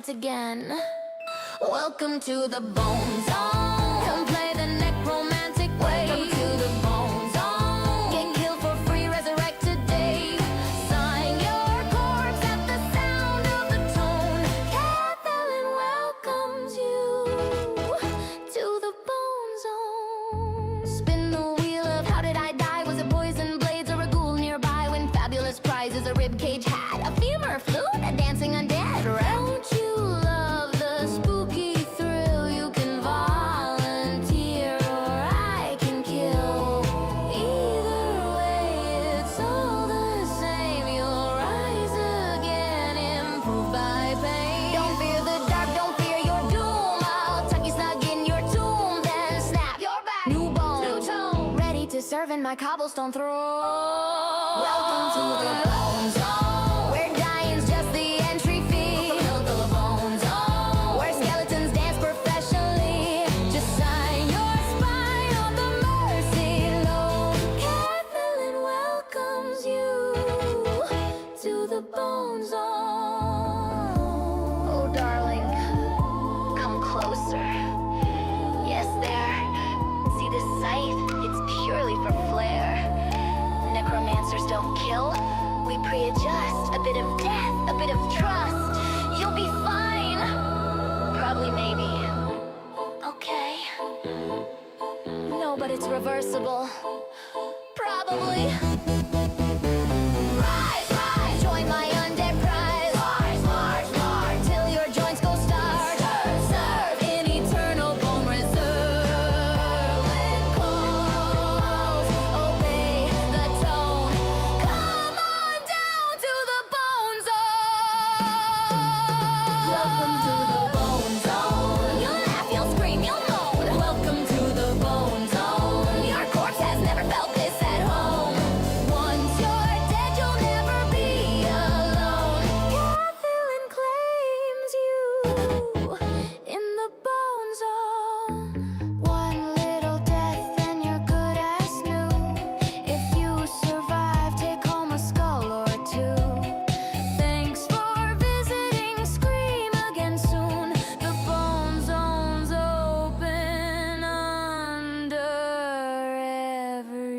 starts again. Welcome to the Bone Zone. Come play the necromantic way. Welcome to the Bone Zone. Get killed for free, resurrect today. Sign your corpse at the sound of the tone. Kathleen welcomes you to the Bone Zone. Spin the wheel of how did I die? Was it poison blades or a ghoul nearby? Win fabulous prizes, a ribcage hat, a femur flute, a dancing undead. Don't you love the spooky thrill? You can volunteer or I can kill. Either way, it's all the same. You'll rise again, improved by pain. Don't fear the dark, don't fear your doom. I'll tuck you snug in your tomb, then snap your back. New bone, new tone, ready to serve in my cobblestone throne. Welcome to the Bone Zone, where dying's just the entry fee. Welcome to the Bone Zone, where skeletons dance professionally. Just sign your spine on the mercy loan. Kathleen welcomes you to the Bone Zone. Oh, darling, come closer. Yes, there. See this scythe? It's purely for flair. Necromancers don't kill, we pre-adjust. A bit of death, a bit of trust. You'll be fine. Probably, maybe. Okay. No, but it's reversible. Probably. Rise, rise, join my undead prize. March, march, march, till your joints go starch. Serve, serve in eternal bone reserve. When calls, obey the tone. Come on down to the Bone Zone. Welcome to the Bone Zone. You'll laugh, you'll scream, you'll moan. Welcome to the Bone Zone. Your corpse has never felt this at home. Once you're dead, you'll never be alone. Kathleen claims you in the Bone Zone. One little death, then you're good as new. If you survive, take home a skull or two. Thanks for visiting, scream again soon. The Bone Zone's open under every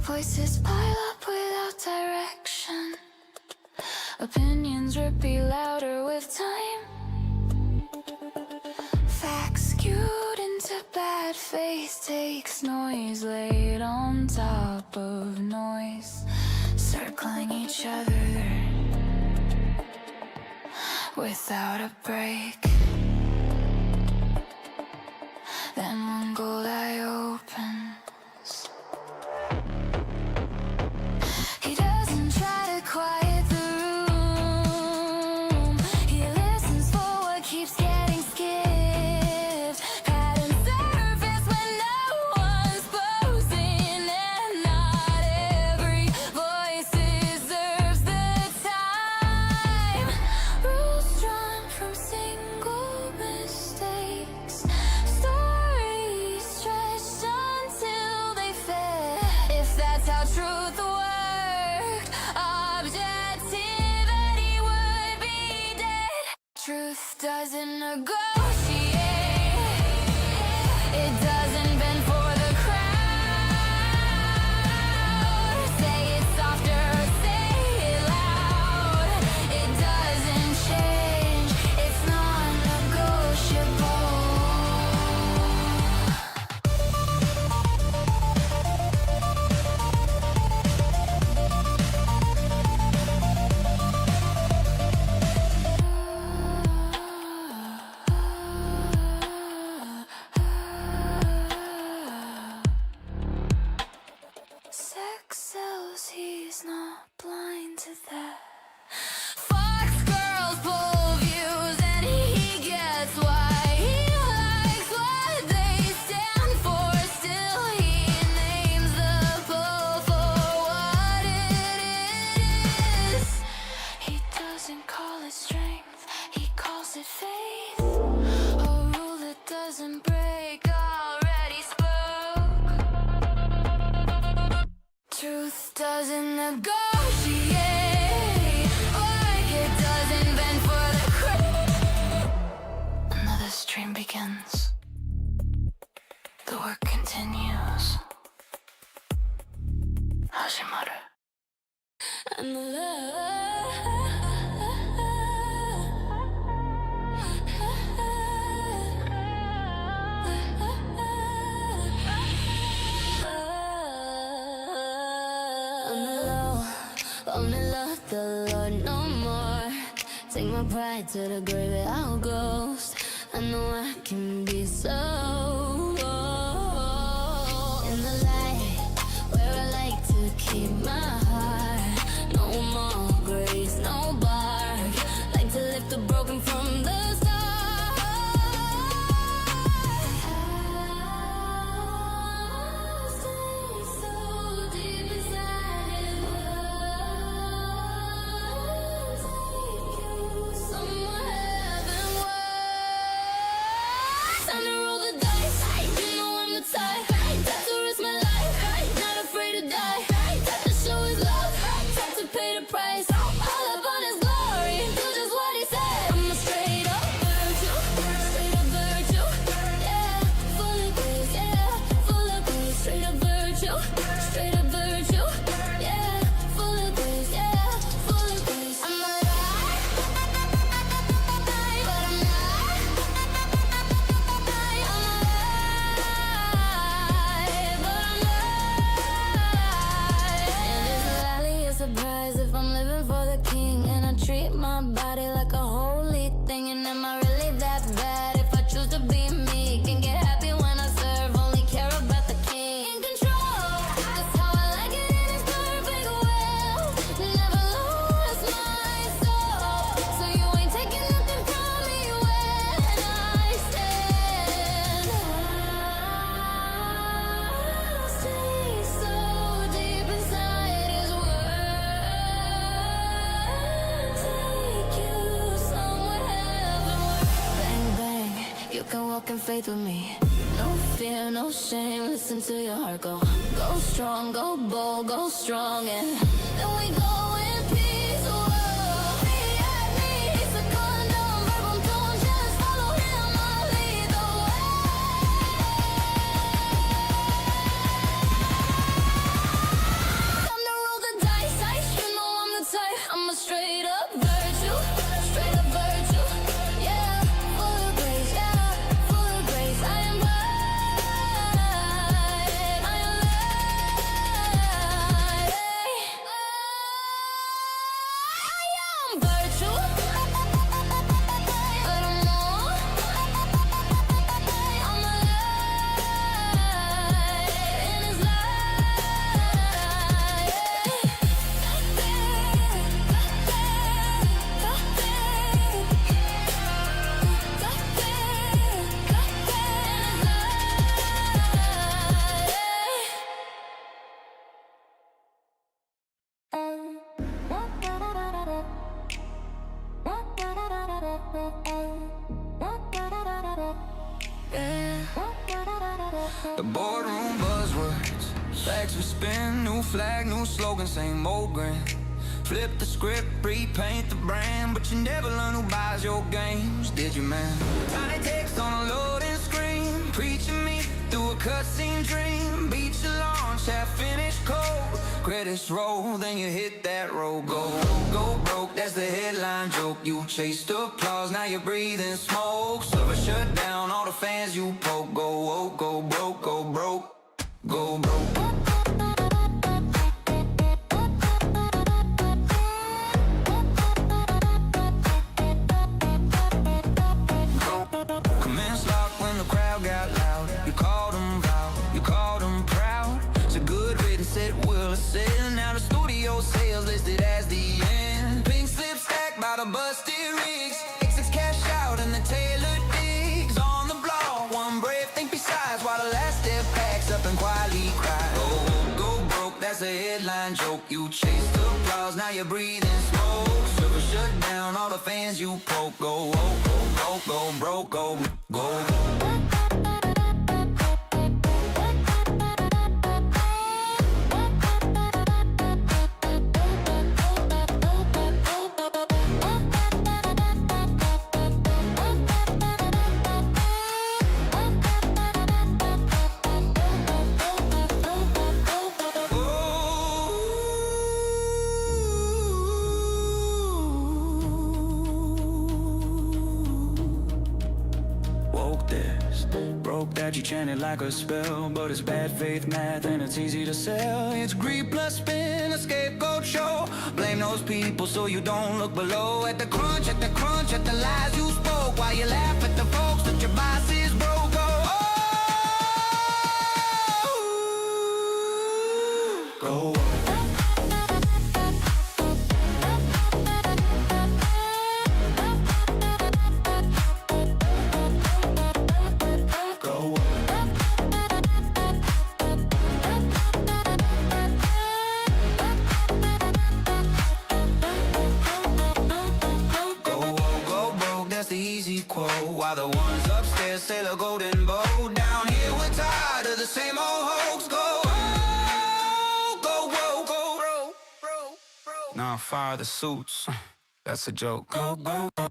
Voices pile up without direction. Opinions repeat louder with time. Facts skewed into bad faith takes noise laid on top of noise, circling each other without a break. Then one gold eye opens. He doesn't try to quiet the room. He listens for what keeps getting skipped. Patterns surface when no one's posing, and not every voice deserves the time. Rules drawn from single Only love the Lord no more. Take my pride to the grave, I'll ghost. I know I can be so in the light where I like to keep my heart. No more grace, no bark. Like to lift the broken from the start. I'll stay so deep inside His love. Take you somewhere heavenward. Time to roll the dice. You know I'm the type to risk my life. Not afraid to die. Time to show His love. Time to pay the price. All up on His glory. Do just what He said. I'm a straight up virtue. Straight up virtue. Yeah, full of grace. Yeah, full of grace. Straight up virtue. Straight up virtue. Yeah, full of grace. Yeah, full of grace. I'm alive, but I'm not. I'm alive, but I'm not. In this valley, a surprise if I'm living for the King. And I treat my body like a holy thing. And am I really that bad if I choose to be me? Can get happy when I serve, only care about the King. In control, that's how I like it in His perfect will. Never lose my soul. So you ain't taking nothing from me when I stand. I'll stay so deep inside His word. Take you somewhere heavenward. Bang, bang, you can walk in faith with me. No fear, no shame, listen to your heart go. Go strong, go bold, go strong. And then we go in peace. Whoa. Be at peace, a condom, verbal tone, just follow Him, I'll lead the way. Time to roll the dice, you know I'm the type. I'm a straight up virtue, straight up virtue. Yeah, full of grace, yeah, full of grace. I am alive, I am alive. I am virtue, but I'm more. I'm alive in His The boardroom buzzwords, facts we spin, new flag, new slogan, same old grin. Flip the script, repaint the brand, but you never learn who buys your games, did you, man? Tiny text on a loading screen, preaching me through a cutscene dream. Beat your launch, half finished code, credits roll, then you hit that road. Go broke, that's the headline joke. You chased applause, now you're breathing smoke. Server shut down, all the fans you poke. Go broke, go broke, go broke. Commence lock when the crowd got loud. You called them proud, you called them proud. It's a good written set, will ascend. Now the studio sales listed as the end. Pink slip stacked by the busted rigs. XX cash out and the tailored digs. On the block, one brave think besides, while the last step packs up and quietly cries. Go broke, that's a headline joke. You chased applause, now you're breathing smoke. Server shut down, all the fans you poke. Go broke, go. stars. Broke that you chanted like a spell, but it's bad faith math and it's easy to sell. It's greed plus spin, a scapegoat show. Blame those people so you don't look below. At the crunch, at the crunch, at the lies you spoke, while you laugh at the folks that your bosses broke. Go while the ones upstairs sail a golden boat. Down here we're tired of the same old hoax. Go, oh, go, whoa, go, row, row, row. Now fire the suits, that's a joke. Go, go, go.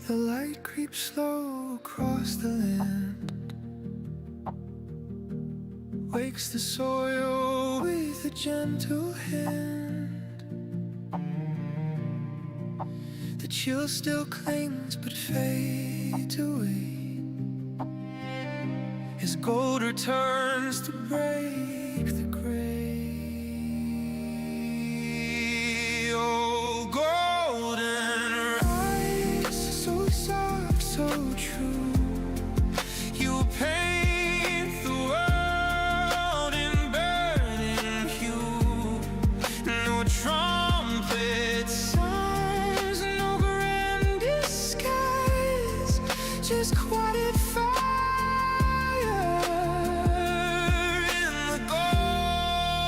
The light creeps slow across the land, wakes the soil with a gentle hand. The chill still clings but fades away as gold returns to break the gray. Oh, golden rise, so soft, so true. You paint the world in burning hue. No trumpet sounds, no grand disguise, just quiet fire in the golden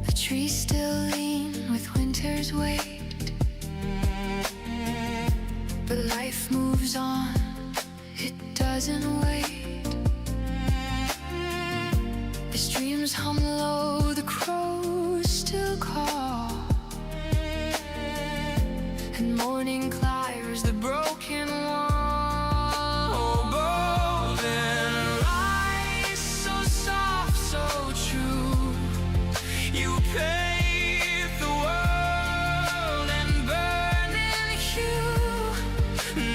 The trees still lean with winter's weight, but life moves on, it doesn't wait. The streams hum low, the crows still call, and morning clears the broken wall. Oh, golden light, so soft, so true. You paint the world in burning hue.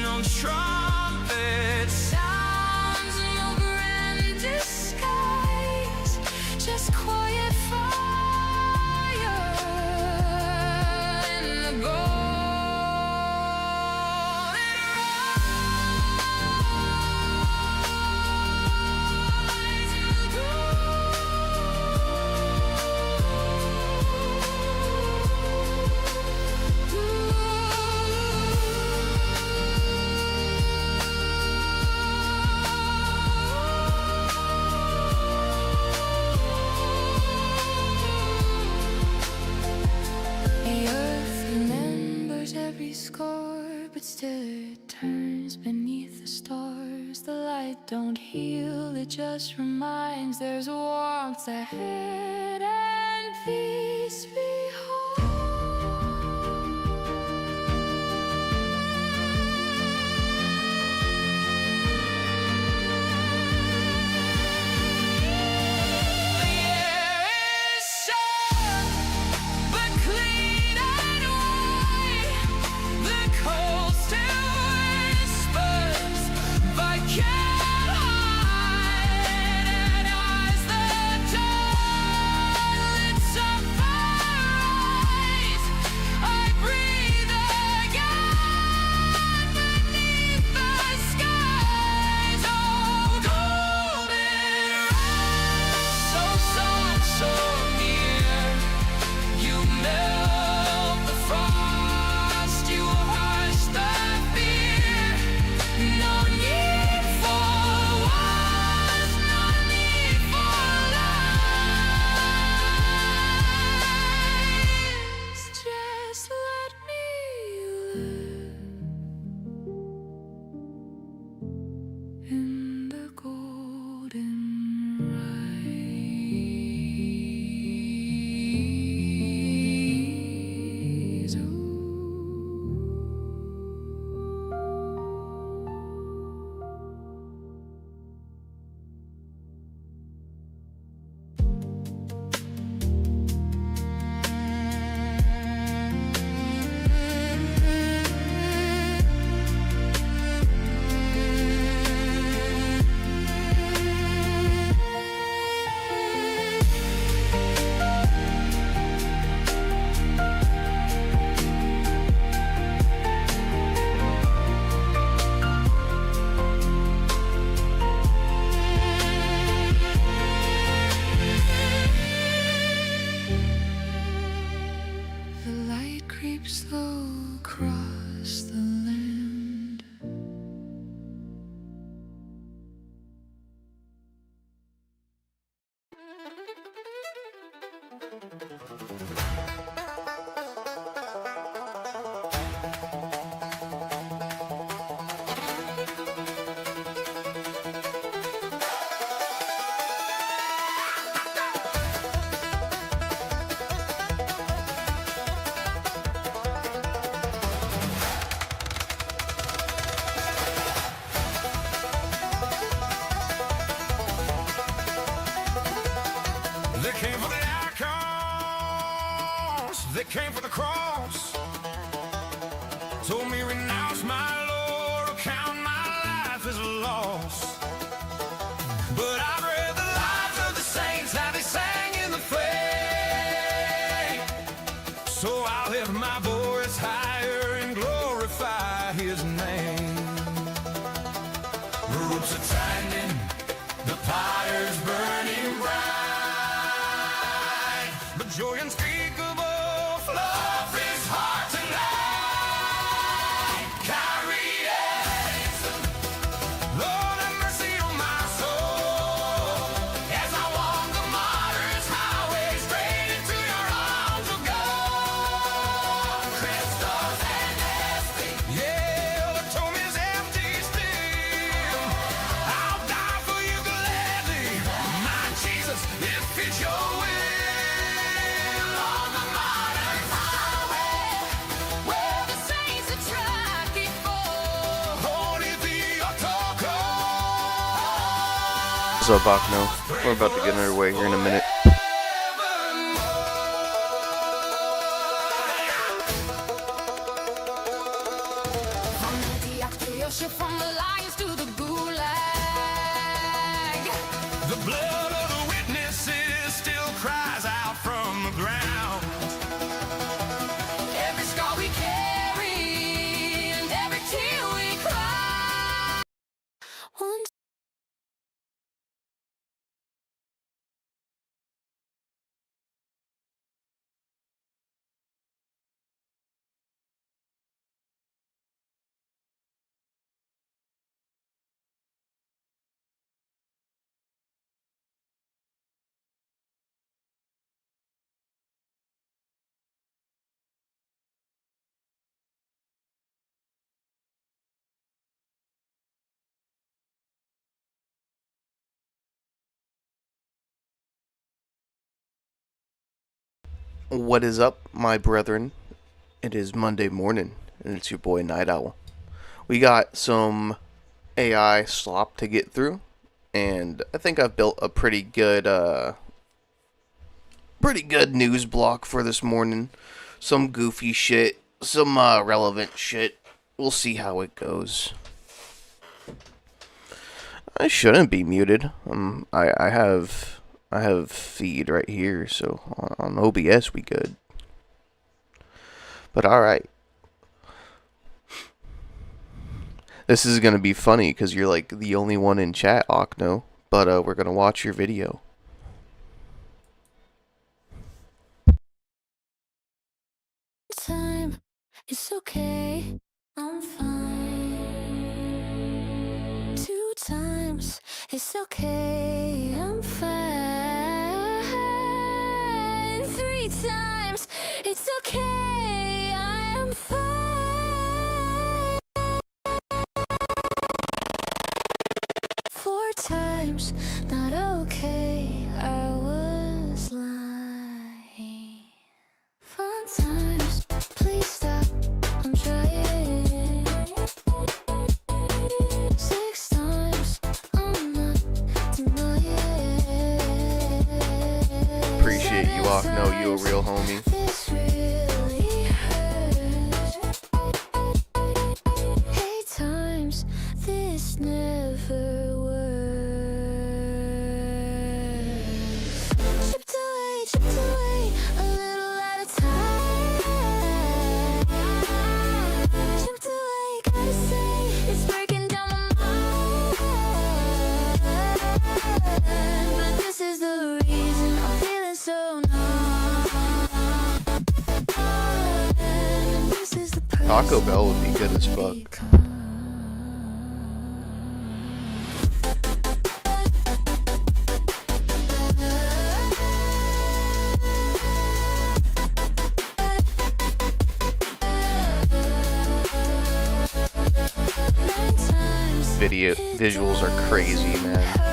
No trumpet Sounds no grand disguise, just quiet fire in the golden rise, in the The earth remembers every score, but still it turns beneath the stars. The light don't heal, it just reminds there's warmth ahead and peace behind. The air is soft, but clean and white. The cold still whispers, but can't hide. And as the dawn lit up by slow across the land. They came for the icons, they came for the cross. Told me renounce my Lord, count my life as a loss. But I've read the lives of the saints, how they sang in the flame. So I'll lift my voice higher and glorify His name. The ropes are tightening, the fire's burning bright. But joy unspeakable flows His heart tonight. Carry ransom, Lord have mercy on my soul, as I walk the martyr's highway straight into Your arms of God. Crystals and destiny, yeah, the tomb is empty still. I'll die for You gladly, my Jesus, if it's Your will. On the martyr's highway, where the saints have tried before. Only the altar call. What's up, Akno? We're about to get underway here in a minute. From Antioch to Yosha, from the lions to the gulag. The blood of the witnesses still cries out from the ground. Every scar we carry and every tear we cry. One What is up, my brethren? It is Monday morning, and it's your boy Nightowl. We got some AI slop to get through, and I think I've built a pretty good news block for this morning. Some goofy shit, some relevant shit. We'll see how it goes. I shouldn't be muted. I have feed right here, so on OBS we good. But alright. This is gonna be funny because you're like the only one in chat, Akno. But we're gonna watch your video. time, it's okay, I'm fine. 2 times, it's okay, I'm fine. 3 times, it's okay, I am fine. 4 times, not okay, I was lying. 5 times, please stop, I'm trying. 6 times, I'm not denying. Appreciate you, Akno. You a real homie. This really hurts. 8 times, this never works. Taco Bell would be good as fuck. Visuals are crazy, man.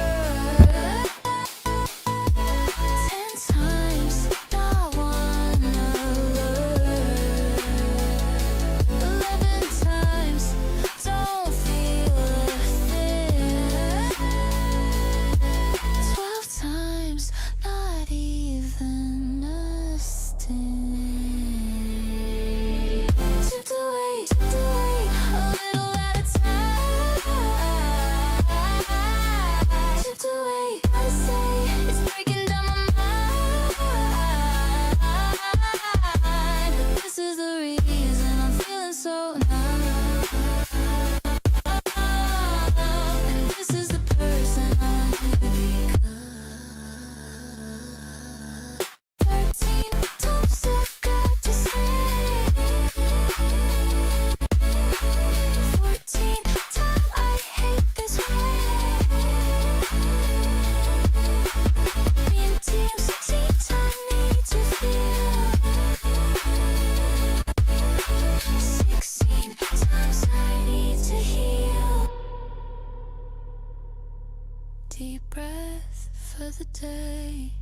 Deep breath for the day.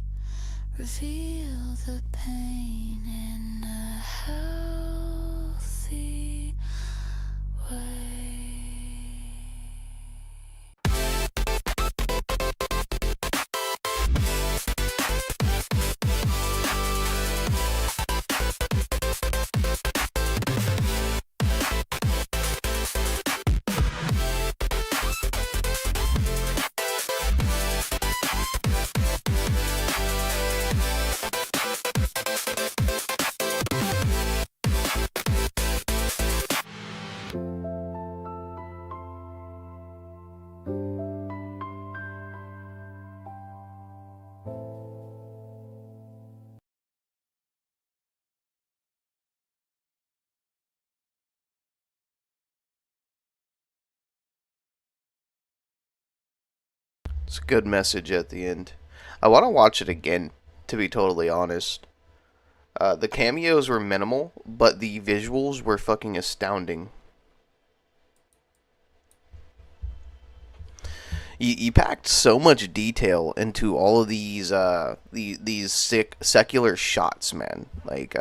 Reveal the pain in a healthy way. It's a good message at the end. I want to watch it again, to be totally honest. The cameos were minimal, but the visuals were fucking astounding. You packed so much detail into all of these these sick secular shots, man. Like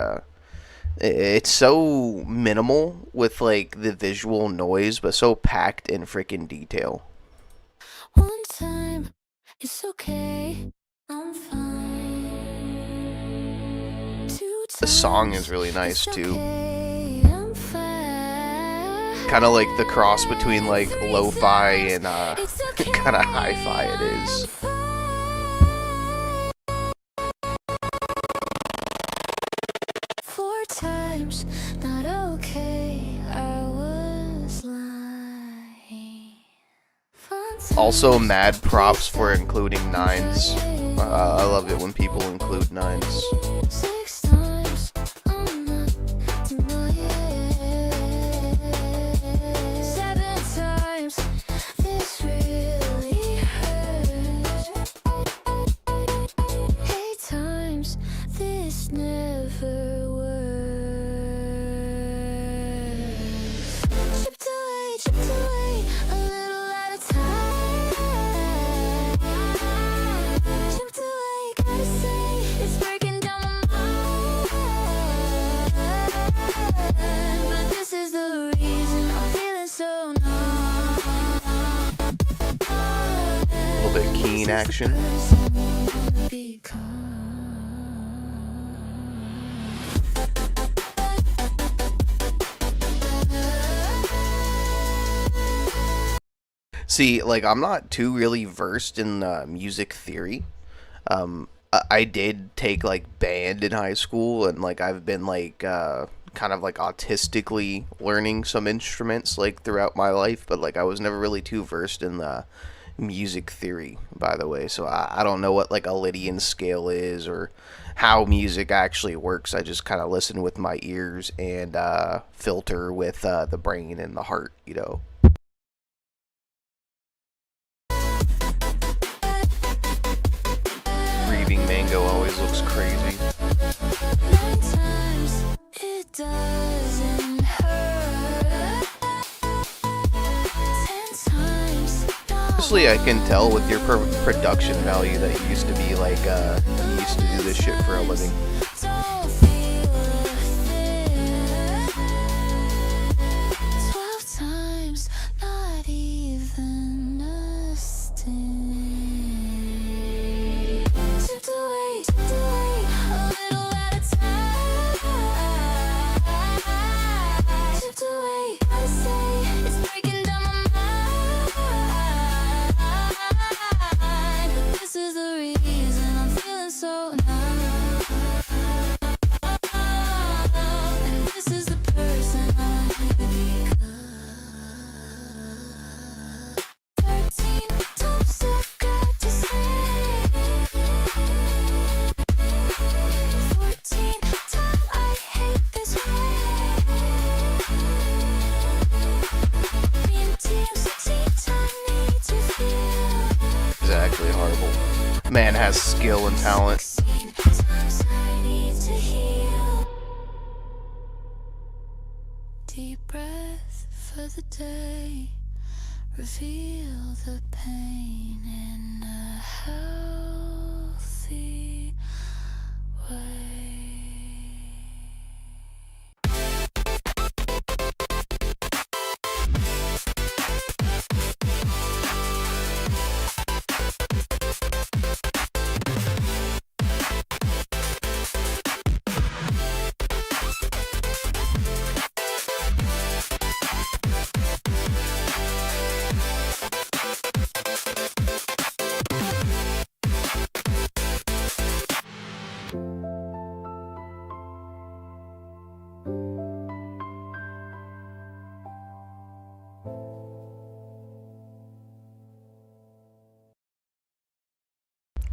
it's so minimal with like the visual noise, but so packed in freaking detail. One time, it's okay, I'm fine. Two The song times, is really nice it's too. okay, I'm fine. Kind of like the cross between like lo-fi and It's okay, kind of hi-fi it I'm is. fine. 4 times, not okay, I was lying. Also, mad props for including nines. I love it when people include nines. 6 times, I'm not denying. 7 times, this really hurts. 8 times, this never works. Chipped away, a little at a time. Chipped away, gotta say, it's breaking down my mind. But this is the reason I'm feeling so numb. A little bit of keen action. See, like, I'm not too really versed in music theory. I did take like band in high school, and like I've been like kind of like autistically learning some instruments like throughout my life, but like I was never really too versed in the music theory, by the way. So I don't know what like a Lydian scale is, or how music actually works. I just kind of listen with my ears and filter with the brain and the heart, you know. Grieving mango always looks crazy. 9 times it doesn't hurt. 10 times Honestly, I can tell with your production value that you used to be like, you used to do this shit for a living. don't feel a thing. 12 times, not even a sting. Tipped away, a little at a time. Tipped away, I say it's breaking down my mind. But this is the reason I'm feeling so numb. And this is the person I become. 13 times I've got to say. 14 times I hate this way. Being team 16 times need to feel. Exactly, horrible. Man has skill and talent. 16 times I need to heal. Deep breath for the day. Reveal the pain in a healthy way.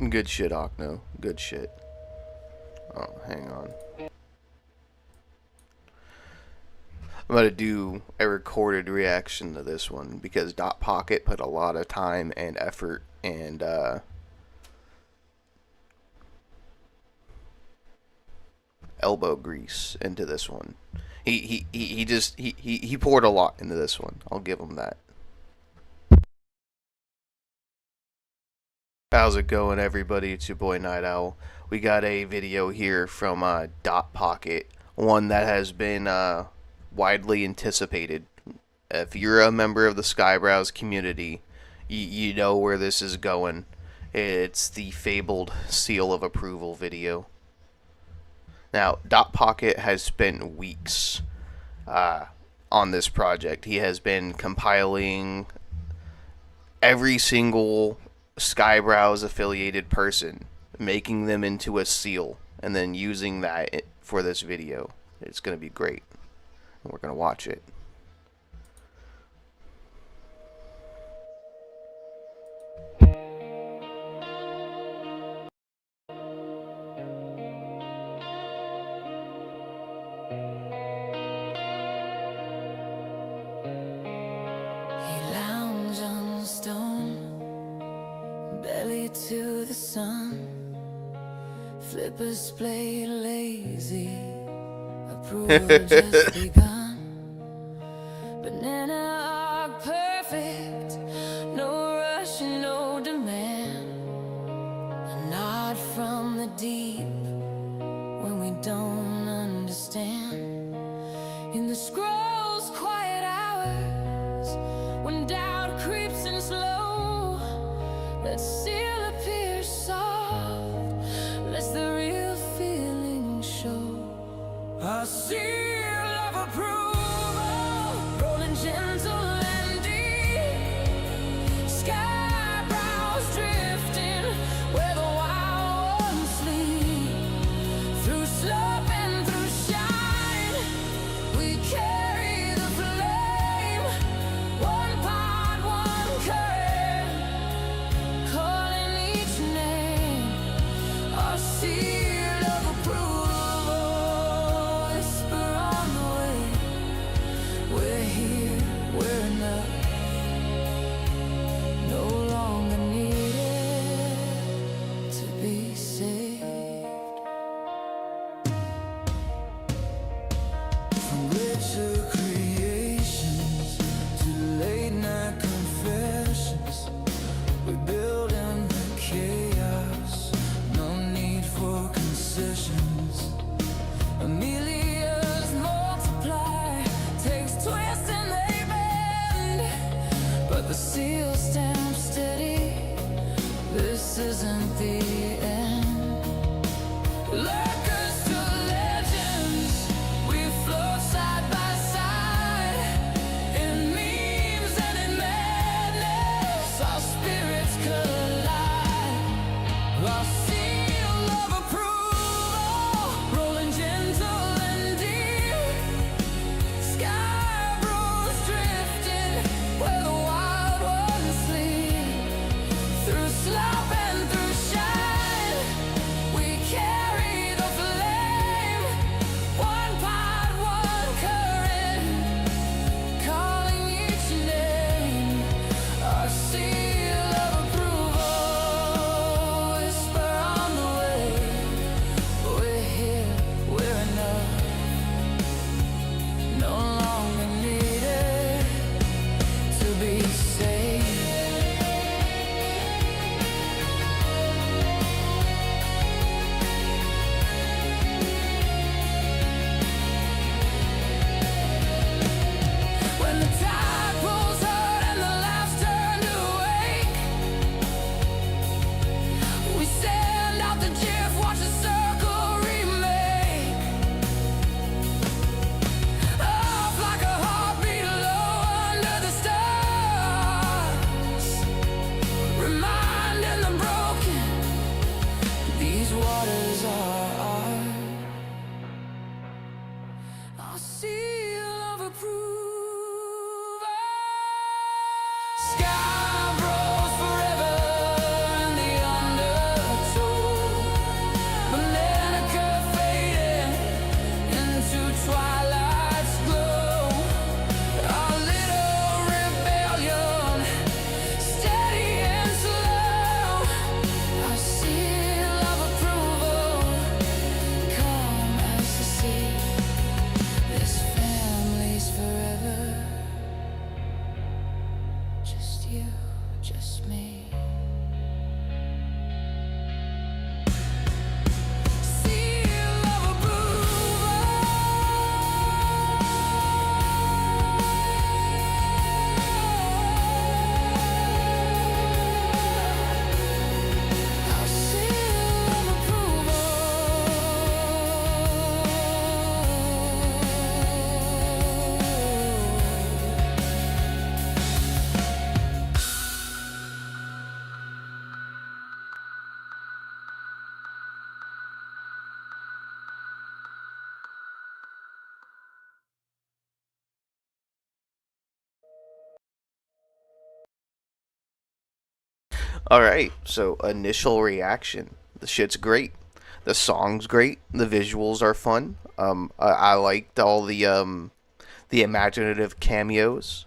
Good shit, Ocno. Good shit. Oh, hang on. I'm gonna do a recorded reaction to this one because Dot Pocket put a lot of time and effort and elbow grease into this one. He poured a lot into this one. I'll give him that. How's it going, everybody? It's your boy Nightowl. We got a video here from Dot Pocket, one that has been widely anticipated. If you're a member of the Skybrows community, you know where this is going. It's the fabled seal of approval video. Now, Dot Pocket has spent weeks on this project. He has been compiling every single Skybrows affiliated person, making them into a seal, and then using that for this video. It's going to be great. We're going to watch it. He lounged on stone, belly to the sun. Flippers play lazy, approval just begun. Banana are perfect, no rush and no demand. A nod from the deep when we don't understand. In the scroll's quiet hours, when doubt creeps in slow, that seal appears soft, lets the real feeling show. A seal of approval, rolling gentle and deep. Sky brows drifting where the wild ones sleep. Through slope and through shine, we carry the flame. One part, one current, calling each name. Our seal From richer creations to late night confessions, we build in the chaos, no need for concessions. Amelia's multiply, takes twists and they bend, but the seal stamps steady, this isn't the end. Like us to legends, we float side by side, in memes and in madness, our spirits collide. Our seal of approval, rolling gentle and deep, sky bros drifting where the wild ones sleep. Through slop and through shine, we carry the flame, one pot, one current, calling each name. Our seal of approval, whisper on the way. We're here, we're enough, no longer needed to be saved. When the tide pulls hard and the laughs turn to wake, we send out the jiff, watch the circle remake. Off like a heartbeat low under the stars, reminding the broken, these waters are ours. Our seal of approval. Sky bros forever in the undertow. Banana curve fading into twilight's glow. Our little rebellion, steady and slow. Our seal of approval, calm as the sea. This family's forever. Just you, just me. Seal of approval. Our seal of Alright, so initial reaction. The shit's great. The song's great. The visuals are fun. I liked all the imaginative cameos.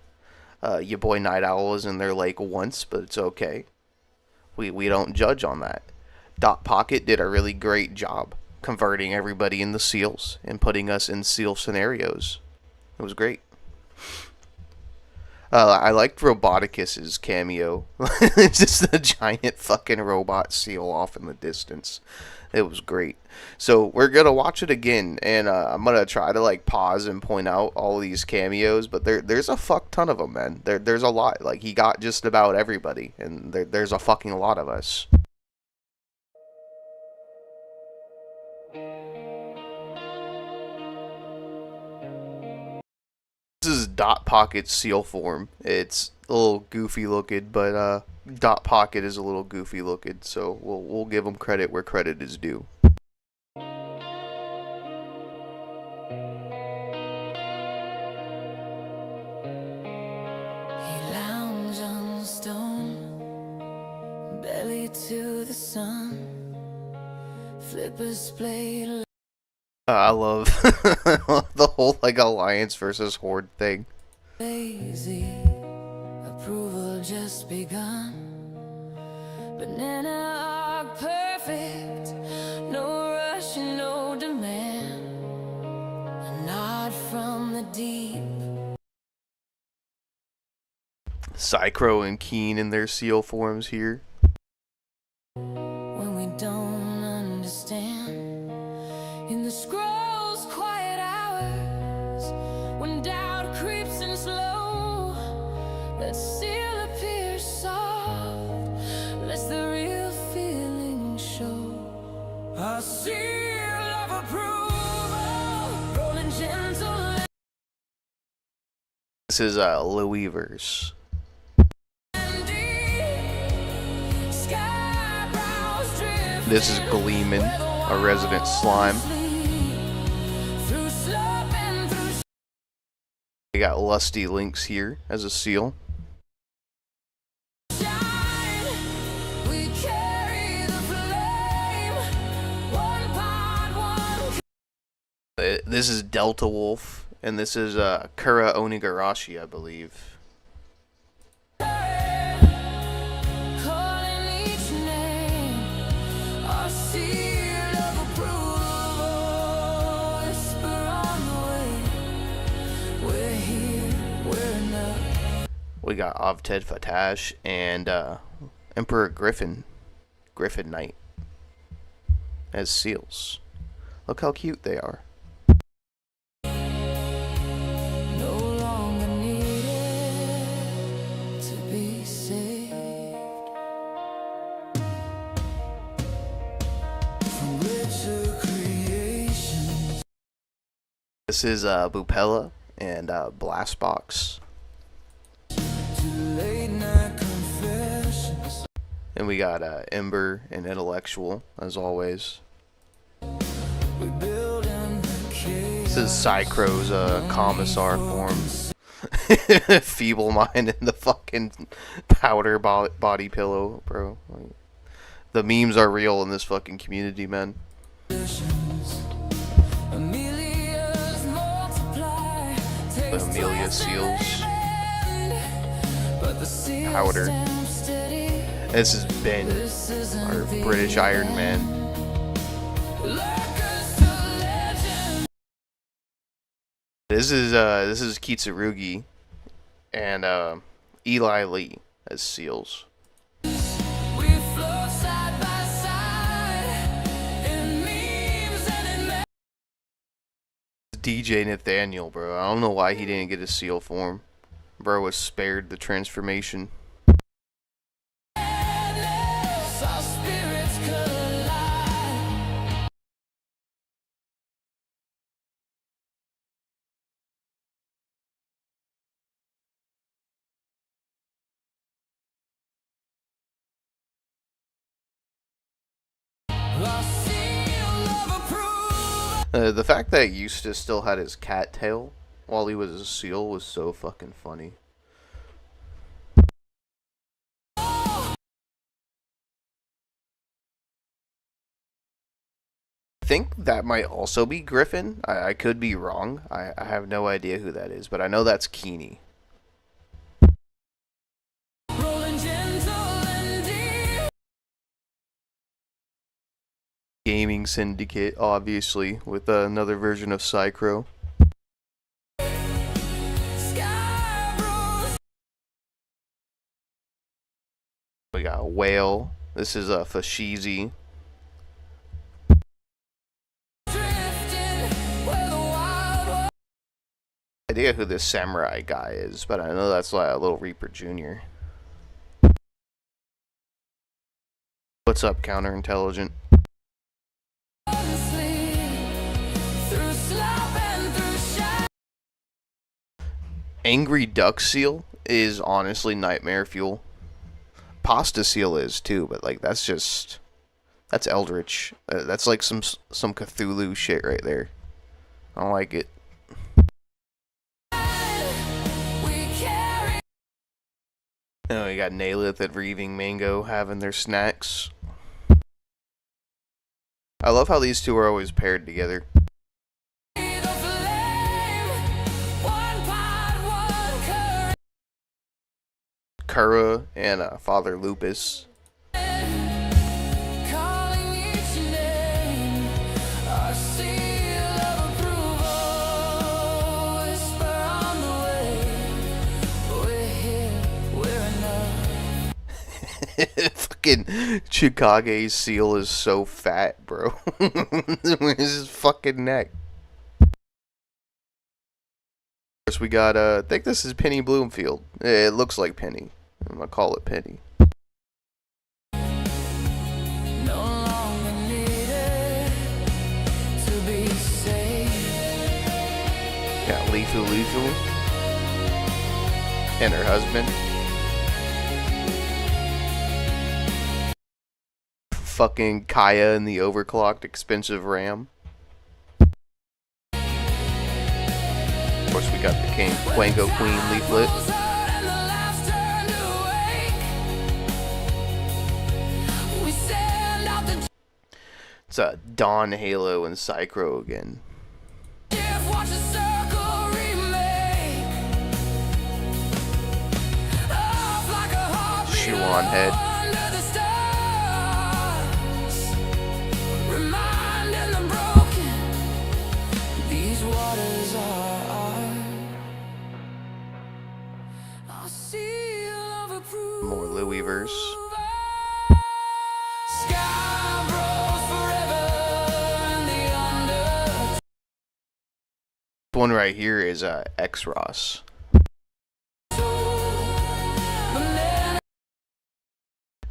Your boy Nightowl was in there like once, but it's okay. We don't judge on that. Dot Pocket did a really great job converting everybody into seals and putting us in seal scenarios. It was great. I liked Roboticus's cameo. It's just a giant fucking robot seal off in the distance. It was great. So we're gonna watch it again, and I'm gonna try to like pause and point out all these cameos. But there's a fuck ton of them, man. There's a lot. Like he got just about everybody, and there's a fucking lot of us. This is Dot Pocket's seal form. It's a little goofy looking, but Dot Pocket is a little goofy looking, so we'll give him credit where credit is due. belly to the sun. Flippers played. I love the whole like alliance versus horde thing. Lazy approval just begun. Banana are perfect, no rush and no demand. A nod from from the deep. Psychro and Keen in their seal forms here. When we don't understand, in the scroll's quiet hours, when doubt creeps in slow, that seal appears soft, lets the real feeling show. A seal of approval, rolling gentle. This is Louis verse. This is Gleeman, a resident slime. We got Lusty Lynx here as a seal. This is Delta Wolf, and this is Kura Onigarashi, I believe. We got Avted Fatash and Emperor Griffin Knight as seals. Look how cute they are. No longer needed to be saved from richer creations. This is Bupella and Blastbox. Late night confessions. And we got Ember and Intellectual, as always. We build in the chaos. This is Psychro's Commissar form. Feeble Mind and the fucking powder body pillow, bro. Like, the memes are real in this fucking community, man. Amelia's multiply. The Amelia seals. But the seal Powder. stands steady. This is Ben, our British Iron Man. This is Kitsurugi and Eli Lee as seals. We float side by side in memes and in DJ Nathaniel, bro. I don't know why he didn't get a seal form. Bro was spared the transformation. madness. Our spirits collide. Our seal of approval. The fact that Eustace still had his cat tail while he was a seal was so fucking funny. I think that might also be Griffin. I could be wrong. I have no idea who that is, but I know that's Keeney. Rolling gentle and deep. Gaming Syndicate, obviously, with another version of Psychro. Sky rolls. We got Whale. This is Fashizi. Drifting where the wild Idea who this samurai guy is, but I know that's like a Little Reaper Jr. What's up, counterintelligent? ones sleep through slop and through shine. Angry Duck Seal is honestly nightmare fuel. Pasta Seal is too, but like that's Eldritch. That's like some Cthulhu shit right there. I don't like it. We carry Oh, we got Nailith and Reaving Mango having their snacks. I love how these two are always paired together. the flame. One pot, one current. Kura and Father Lupus. Calling each name. Our seal of approval. fucking Chicago seal is so fat, bro. His fucking neck. Of course, we got, I think this is Penny Bloomfield. It looks like Penny. I'm gonna call it Penny. No longer needed to be saved. Got Leefu Leefu and her husband. Fucking Kaya in the overclocked expensive RAM. Of course, we got the King Quango Queen leaflet. It's a Dawn, Halo, and Psychro again. Shuan head. More Louis verse. This one right here is X-Ross.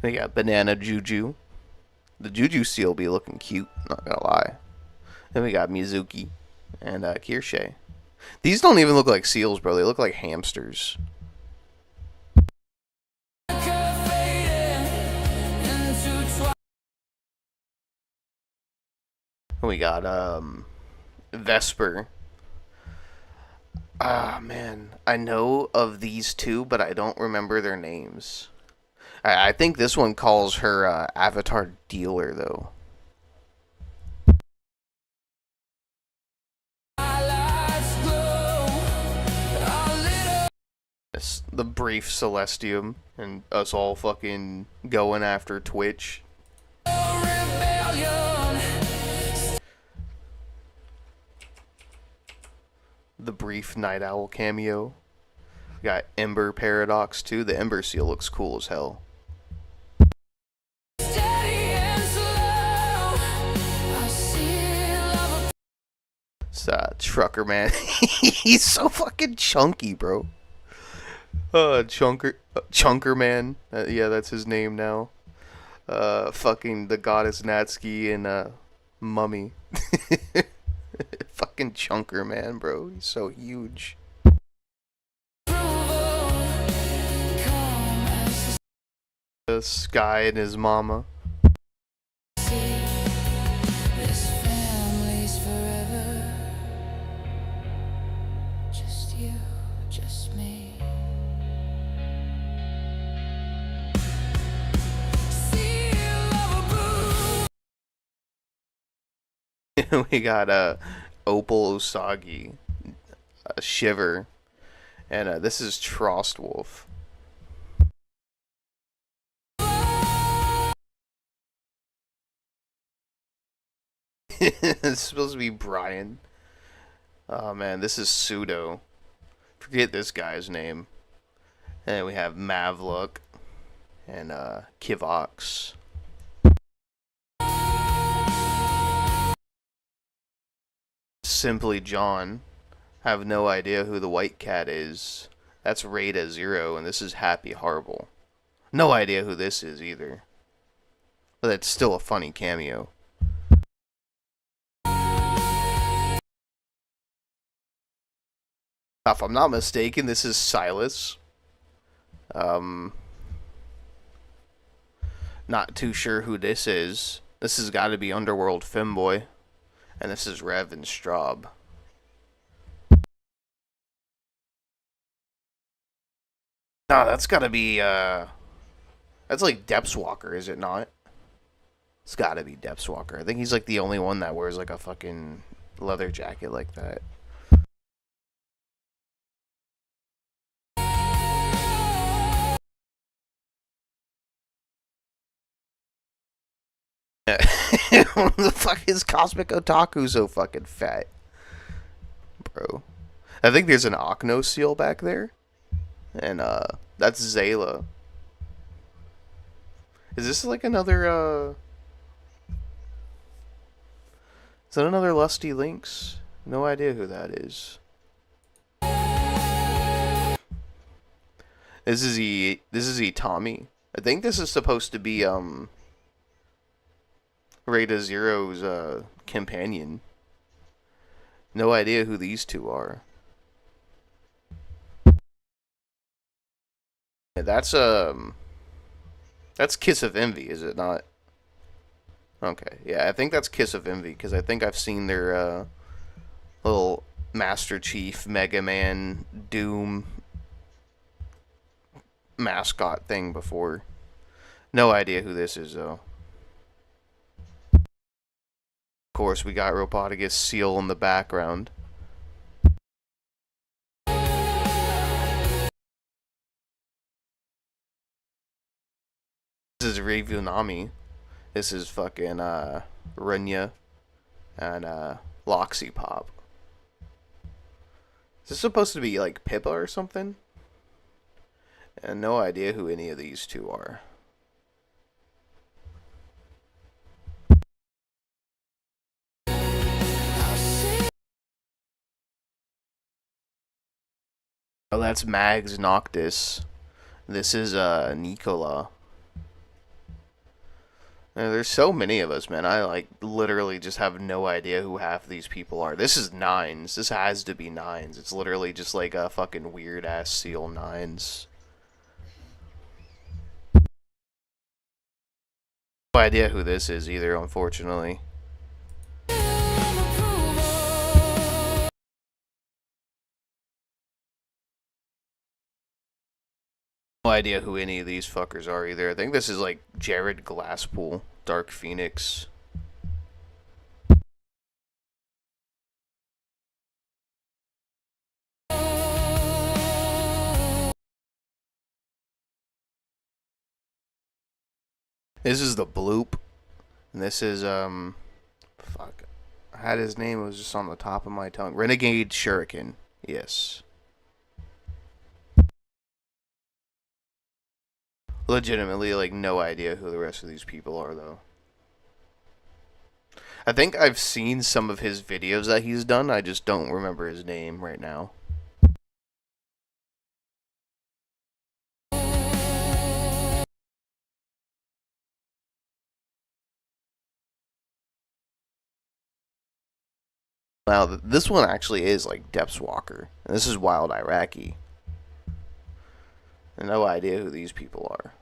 They got Banana Juju. The Juju seal be looking cute, not gonna lie. Then we got Mizuki and Kirsche. These don't even look like seals, bro. They look like hamsters. We got Vesper. Ah man, I know of these two, but I don't remember their names. I think this one calls her Avatar Dealer though. The brief Celestium and us all fucking going after Twitch. The brief Nightowl cameo. We got Ember Paradox too. The Ember seal looks cool as hell. It's Trucker Man. He's so fucking chunky, bro. Chunker Man. Yeah, that's his name now. Fucking the goddess Natsuki and Mummy. Fucking Chunker Man, bro. He's so huge. The Sky and his mama. This family's forever. Just you, just me. We got Opal Usagi, Shiver, and this is Trostwolf. It's supposed to be Brian. Oh man, this is Pseudo. Forget this guy's name. And then we have Mavlook and Kivox. Simply John. Have no idea who the white cat is. That's Rada Zero, and this is Happy Horrible. No idea who this is either. But that's still a funny cameo. If I'm not mistaken, this is Silas. Not too sure who this is. This has got to be Underworld Femboy. And this is Rev and Straub. Nah, that's gotta be, that's like Depthswalker, is it not? It's gotta be Depthswalker. I think he's like the only one that wears like a fucking leather jacket like that. What the fuck is Cosmic Otaku so fucking fat? Bro. I think there's an Ocno seal back there. And that's Zayla. Is this like another, is that another Lusty Lynx? No idea who that is. This is Tommy. I think this is supposed to be, Rada Zero's, companion. No idea who these two are. Yeah, that's Kiss of Envy, is it not? Okay, yeah, I think that's Kiss of Envy, because I think I've seen their, little Master Chief, Mega Man, Doom mascot thing before. No idea who this is, though. Of course, we got Roboticus Seal in the background. This is Revunami. This is fucking, Runya and, Loxy Pop. Is this supposed to be, like, Pippa or something? And no idea who any of these two are. Oh, that's Mags Noctis. This is, Nicola. There's so many of us, man. I, like, literally just have no idea who half of these people are. This is Nines. This has to be Nines. It's literally just like a fucking weird-ass Seal Nines. No idea who this is either, unfortunately. No idea who any of these fuckers are either. I think this is like Jared Glasspool, Dark Phoenix. This is the Bloop. And this is, fuck. I had his name, it was just on the top of my tongue. Renegade Shuriken. Yes. Legitimately, like, no idea who the rest of these people are, though. I think I've seen some of his videos that he's done, I just don't remember his name right now. Now, this one actually is, like, Depths Walker. And this is Wild Iraqi. No idea who these people are.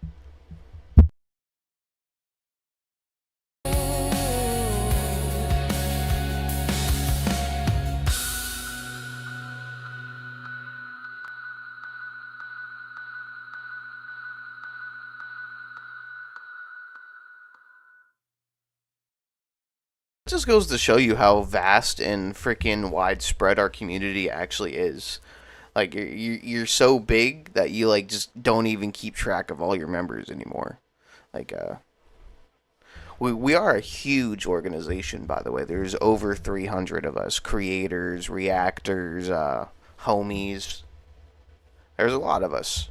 It just goes to show you how vast and freaking widespread our community actually is. Like, you're so big that you, like, just don't even keep track of all your members anymore. Like, we are a huge organization, by the way. There's over 300 of us. Creators, reactors, homies. There's a lot of us.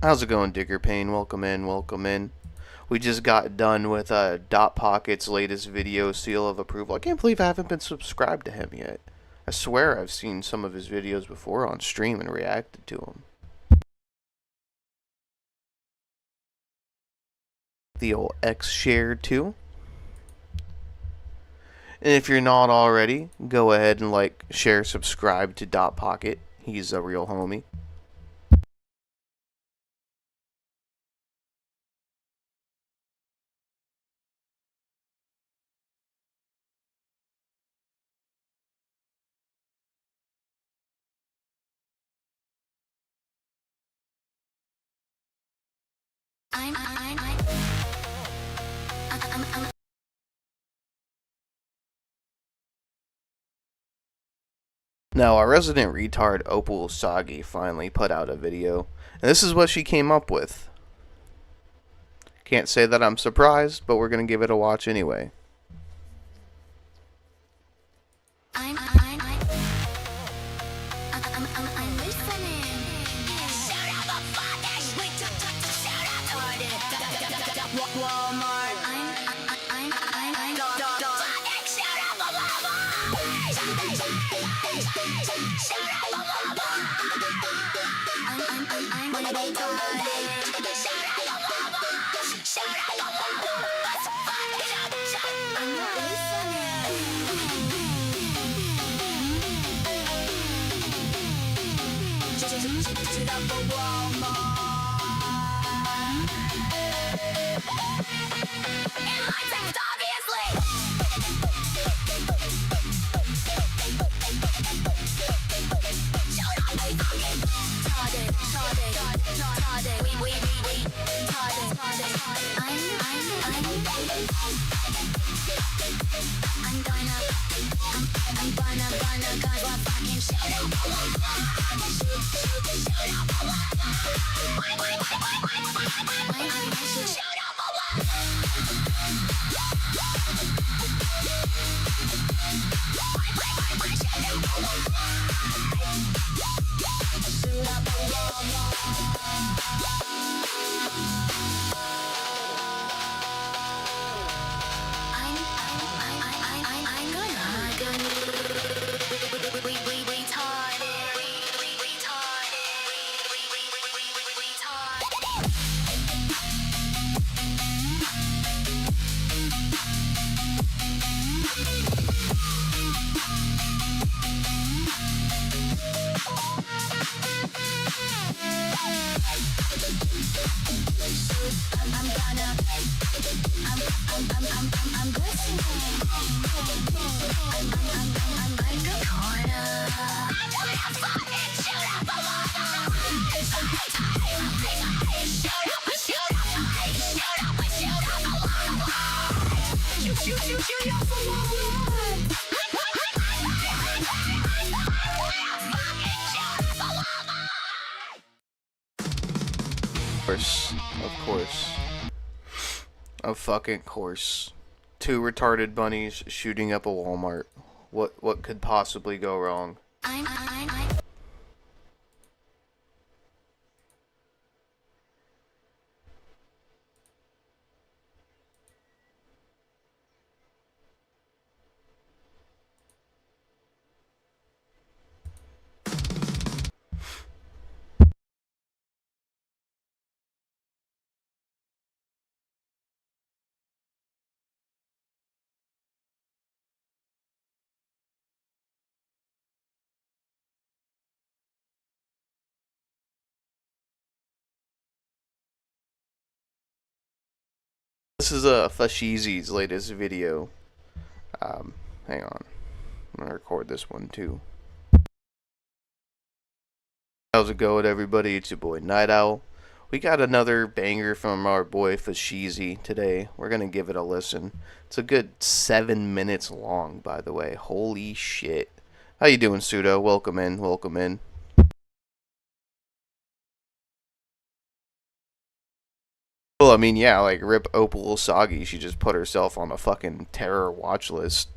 How's it going, Digger Payne? Welcome in, welcome in. We just got done with Dot Pocket's latest video, Seal of Approval. I can't believe I haven't been subscribed to him yet. I swear I've seen some of his videos before on stream and reacted to them. The old X shared too. And if you're not already, go ahead and like, share, subscribe to Dot Pocket. He's a real homie. Now, our resident retard Opal Sagi finally put out a video, and this is what she came up with. Can't say that I'm surprised, but we're gonna give it a watch anyway. Of fucking course. Two retarded bunnies shooting up a Walmart. What could possibly go wrong? This is Fashizi's latest video. Hang on. I'm gonna record this one too. How's it going, everybody? It's your boy Nightowl. We got another banger from our boy Fashizi today. We're gonna give it a listen. It's a good 7 minutes long, by the way. Holy shit. How you doing, Pseudo? Welcome in. Welcome in. Well, I mean, yeah, like, rip Opal Usagi. She just put herself on a fucking terror watch list.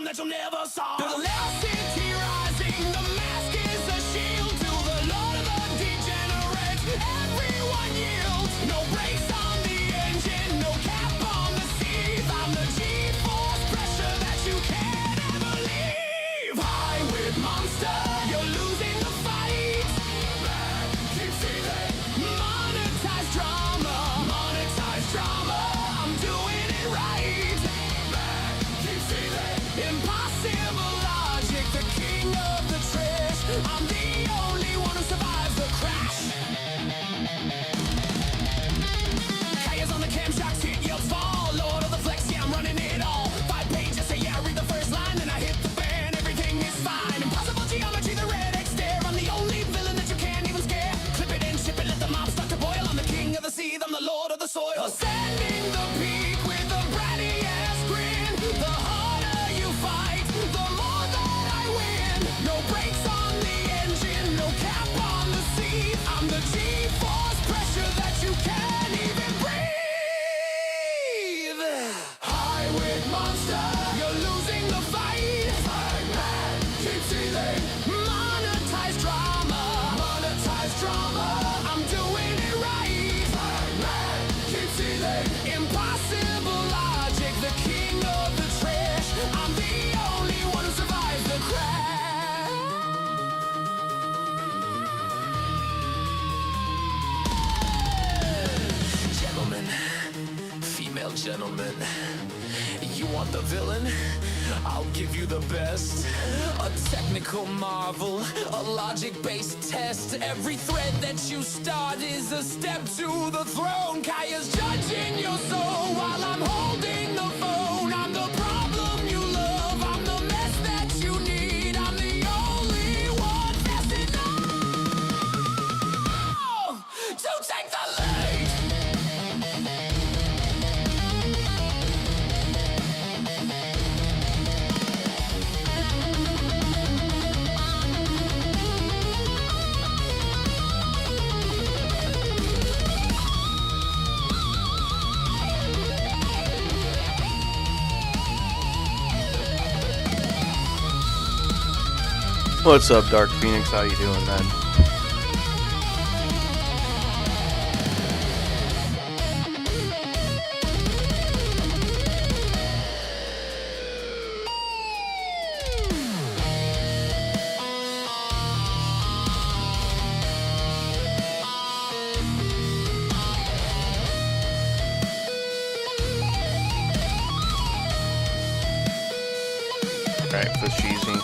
That you'll never solve. To the left city rising, the mask is a shield to the Lord of the Degenerates. soil. Ascending the peak with a bratty ass grin. The harder you fight, the more that I win. No brakes on the engine, no cap on the seat. I'm the G-force pressure that you can't even breathe. Highway monster, you're losing the fight. Hangman, keep seething. Monetize drama, monetize drama. I'm doing it right. Hangman, keep seething. Impossible logic, the king of the trash. I'm the only one who survives the crash. Gentlemen, female gentlemen, you want the villain? I'll give you the best. A technical marvel, a logic-based test. Every thread that you start is a step to the throne. Kaya's judging your soul while I'm holding the phone. I'm the problem you love, I'm the mess that you need. I'm the only one fast enough to take the lead. What's up, Dark Phoenix? How you doing, man? Alright, for cheesy.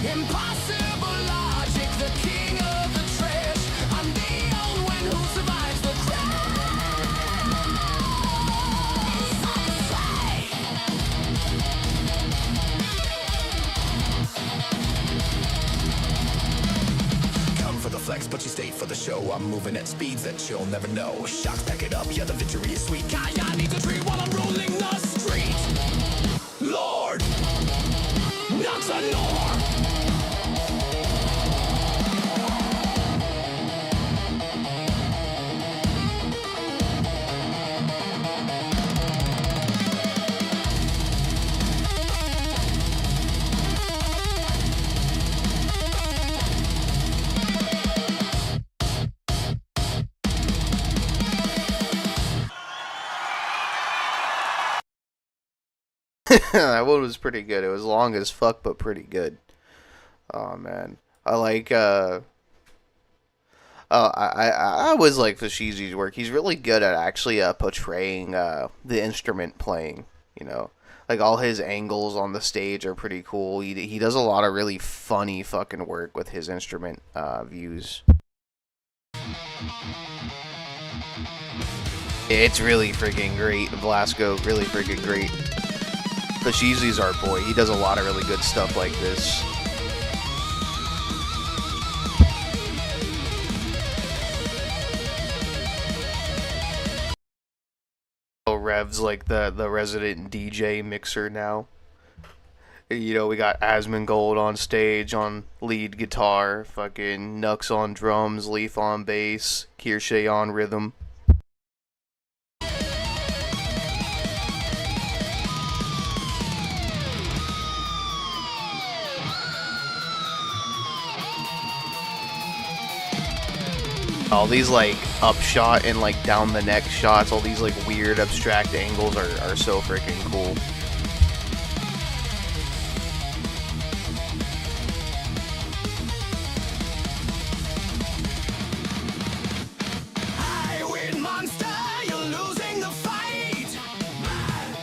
Impossible logic, the king of the trash. I'm the only one who survives the crash. Come for the flex, but you stay for the show. I'm moving at speeds that you'll never know. Shocks pack it up, yeah, the victory is sweet. Kaya needs a treat while I'm ruling the street. Lord, knocks a door. That one was pretty good. It was long as fuck, but pretty good. Oh man, I like. I always like Fashizi's work. He's really good at actually portraying the instrument playing. You know, like all his angles on the stage are pretty cool. He does a lot of really funny fucking work with his instrument views. It's really freaking great. Blasco, really freaking great. Fashizi's our boy. He does a lot of really good stuff like this. Rev's like the resident DJ mixer now. You know, we got Asmongold on stage on lead guitar, fucking Nux on drums, Leaf on bass, Kirsche on rhythm. All these like upshot and like down the neck shots, all these like weird abstract angles are so freaking cool. Highway monster, you're losing the fight.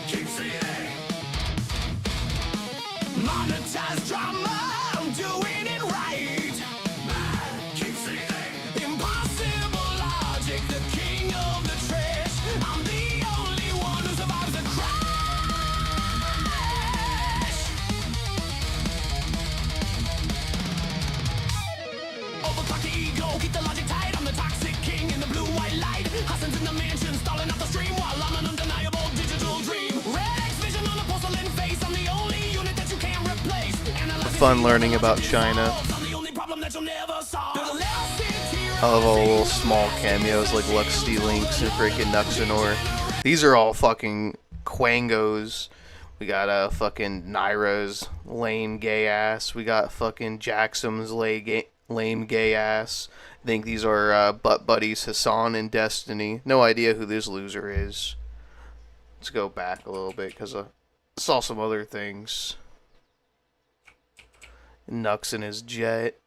Keep seeing. Monetized drama, I'm doing it right. Keep seeing. Impossible logic, the king of the trash. I'm the only one who survives the crash. Overclock the ego, keep the logic tight. I'm the toxic king in the blue-white light. Hussins in the mansion, stalling out the stream while I'm an undeniable digital dream. Red X vision on a porcelain face. I'm the only unit that you can't replace. Fun learning about China. I'm the only problem that you'll never solve. I love all the little small cameos like Luxty Links and freaking Nuxanor. These are all fucking quangos. We got fucking Naira's lame gay ass. We got fucking Jackson's lame gay ass. I think these are butt buddies Hassan and Destiny. No idea who this loser is. Let's go back a little bit because I saw some other things. Nux and his jet.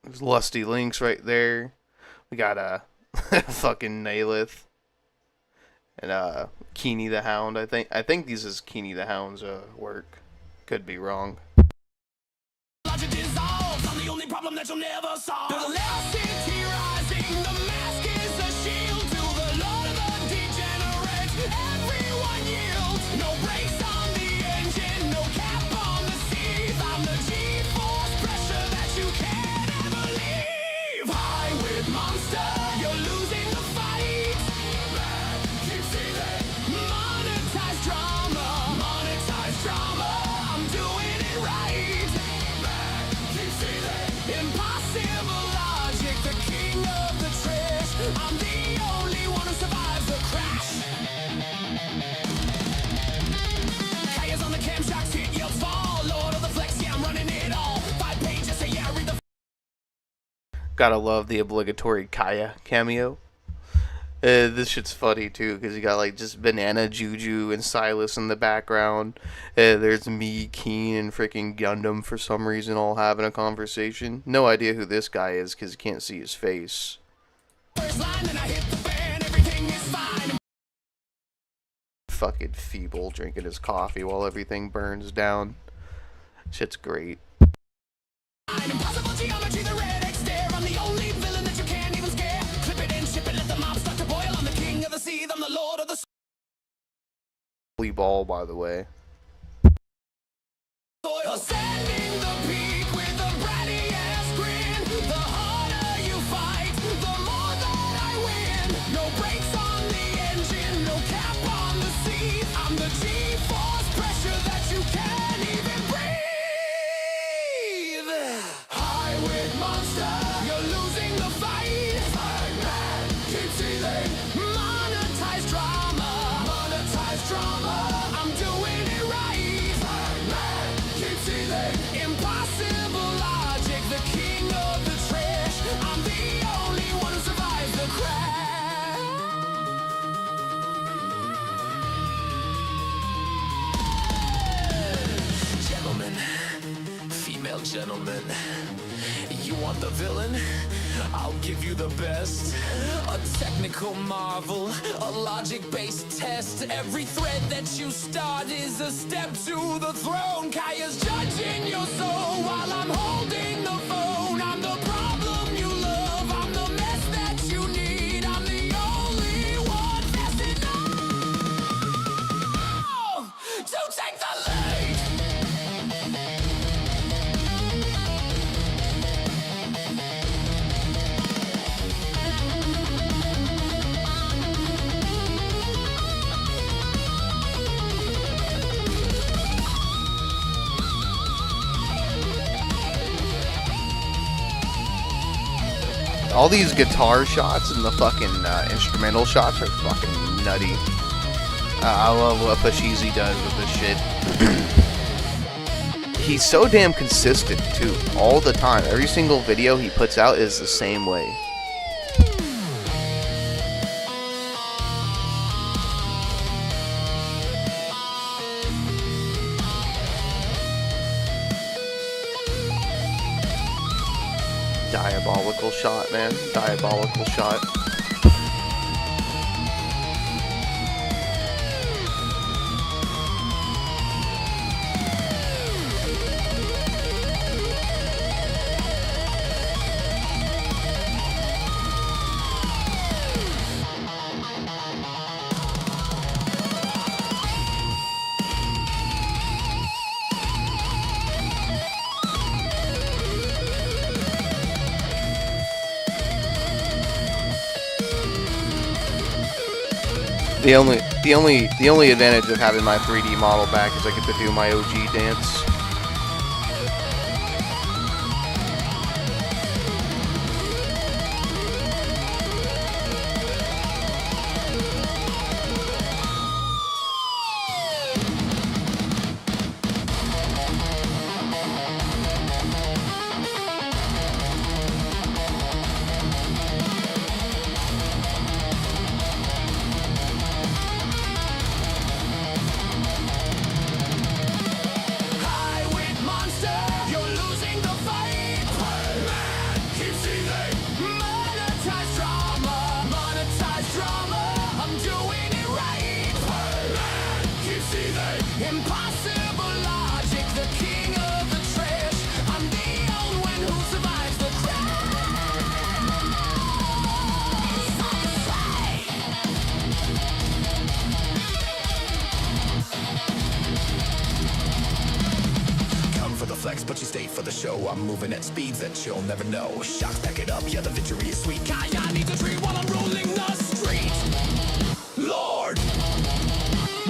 There's Lusty Links right there. We got fucking Nailith and Keeney the Hound. I think these is Keeney the Hound's work. Could be wrong. Logic dissolves. I'm the only problem that you'll never solve. The last city rising, the mask is a shield to the lord of the degenerates. Everyone yields. No brakes on the engine, no cap on the seas. I'm the G-force pressure that you can't ever leave. High with monster, you're losing the fight. Keep seeing. Monetized drama, I'm doing it right. Keep seeing. Impossible logic, the king of the trash. I'm the only one who survives the crash. Kaya's on the camshocks, hit yields fall. Lord of the flex, yeah, I'm running it all. 5 pages, say yeah, read the Gotta love the obligatory Kaya cameo. This shit's funny too because you got like just Banana, Juju, and Silas in the background. There's me, Keen, and freaking Gundam for some reason all having a conversation. No idea who this guy is because you can't see his face. first line, then I hit the fan, everything is fine. Fucking feeble drinking his coffee while everything burns down. Shit's great. Impossible geometry, the red X stare. I'm the only villain that you can't even scare. Clip it and ship it, let the mob start to boil. I'm the king of the sea, I'm the lord of the Plea ball, by the way. soil. Ascending the peak with a bratty ass grin. The harder you fight, the more that I win. No brakes on the engine, no cap on the seat. I'm the G-force pressure that you can't even breathe. High with monster, you're losing the fight. Man, keep seething. Monetized drama, I'm doing it right. Man, keep seething. Impossible logic, the king of the trash. I'm the only one who survives the crash. Gentlemen, female gentlemen, you want the villain? I'll give you the best. A technical marvel, a logic-based test. Every thread that you start is a step to the throne. Kaya's judging your soul while I'm holding the phone. I'm the problem you love, I'm the mess that you need. I'm the only one fast enough to take the lead. All these guitar shots and the fucking instrumental shots are fucking nutty. I love what Fashizi does with this shit. He's so damn consistent, too, all the time. Every single video he puts out is the same way. Diabolical shot, man. Diabolical shot. The only advantage of having my 3D model back is I get to do my OG dance. Impossible logic, the king of the trash. I'm the only one who survives the crash. Come for the flex, but you stay for the show. I'm moving at speeds that you'll never know. Shots back it up, yeah, the victory is sweet. Kaya needs a treat while I'm ruling the street. Lord,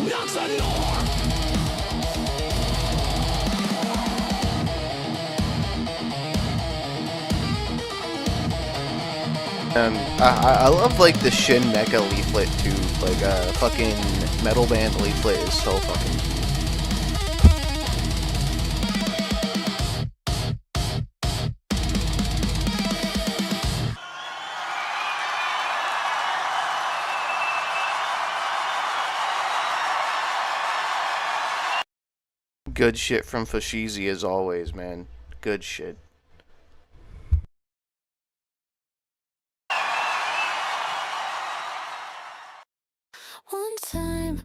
knocks a norm. And I love like the Shin Mecha leaflet too. Like fucking metal band leaflet is so fucking. Good shit from Fashizi as always, man. Good shit. One time.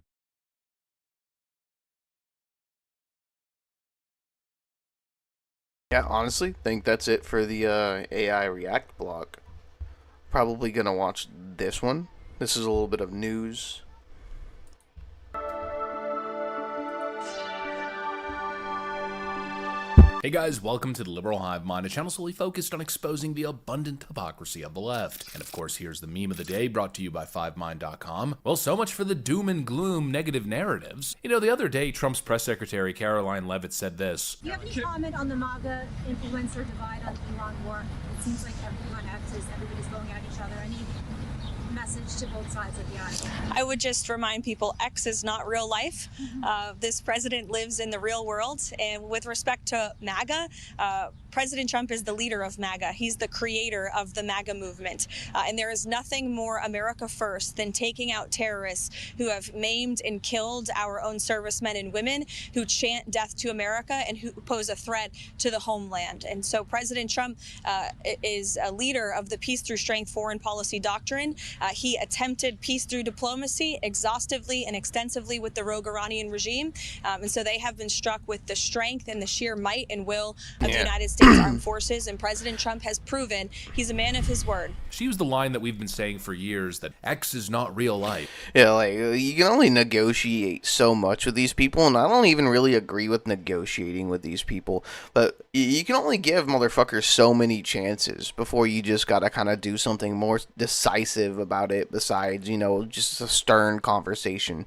Yeah, honestly, think that's it for the AI React blog. Probably gonna watch this one. This is a little bit of news. Hey guys, welcome to the Liberal Hive Mind, a channel solely focused on exposing the abundant hypocrisy of the left. And of course, here's the meme of the day, brought to you by 5mind.com. Well, so much for the doom and gloom negative narratives. You know, the other day, Trump's press secretary, Caroline Leavitt, said this. Do you have any comment on the MAGA influencer divide on the Iran war? It seems like everyone acts, everybody's going at each other. Any message to both sides of the aisle? I would just remind people X is not real life. This president lives in the real world. And with respect to MAGA, President Trump is the leader of MAGA. He's the creator of the MAGA movement. And there is nothing more America first than taking out terrorists who have maimed and killed our own servicemen and women, who chant death to America and who pose a threat to the homeland. And so President Trump is a leader of the peace through strength foreign policy doctrine. He attempted peace through diplomacy exhaustively and extensively with the rogue Iranian regime. And so they have been struck with the strength and the sheer might and will of the United States Armed Forces. And President Trump has proven he's a man of his word. She used the line that we've been saying for years, that X is not real life. Yeah, like, you can only negotiate so much with these people, and I don't even really agree with negotiating with these people, but you can only give motherfuckers so many chances before you just gotta kind of do something more decisive about it besides, you know, just a stern conversation.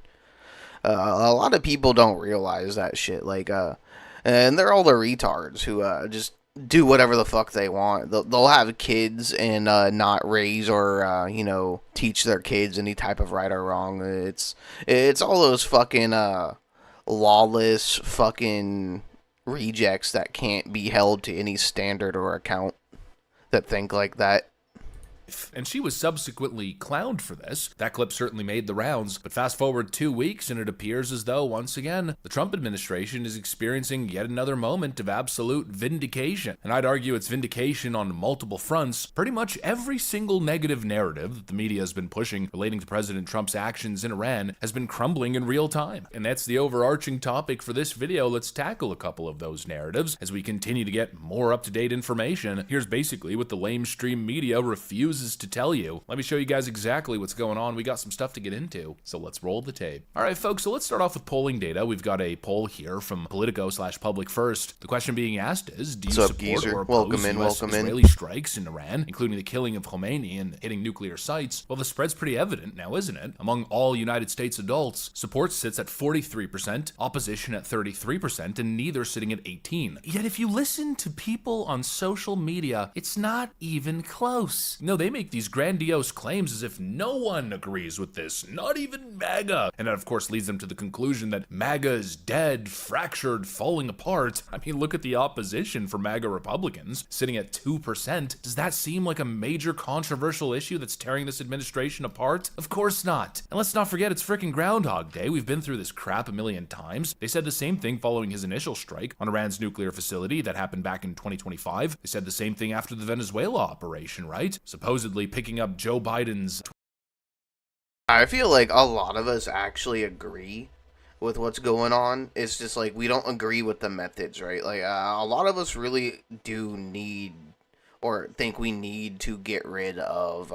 A lot of people don't realize that shit, like, and they're all the retards who just do whatever the fuck they want. They'll have kids and not raise or teach their kids any type of right or wrong. It's all those fucking lawless fucking rejects that can't be held to any standard or account that think like that. And she was subsequently clowned for this. That clip certainly made the rounds, but fast forward 2 weeks and it appears as though, once again, the Trump administration is experiencing yet another moment of absolute vindication. And I'd argue it's vindication on multiple fronts. Pretty much every single negative narrative that the media has been pushing relating to President Trump's actions in Iran has been crumbling in real time. And that's the overarching topic for this video. Let's tackle a couple of those narratives as we continue to get more up-to-date information. Here's basically what the lamestream media refuses to tell you. Let me show you guys exactly what's going on. We got some stuff to get into, so let's roll the tape. All right, folks, so let's start off with polling data. We've got a poll here from Politico/Public First. The question being asked is, do you support geezer? or oppose Israeli strikes in Iran, including the killing of Khomeini and hitting nuclear sites? Well, the spread's pretty evident now, isn't it? Among all United States adults, support sits at 43%, opposition at 33%, and neither sitting at 18%. Yet if you listen to people on social media, it's not even close. No, they make these grandiose claims as if no one agrees with this, not even MAGA. And that, of course, leads them to the conclusion that MAGA is dead, fractured, falling apart. I mean, look at the opposition for MAGA Republicans, sitting at 2%. Does that seem like a major controversial issue that's tearing this administration apart? Of course not. And let's not forget, it's frickin' Groundhog Day. We've been through this crap a million times. They said the same thing following his initial strike on Iran's nuclear facility that happened back in 2025. They said the same thing after the Venezuela operation, right? Supposedly picking up Joe Biden's... I feel like a lot of us actually agree with what's going on. It's just like we don't agree with the methods, right? Like a lot of us really do need or think we need to get rid of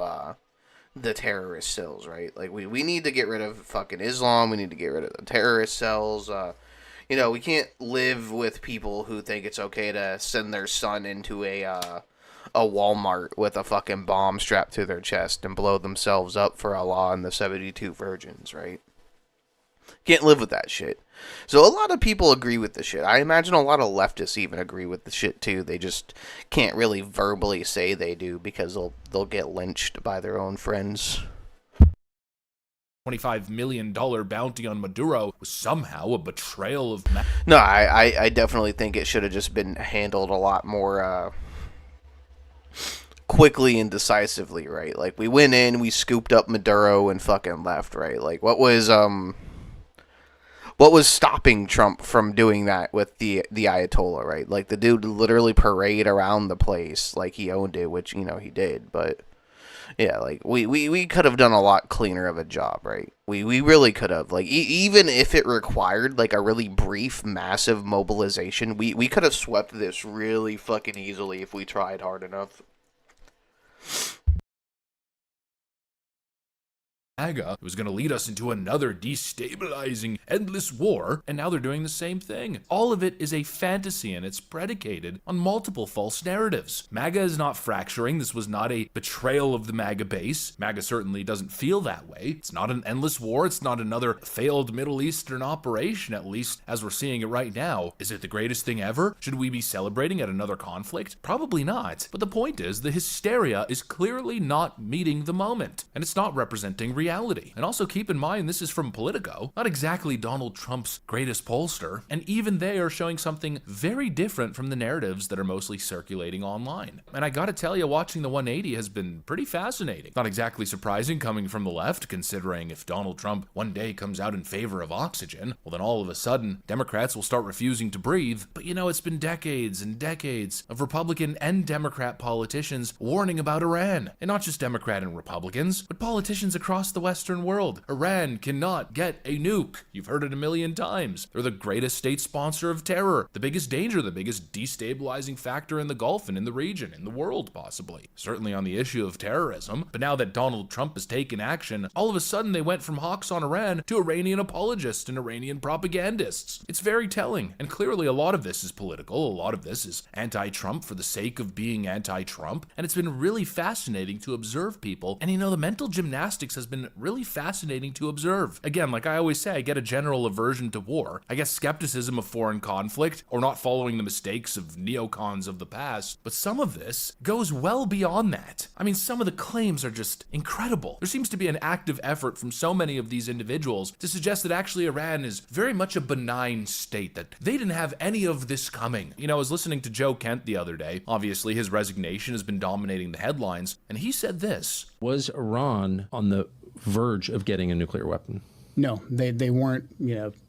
the terrorist cells, right? Like we need to get rid of fucking Islam. We need to get rid of the terrorist cells. We can't live with people who think it's okay to send their son into a Walmart with a fucking bomb strapped to their chest and blow themselves up for Allah and the 72 virgins, right? Can't live with that shit. So a lot of people agree with the shit. I imagine a lot of leftists even agree with the shit too. They just can't really verbally say they do because they'll get lynched by their own friends. $25 million bounty on Maduro was somehow a betrayal of... No, I definitely think it should have just been handled a lot more quickly and decisively, right? Like, we went in, we scooped up Maduro and fucking left, right? Like, what was stopping Trump from doing that with the Ayatollah, right? Like, the dude literally parade around the place like he owned it, which, he did, but... Yeah, like, we could have done a lot cleaner of a job, right? We really could have. Like, even if it required, like, a really brief, massive mobilization, we could have swept this really fucking easily if we tried hard enough. MAGA. It was going to lead us into another destabilizing, endless war, and now they're doing the same thing. All of it is a fantasy, and it's predicated on multiple false narratives. MAGA is not fracturing. This was not a betrayal of the MAGA base. MAGA certainly doesn't feel that way. It's not an endless war. It's not another failed Middle Eastern operation, at least as we're seeing it right now. Is it the greatest thing ever? Should we be celebrating at another conflict? Probably not. But the point is, the hysteria is clearly not meeting the moment, and it's not representing reality. And also keep in mind, this is from Politico, not exactly Donald Trump's greatest pollster, and even they are showing something very different from the narratives that are mostly circulating online. And I gotta tell you, watching the 180 has been pretty fascinating. Not exactly surprising coming from the left, considering if Donald Trump one day comes out in favor of oxygen, well then all of a sudden, Democrats will start refusing to breathe. But it's been decades and decades of Republican and Democrat politicians warning about Iran. And not just Democrat and Republicans, but politicians across the Western world. Iran cannot get a nuke. You've heard it a million times. They're the greatest state sponsor of terror, the biggest danger, the biggest destabilizing factor in the Gulf and in the region, in the world possibly. Certainly on the issue of terrorism. But now that Donald Trump has taken action, all of a sudden they went from hawks on Iran to Iranian apologists and Iranian propagandists. It's very telling. And clearly a lot of this is political. A lot of this is anti-Trump for the sake of being anti-Trump. And it's been really fascinating to observe people. And the mental gymnastics has been been really fascinating to observe. Again, like I always say, I get a general aversion to war. I guess skepticism of foreign conflict, or not following the mistakes of neocons of the past. But some of this goes well beyond that. I mean, some of the claims are just incredible. There seems to be an active effort from so many of these individuals to suggest that actually Iran is very much a benign state, that they didn't have any of this coming. You know, I was listening to Joe Kent the other day. Obviously, his resignation has been dominating the headlines, and he said this. Was Iran on the verge of getting a nuclear weapon? No, they weren't,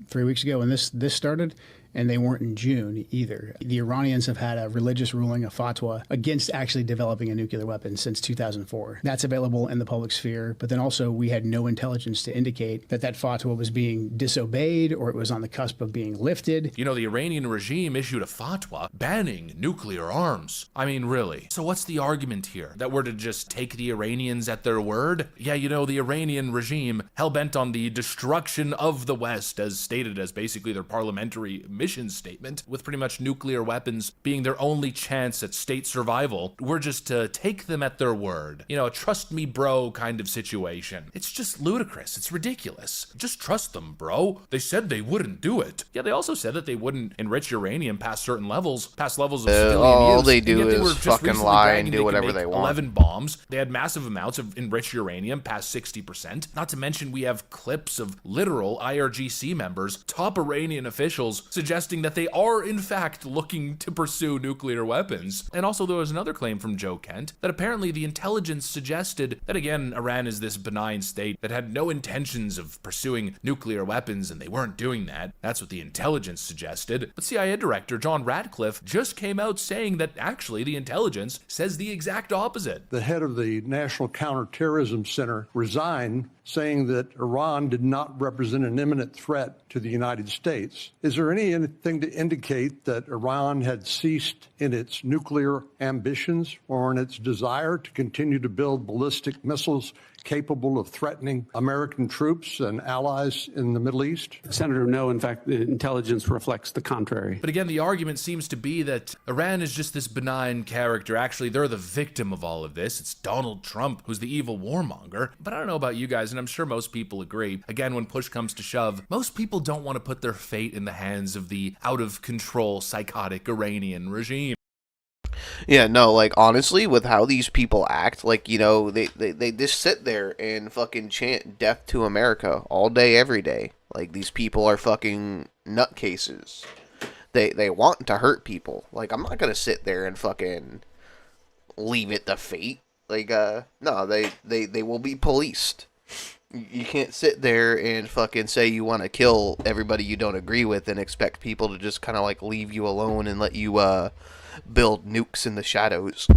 3 weeks ago when this started, and they weren't in June either. The Iranians have had a religious ruling, a fatwa, against actually developing a nuclear weapon since 2004. That's available in the public sphere, but then also we had no intelligence to indicate that fatwa was being disobeyed or it was on the cusp of being lifted. You know, the Iranian regime issued a fatwa banning nuclear arms. I mean, really. So what's the argument here? That we're to just take the Iranians at their word? Yeah, the Iranian regime, hell-bent on the destruction of the West, as stated as basically their parliamentary mission statement, with pretty much nuclear weapons being their only chance at state survival. We're just to take them at their word. A trust me bro kind of situation. It's just ludicrous. It's ridiculous. Just trust them, bro. They said they wouldn't do it. Yeah, they also said that they wouldn't enrich uranium past certain levels, past levels of civilian all use. they do And yet is were just fucking recently lie bragging and do could whatever make they want. 11 bombs. They had massive amounts of enriched uranium, past 60%. Not to mention we have clips of literal IRGC members, top Iranian officials, suggesting that they are in fact looking to pursue nuclear weapons. And also there was another claim from Joe Kent that apparently the intelligence suggested that, again, Iran is this benign state that had no intentions of pursuing nuclear weapons, and they weren't doing that. That's what the intelligence suggested. But CIA Director John Ratcliffe just came out saying that actually the intelligence says the exact opposite. The head of the National Counterterrorism Center resigned, saying that Iran did not represent an imminent threat to the United States. Is there anything to indicate that Iran had ceased in its nuclear ambitions or in its desire to continue to build ballistic missiles capable of threatening American troops and allies in the Middle East? Senator, no. In fact, the intelligence reflects the contrary. But again, the argument seems to be that Iran is just this benign character. Actually, they're the victim of all of this. It's Donald Trump who's the evil warmonger. But I don't know about you guys, and I'm sure most people agree. Again, when push comes to shove, most people don't want to put their fate in the hands of the out-of-control, psychotic Iranian regime. Yeah, no, like, honestly, with how these people act, like, they just sit there and fucking chant death to America all day, every day. Like, these people are fucking nutcases. They want to hurt people. Like, I'm not gonna sit there and fucking leave it to fate. Like, no, they will be policed. You can't sit there and fucking say you want to kill everybody you don't agree with and expect people to just kind of, like, leave you alone and let you, build nukes in the shadows.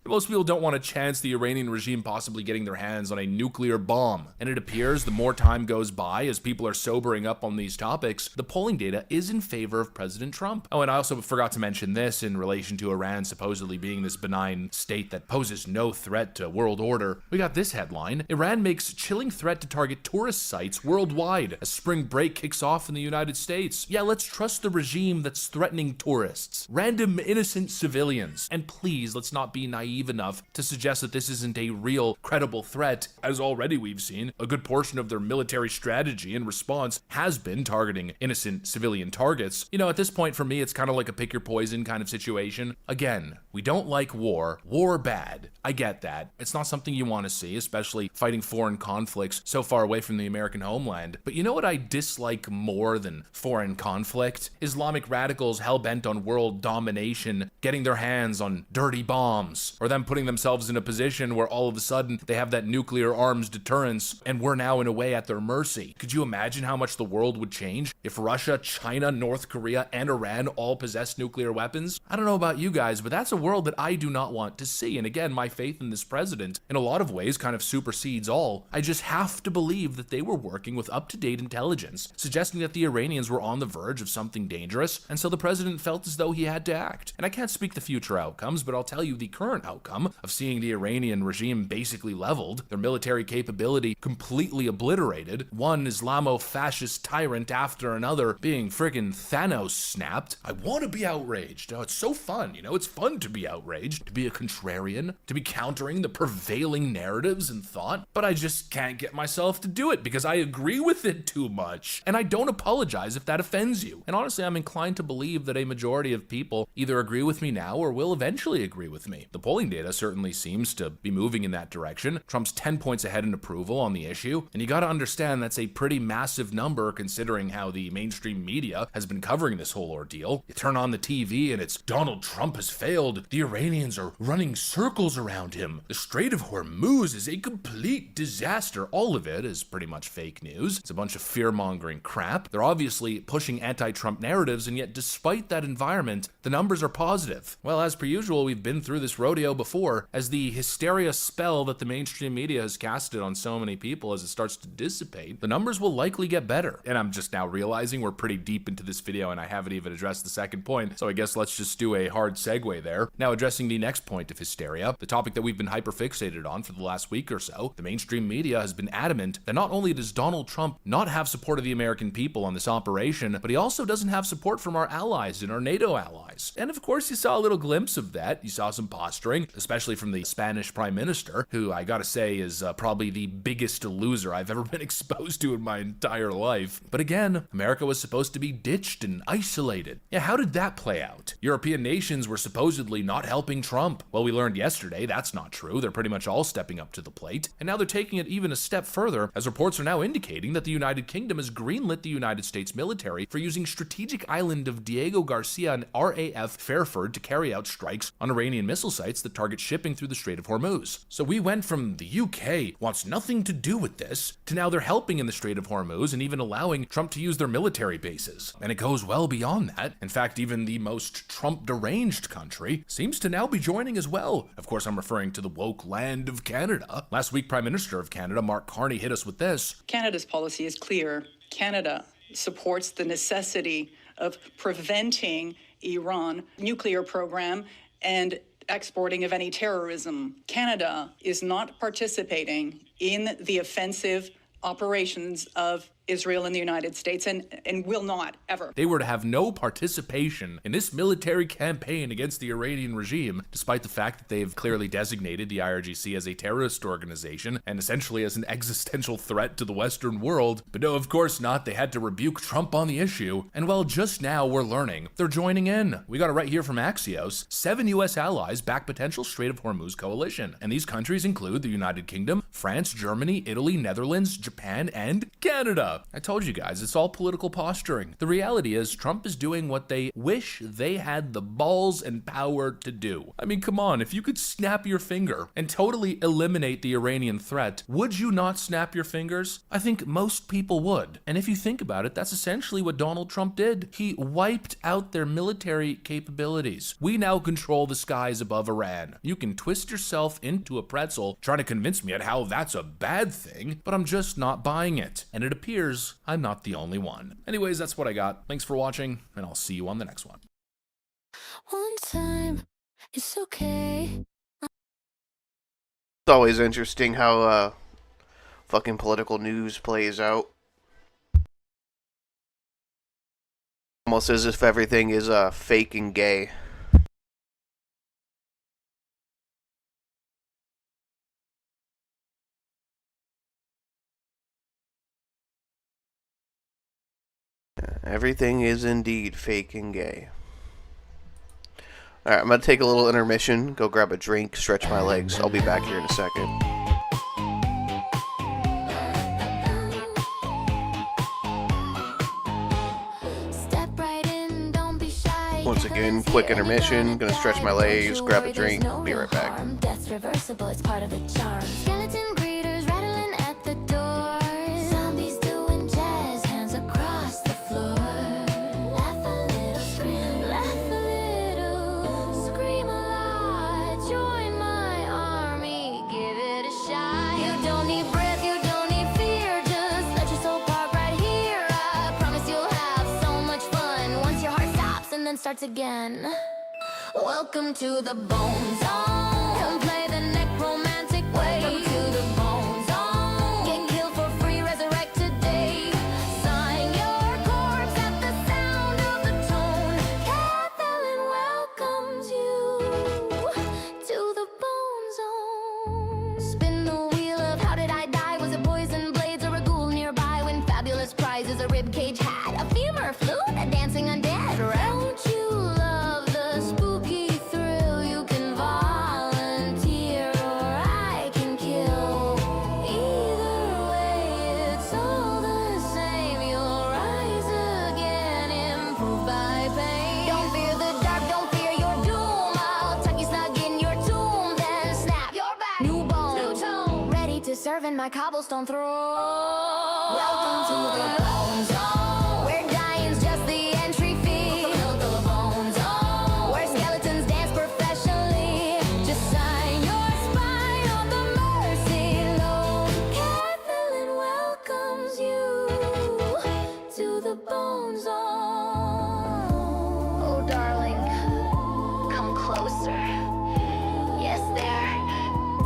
Most people don't want to chance the Iranian regime possibly getting their hands on a nuclear bomb. And it appears the more time goes by, as people are sobering up on these topics, the polling data is in favor of President Trump. Oh, and I also forgot to mention this in relation to Iran supposedly being this benign state that poses no threat to world order. We got this headline: Iran makes chilling threat to target tourist sites worldwide as spring break kicks off in the United States. Yeah, let's trust the regime that's threatening tourists, random innocent civilians. And please, let's not be naive enough to suggest that this isn't a real, credible threat, as already we've seen a good portion of their military strategy in response has been targeting innocent civilian targets. At this point for me, it's kind of like a pick your poison kind of situation. Again, we don't like war. War bad. I get that. It's not something you want to see, especially fighting foreign conflicts so far away from the American homeland. But you know what I dislike more than foreign conflict? Islamic radicals hell-bent on world domination, getting their hands on dirty bombs, or them putting themselves in a position where all of a sudden they have that nuclear arms deterrence and we're now in a way at their mercy. Could you imagine how much the world would change if Russia, China, North Korea, and Iran all possessed nuclear weapons? I don't know about you guys, but that's a world that I do not want to see. And again, my faith in this president in a lot of ways kind of supersedes all. I just have to believe that they were working with up-to-date intelligence, suggesting that the Iranians were on the verge of something dangerous, and so the president felt as though he had to act. And I can't speak the future outcomes, but I'll tell you the current outcome of seeing the Iranian regime basically leveled, their military capability completely obliterated, one Islamo-fascist tyrant after another being friggin' Thanos snapped. I want to be outraged. Oh, it's so fun, you know? It's fun to be outraged, to be a contrarian, to be countering the prevailing narratives and thought, but I just can't get myself to do it because I agree with it too much. And I don't apologize if that offends you. And honestly, I'm inclined to believe that a majority of people either agree with me now or will eventually agree with me. The polling data certainly seems to be moving in that direction. Trump's 10 points ahead in approval on the issue, and you gotta understand that's a pretty massive number considering how the mainstream media has been covering this whole ordeal. You turn on the TV and it's Donald Trump has failed. The Iranians are running circles around him. The Strait of Hormuz is a complete disaster. All of it is pretty much fake news. It's a bunch of fear-mongering crap. They're obviously pushing anti-Trump narratives, and yet despite that environment, the numbers are positive. Well, as per usual, we've been through this rodeo before. As the hysteria spell that the mainstream media has casted on so many people as it starts to dissipate, the numbers will likely get better. And I'm just now realizing we're pretty deep into this video and I haven't even addressed the second point, so I guess let's just do a hard segue there. Now, addressing the next point of hysteria, the topic that we've been hyper-fixated on for the last week or so, the mainstream media has been adamant that not only does Donald Trump not have support of the American people on this operation, but he also doesn't have support from our allies and our NATO allies. And of course, you saw a little glimpse of that. You saw some posturing, especially from the Spanish Prime Minister, who I gotta say is probably the biggest loser I've ever been exposed to in my entire life. But again, America was supposed to be ditched and isolated. Yeah, how did that play out? European nations were supposedly not helping Trump. Well, we learned yesterday that's not true. They're pretty much all stepping up to the plate. And now they're taking it even a step further, as reports are now indicating that the United Kingdom has greenlit the United States military for using strategic island of Diego Garcia and RAF Fairford to carry out strikes on Iranian missile sites that target shipping through the Strait of Hormuz. So we went from the UK wants nothing to do with this to now they're helping in the Strait of Hormuz and even allowing Trump to use their military bases. And it goes well beyond that. In fact, even the most Trump-deranged country seems to now be joining as well. Of course, I'm referring to the woke land of Canada. Last week, Prime Minister of Canada, Mark Carney, hit us with this. Canada's policy is clear. Canada supports the necessity of preventing Iran nuclear program and exporting of any terrorism. Canada is not participating in the offensive operations of Israel and the United States and will not ever. They were to have no participation in this military campaign against the Iranian regime, despite the fact that they've clearly designated the IRGC as a terrorist organization and essentially as an existential threat to the Western world. But no, of course not. They had to rebuke Trump on the issue. And well, just now we're learning they're joining in. We got it right here from Axios. 7 U.S. allies back potential Strait of Hormuz coalition. And these countries include the United Kingdom, France, Germany, Italy, Netherlands, Japan, and Canada. I told you guys, it's all political posturing. The reality is Trump is doing what they wish they had the balls and power to do. I mean, come on, if you could snap your finger and totally eliminate the Iranian threat, would you not snap your fingers? I think most people would. And if you think about it, that's essentially what Donald Trump did. He wiped out their military capabilities. We now control the skies above Iran. You can twist yourself into a pretzel trying to convince me at how that's a bad thing, but I'm just not buying it. And it appears I'm not the only one. Anyways, that's what I got. Thanks for watching, and I'll see you on the next one. One time, it's okay. It's always interesting how fucking political news plays out. Almost as if everything is fake and gay. Everything is indeed fake and gay. Alright, I'm going to take a little intermission, go grab a drink, stretch my legs. I'll be back here in a second. Step right in, don't be shy. Once again, quick intermission, gonna stretch my legs, grab a drink, be right back. Death's reversible, it's part of the charm. Skeleton greeters rattling at the door. Zombies doing jazz hands across the floor. Laugh a little, scream, laugh a little, scream a lot. Join my army, give it a shot. You don't need breath, you don't need fear. Just let your soul park right here. I promise you'll have so much fun once your heart stops and then starts again. Welcome to the Bone Zone. way. Welcome to the bone zone. Get killed for free, resurrect today. Sign your corpse at the sound of the tone. Kathleen welcomes you to the bone zone. Spin the wheel of how did I die? Was it poison blades or a ghoul nearby? When fabulous prizes a ribcage had, a femur flute, a dancing undead. Don't you love the spooky thrill? You can volunteer or I can kill. Either way, it's all the same. You'll rise again, improved by pain. Don't fear the dark, don't fear your doom. I'll tuck you snug in your tomb, then snap your back. New bone, new tone, ready to serve in my cobblestone throne. Welcome to the bone zone, where dying's just the entry fee. Welcome to the bone zone, where skeletons dance professionally. Just sign your spine on the mercy loan. Kathleen welcomes you to the bone zone. Oh, darling, come closer. Yes, there.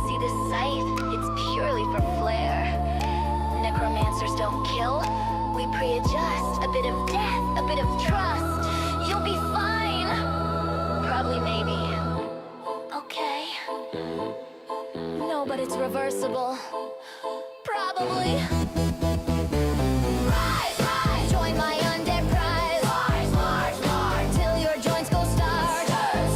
See this scythe? It's purely for flair. Necromancers don't kill. We pre-adjust. A bit of death, a bit of trust. You'll be fine. Probably, maybe. Okay. No, but it's reversible. Probably. Rise, rise, join my undead prize. March, march, march, till your joints go starch.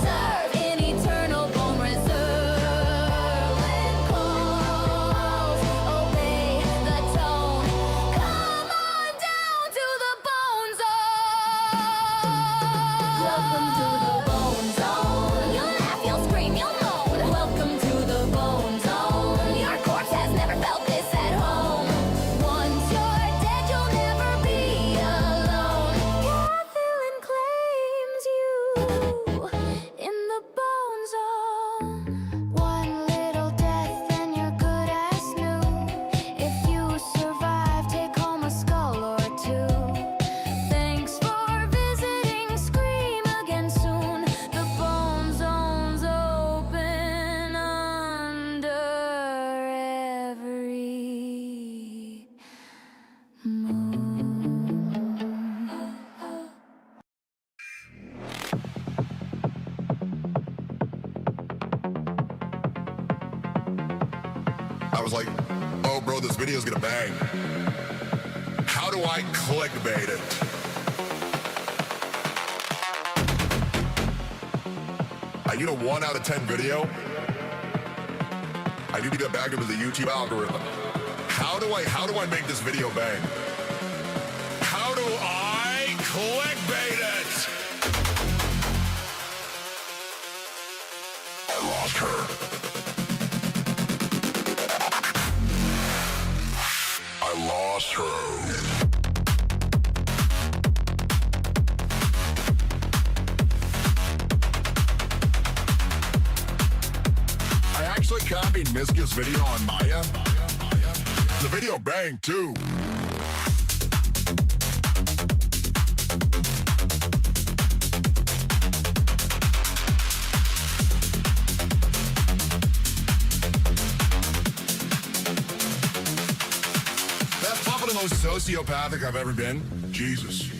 Serve in eternal bone reserve. When calls, obey the tone. Come on down to the bone zone. Welcome to the bone zone. You'll laugh, you'll scream, you'll moan. Welcome to the bone zone. Your corpse has never felt this at home. Once you're dead, you'll never be alone. Kathleen claims you in the bone zone. One little death and you're good as new. If you survive, take home a skull or two. Thanks for visiting, scream again soon. The bone zone's open under every moon. I was like, oh, bro, this video's gonna bang. How do I clickbait it? I need a 1 out of 10 video. I need to get back into the YouTube algorithm. How do I make this video bang? How do I clickbait it? I lost her. I lost her. I actually copied Miska's video on Maya. The video banged too. That's probably the most sociopathic I've ever been. Jesus.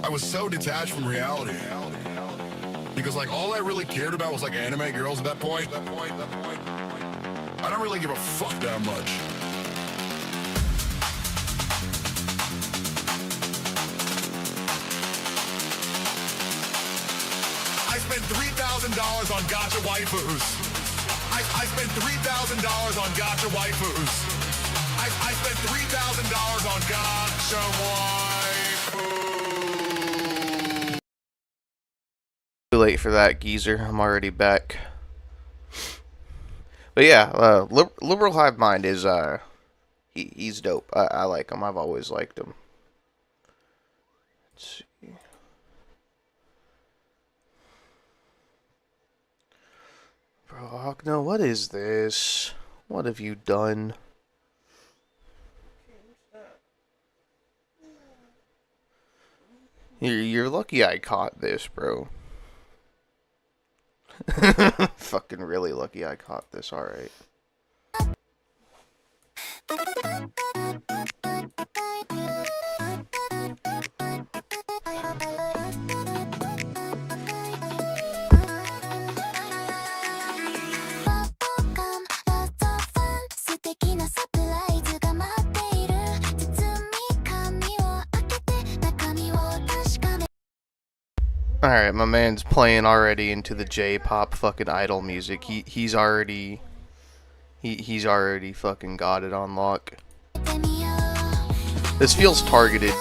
I was so detached from reality. Because like all I really cared about was like anime girls at that point. I don't really give a fuck that much. I spent $3,000 on gotcha waifus. I spent $3,000 on gotcha waifus. I spent $3,000 on gotcha waifus. Too late for that, geezer. I'm already back. But yeah, Liberal Hive Mind is he's dope. I like him. I've always liked him. Let's see. Brock, no, what is this? What have you done? You're lucky I caught this, bro. fucking really lucky I caught this, alright. Alright, my man's playing already into the J-pop fucking idol music. He's already fucking got it on lock. This feels targeted.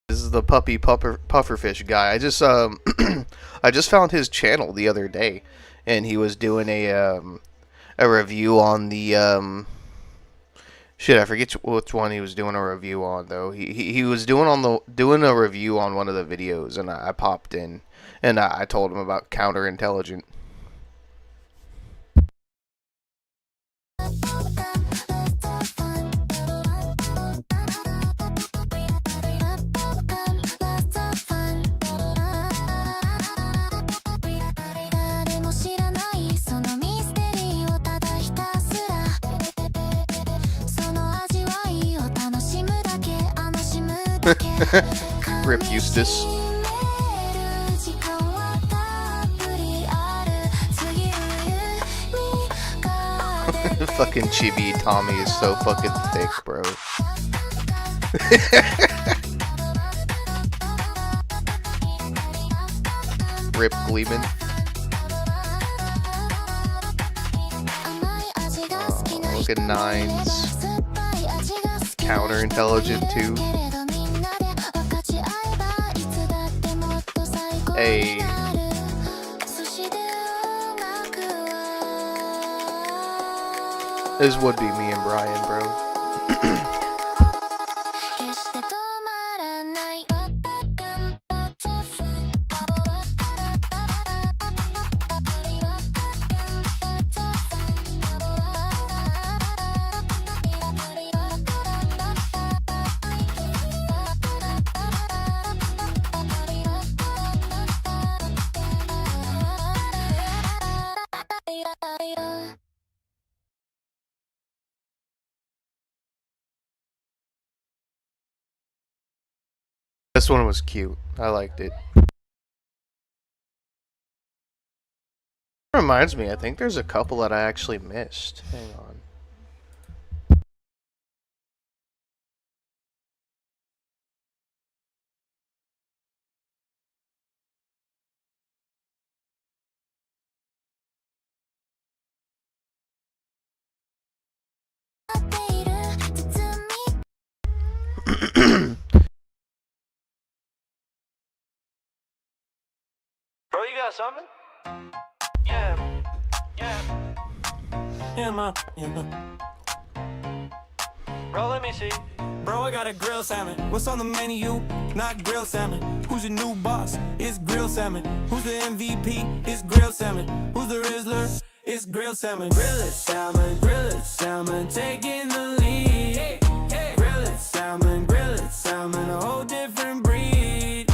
This is the puppy pufferfish guy. I just I just found his channel the other day, and he was doing a review on the shit. I forget which one he was doing a review on though. He was doing a review on one of the videos, and I popped in and I told him about counterintelligent. Rip Eustace. Fucking Chibi Tommy is so fucking thick, bro. Rip Gleeman. Oh, look at Nines. Counterintelligent too. Hey. This would be me and Brian, bro. This one was cute. I liked it. Reminds me, I think there's a couple that I actually missed. Hang on. Bro, you got something? Yeah. Yeah, man. Bro, let me see. Bro, I got a grilled salmon. What's on the menu? Not grilled salmon. Who's your new boss? It's grilled salmon. Who's the MVP? It's grilled salmon. Who's the Rizzler? It's grilled salmon. Grilled salmon, taking the lead. Grilled salmon, a whole different breed.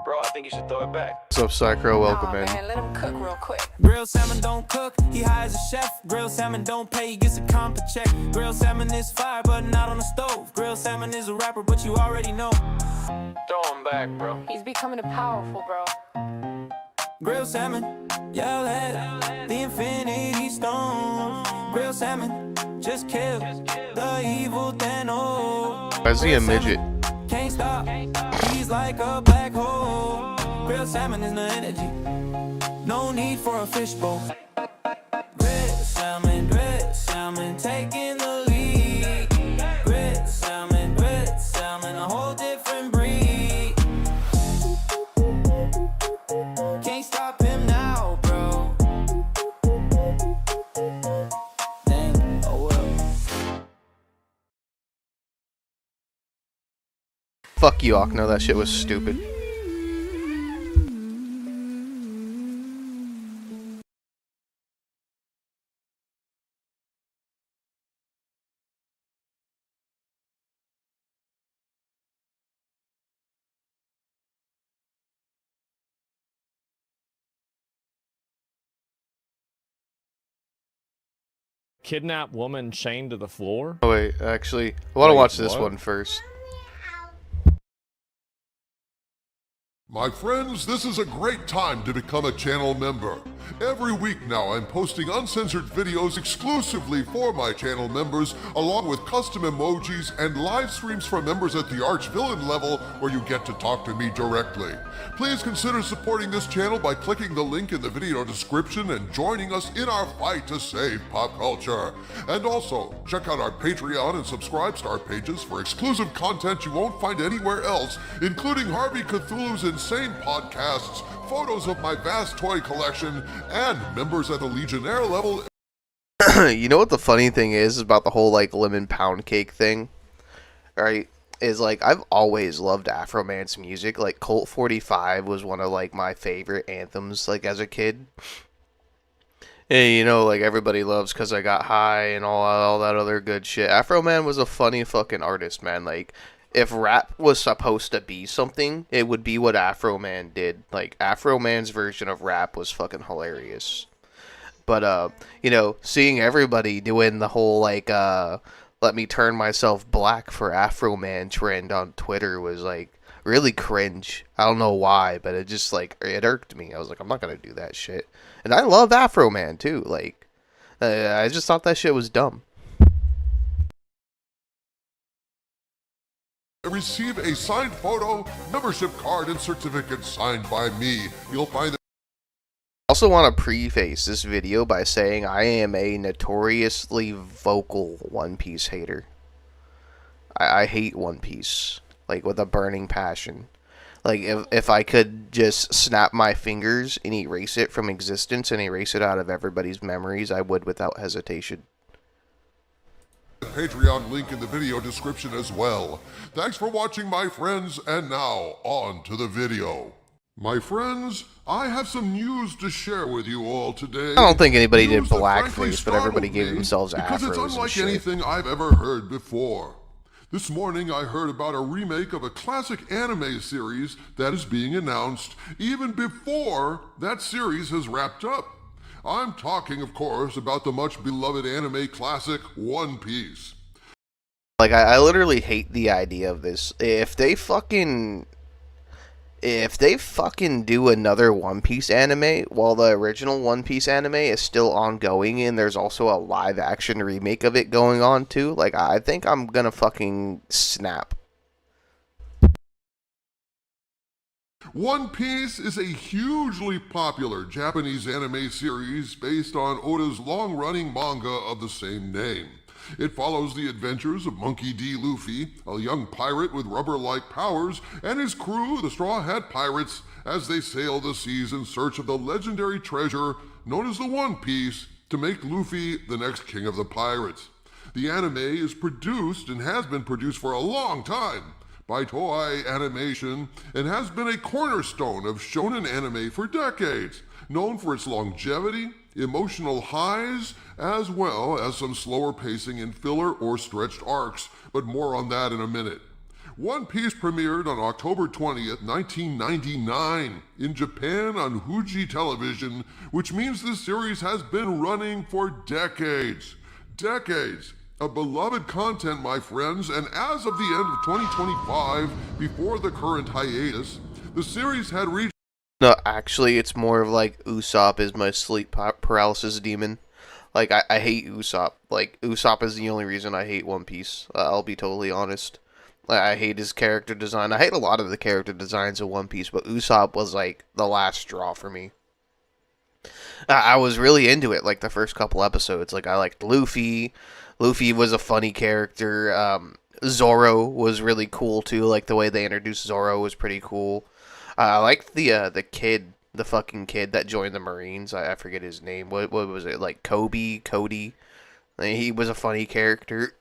Bro, I think you should throw it back. What's up, Psycho? Welcome in. Man, let him cook real quick. Grilled salmon don't cook, he hires a chef. Grilled salmon don't pay, he gets a comp check. Grilled salmon is fire, but not on the stove. Grilled salmon is a rapper, but you already know. Throw him back, bro. He's becoming a powerful, bro. Grilled salmon, yell at the infinity stone. Grilled salmon, just kill the evil Thanos. Why is he a midget? Can't stop, he's like a black hole. Grilled salmon is the energy, no need for a fishbowl. Grilled salmon, taking the lead. Grilled salmon, a whole different breed. Can't stop him now, bro. Dang, oh well. Fuck you, Okno. That shit was stupid. Kidnapped woman chained to the floor? Oh wait, actually, I want to Wait, watch this what? one first. My friends, this is a great time to become a channel member. Every week now I'm posting uncensored videos exclusively for my channel members, along with custom emojis and live streams from members at the Archvillain level where you get to talk to me directly. Please consider supporting this channel by clicking the link in the video description and joining us in our fight to save pop culture. And also, check out our Patreon and Subscribestar pages for exclusive content you won't find anywhere else, including Harvey Cthulhu's insane podcasts, photos of my vast toy collection, and members at the Legionnaire level. You know what the funny thing is about the whole like lemon pound cake thing, right? Is like I've always loved Afroman's music. Like Colt 45 was one of like my favorite anthems like as a kid. And you know, like everybody loves "Cause I Got High" and all that other good shit. Afroman was a funny fucking artist, man. Like if rap was supposed to be something, it would be what Afroman did. Like Afroman's version of rap was fucking hilarious. But you know, seeing everybody doing the whole like let me turn myself black for Afroman trend on Twitter was like really cringe. I don't know why, but it just like it irked me. I was like, I'm not gonna do that shit. And I love Afroman too. Like I just thought that shit was dumb. Receive a signed photo, membership card, and certificate signed by me. You'll find that. I also want to preface this video by saying I am a notoriously vocal One Piece hater. I hate One Piece, like with a burning passion. Like if I could just snap my fingers and erase it from existence and erase it out of everybody's memories, I would without hesitation. Patreon link in the video description as well. Thanks for watching, my friends, and now on to the video. My friends, I have some news to share with you all today. I don't think anybody did News that frankly blackface, but everybody startled gave me themselves because it's afros and unlike shit. anything I've ever heard before. This morning I heard about a remake of a classic anime series that is being announced even before that series has wrapped up. I'm talking, of course, about the much beloved anime classic One Piece. Like I literally hate the idea of this. If they fucking do another One Piece anime while the original One Piece anime is still ongoing and there's also a live action remake of it going on too, like I think I'm gonna fucking snap. One Piece is a hugely popular Japanese anime series based on Oda's long-running manga of the same name. It follows the adventures of Monkey D. Luffy, a young pirate with rubber-like powers, and his crew, the Straw Hat Pirates, as they sail the seas in search of the legendary treasure known as the One Piece to make Luffy the next king of the pirates. The anime is produced and has been produced for a long time by Toei Animation and has been a cornerstone of shonen anime for decades, known for its longevity, emotional highs, as well as some slower pacing in filler or stretched arcs, but more on that in a minute. One Piece premiered on October 20th, 1999 in Japan on Fuji Television, which means the series has been running for decades. Decades of beloved content, my friends, and as of the end of 2025, before the current hiatus, the series had reached... No, actually, it's more of like Usopp is my sleep paralysis demon. Like, I hate Usopp. Like, Usopp is the only reason I hate One Piece. I'll be totally honest. Like, I hate his character design. I hate a lot of the character designs of One Piece, but Usopp was, like, the last straw for me. I was really into it, like, the first couple episodes. Like, I liked Luffy. Luffy was a funny character. Zoro was really cool, too. Like, the way they introduced Zoro was pretty cool. I liked the kid, the fucking kid that joined the Marines. I forget his name. What was it? Like Cody? He was a funny character.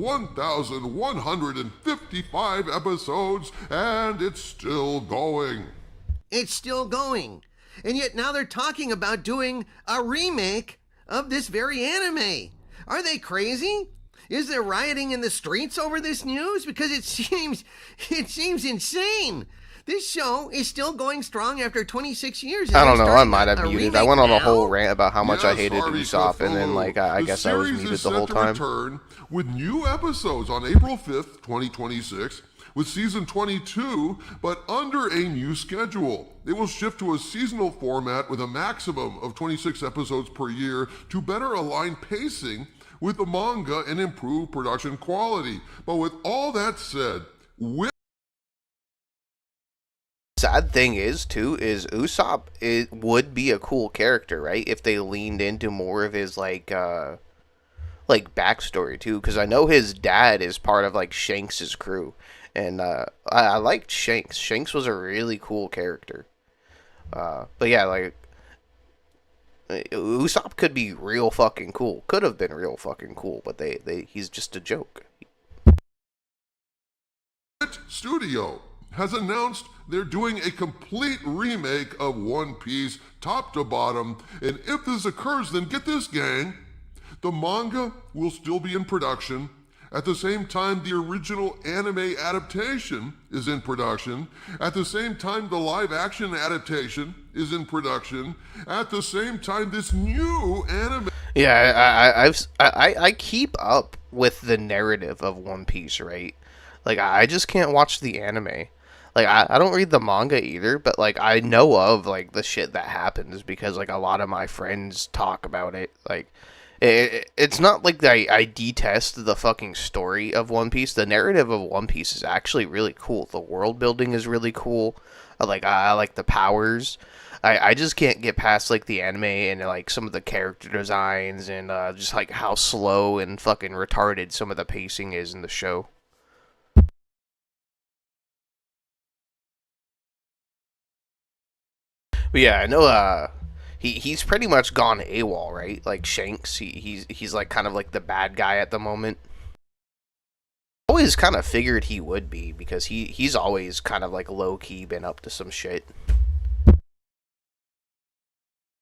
1,155 episodes, and it's still going. It's still going. And yet now they're talking about doing a remake of this very anime. Are they crazy? Is there rioting in the streets over this news? Because it seems insane. This show is still going strong after 26 years. I don't know. I might have muted. I went on a whole rant about how much I hated Harvey Usopp, and then I guess I was series muted is the whole set to time. return with new episodes on April 5th, 2026, with season 22, but under a new schedule. It will shift to a seasonal format with a maximum of 26 episodes per year to better align pacing with the manga and improve production quality. But with all that said, Sad thing is Usopp, it would be a cool character, right? If they leaned into more of his like backstory too, because I know his dad is part of like Shanks's crew, and I liked Shanks. Shanks was a really cool character. But yeah, like Usopp could be real fucking cool. Could have been real fucking cool, but he's just a joke. Studio has announced they're doing a complete remake of One Piece, top to bottom, and if this occurs, then get this, gang, the manga will still be in production. At the same time, the original anime adaptation is in production. At the same time, the live-action adaptation is in production. At the same time, this new anime... Yeah, I keep up with the narrative of One Piece, right? Like, I just can't watch the anime. Like, I don't read the manga either, but, like, I know of, like, the shit that happens because, like, a lot of my friends talk about it. Like, it's not like I detest the fucking story of One Piece. The narrative of One Piece is actually really cool. The world building is really cool. I like the powers. I just can't get past, like, the anime and, like, some of the character designs and just, like, how slow and fucking retarded some of the pacing is in the show. But yeah, I know he's pretty much gone AWOL, right? Like Shanks, he's like kind of like the bad guy at the moment. Always kind of figured he would be because he's always kind of like low key been up to some shit.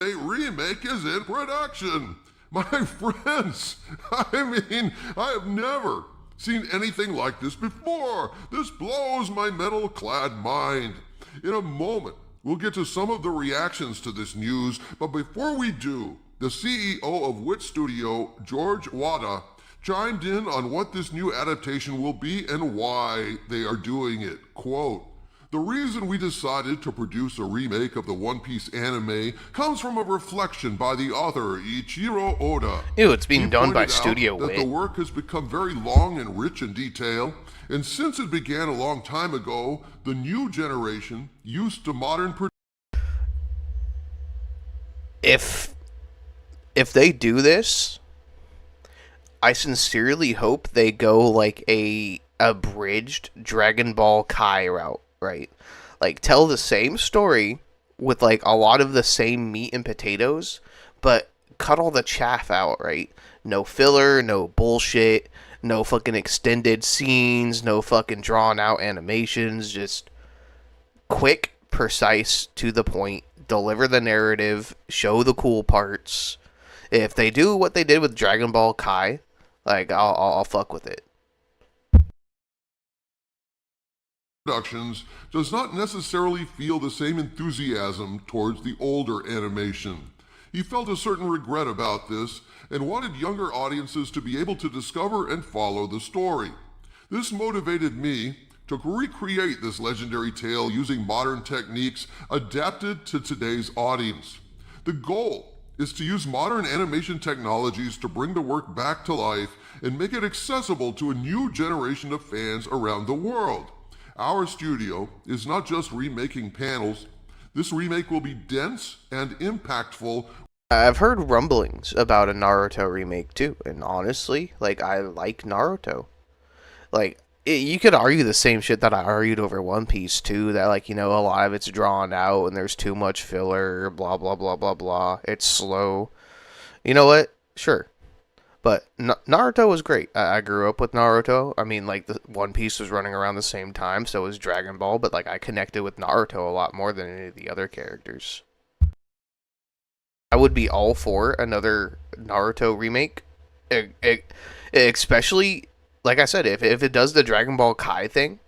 A remake is in production. My friends, I mean, I have never seen anything like this before. This blows my metal-clad mind. In a moment, we'll get to some of the reactions to this news, but before we do, the CEO of Wit Studio, George Wada, chimed in on what this new adaptation will be and why they are doing it. Quote, "The reason we decided to produce a remake of the One Piece anime comes from a reflection by the author Ichiro Oda. Ew, it's being done by He pointed out Studio that Wit. the work has become very long and rich in detail, and since it began a long time ago, the new generation used to modern If they do this, I sincerely hope they go like a abridged Dragon Ball Kai route, right? Like tell the same story with like a lot of the same meat and potatoes, but cut all the chaff out, right? No filler, no bullshit, no fucking extended scenes, no fucking drawn out animations, just quick, precise, to the point, deliver the narrative, show the cool parts. If they do what they did with Dragon Ball Kai, like I'll fuck with it. productions does not necessarily feel the same enthusiasm towards the older animation. He felt a certain regret about this and wanted younger audiences to be able to discover and follow the story. This motivated me to recreate this legendary tale using modern techniques adapted to today's audience. The goal is to use modern animation technologies to bring the work back to life and make it accessible to a new generation of fans around the world. Our studio is not just remaking panels. This remake will be dense and impactful. I've heard rumblings about a Naruto remake too, and honestly, like, I like Naruto. Like, you could argue the same shit that I argued over One Piece too, that, like, you know, a lot of it's drawn out and there's too much filler, blah blah blah blah blah, it's slow. You know what? Sure. But Naruto was great. I grew up with Naruto. I mean, like, the One Piece was running around the same time, so was Dragon Ball. But like, I connected with Naruto a lot more than any of the other characters. I would be all for another Naruto remake, especially, like I said, if it does the Dragon Ball Kai thing,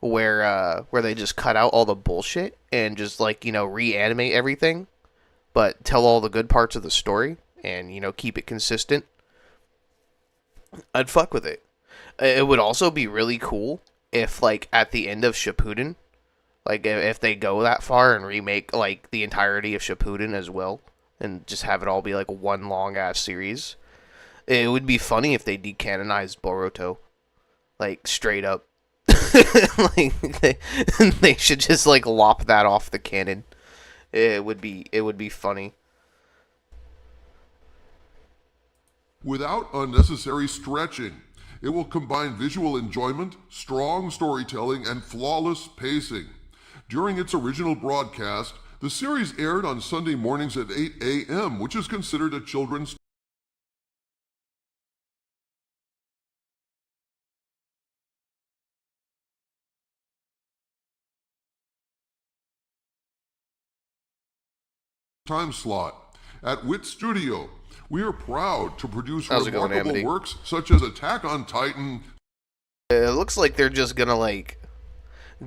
where they just cut out all the bullshit and just, like, reanimate everything, but tell all the good parts of the story and keep it consistent. I'd fuck with it. It would also be really cool if, like, at the end of Shippuden, like, if they go that far and remake, like, the entirety of Shippuden as well, and just have it all be, like, one long-ass series. It would be funny if they decanonized Boruto. Like, straight up. Like, they should just, like, lop that off the canon. It would be funny. Without unnecessary stretching, it will combine visual enjoyment, strong storytelling, and flawless pacing. During its original broadcast, the series aired on Sunday mornings at 8 a.m., which is considered a children's time slot. At Wit Studio, we are proud to produce remarkable works such as Attack on Titan. It looks like they're just gonna, like,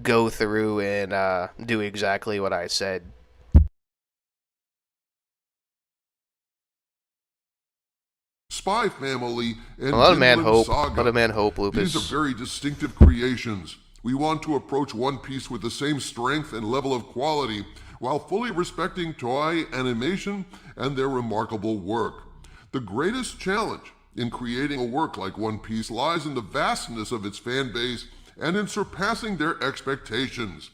go through and do exactly what I said. Spy Family, and Let a man Vinland hope. Saga. Let a man hope, Lupus. These are very distinctive creations. We want to approach One Piece with the same strength and level of quality while fully respecting Toei Animation and their remarkable work. The greatest challenge in creating a work like One Piece lies in the vastness of its fan base and in surpassing their expectations.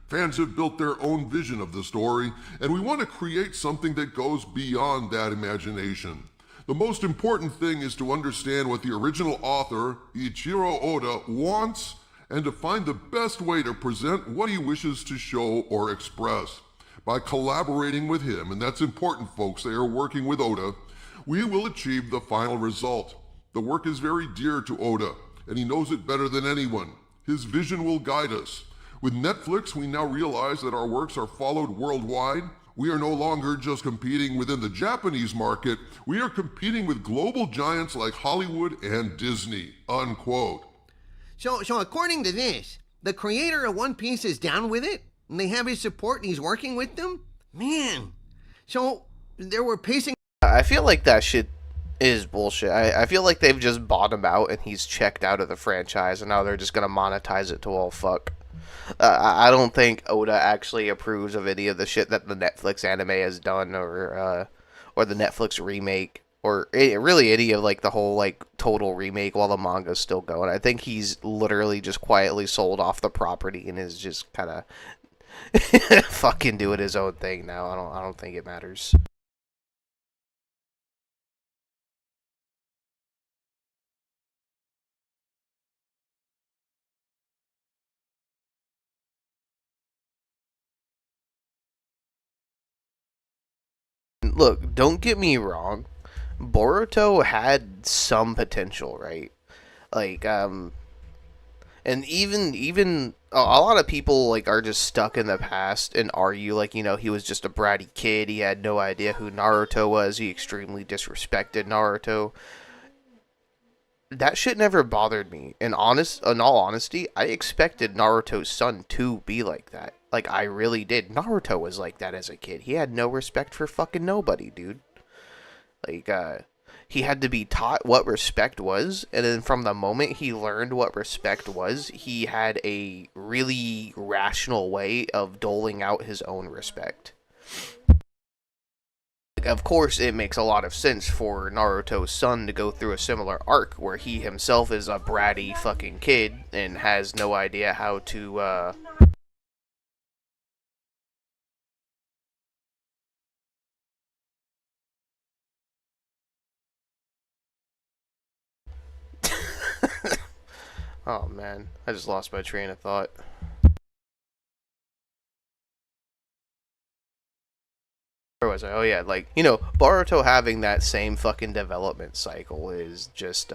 Fans have built their own vision of the story, and we want to create something that goes beyond that imagination. The most important thing is to understand what the original author, Ichiro Oda, wants and to find the best way to present what he wishes to show or express. By collaborating with him, and that's important, folks, they are working with Oda, we will achieve the final result. The work is very dear to Oda, and he knows it better than anyone. His vision will guide us. With Netflix, we now realize that our works are followed worldwide. We are no longer just competing within the Japanese market, we are competing with global giants like Hollywood and Disney, unquote. So according to this, the creator of One Piece is down with it? And they have his support and he's working with them? Man, so they were pacing... I feel like that shit is bullshit. I feel like they've just bought him out and he's checked out of the franchise and now they're just gonna monetize it to all fuck. I don't think Oda actually approves of any of the shit that the Netflix anime has done or the Netflix remake or really any of, like, the whole, like, total remake while the manga's still going. I think he's literally just quietly sold off the property and is just kind of fucking doing his own thing now. I don't think it matters. Look, don't get me wrong. Boruto had some potential, right? Like, and even a lot of people, like, are just stuck in the past and argue, like, he was just a bratty kid. He had no idea who Naruto was. He extremely disrespected Naruto. That shit never bothered me. In all honesty, I expected Naruto's son to be like that. Like, I really did. Naruto was like that as a kid. He had no respect for fucking nobody, dude. Like, he had to be taught what respect was, and then from the moment he learned what respect was, he had a really rational way of doling out his own respect. Of course, it makes a lot of sense for Naruto's son to go through a similar arc where he himself is a bratty fucking kid and has no idea how to, Oh man, I just lost my train of thought. Where was I? Oh yeah, like, Boruto having that same fucking development cycle is just